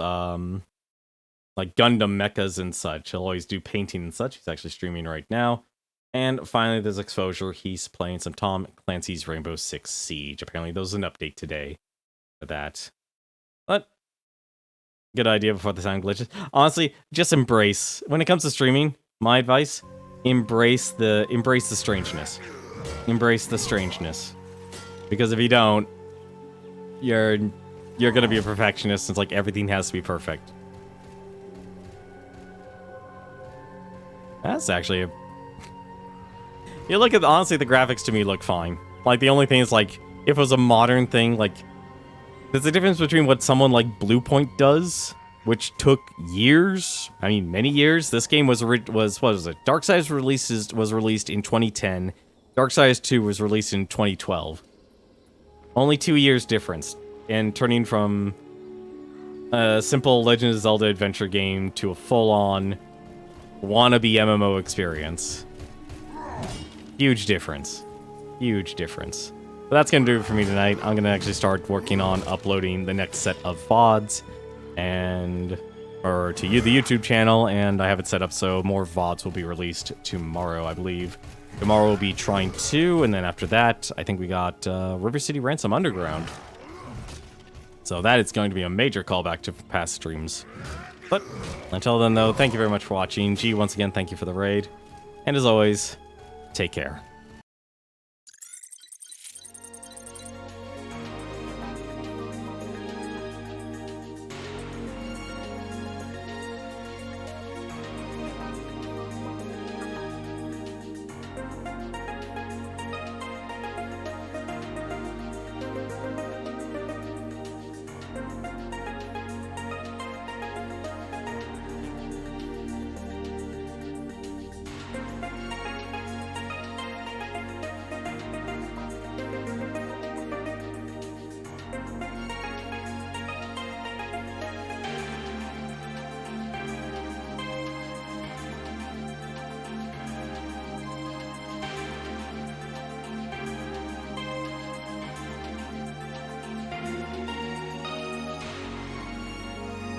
like Gundam mechas and such. He'll always do painting and such. He's actually streaming right now. And finally, there's Exposure. He's playing some Tom Clancy's Rainbow Six Siege. Apparently, there was an update today for that. But, good idea before the sound glitches. Honestly, just embrace. When it comes to streaming, my advice, embrace the strangeness. Embrace the strangeness. Because if you don't, you're gonna be a perfectionist. It's like everything has to be perfect. That's actually a... You look at, honestly, the graphics to me look fine. Like, the only thing is, like, if it was a modern thing, like... There's a difference between what someone like Bluepoint does, which took years. I mean, many years. This game was what was it? Darksiders was released in 2010. Darksiders 2 was released in 2012. Only 2 years difference. And turning from a simple Legend of Zelda adventure game to a full-on... wannabe MMO experience. Huge difference. Huge difference. But that's going to do it for me tonight. I'm going to actually start working on uploading the next set of VODs to you, the YouTube channel, and I have it set up so more VODs will be released tomorrow, I believe. Tomorrow will be Trine 2, and then after that, I think we got River City Ransom Underground. So that is going to be a major callback to past streams. But until then, though, thank you very much for watching. G, once again, thank you for the raid. And as always, Take care.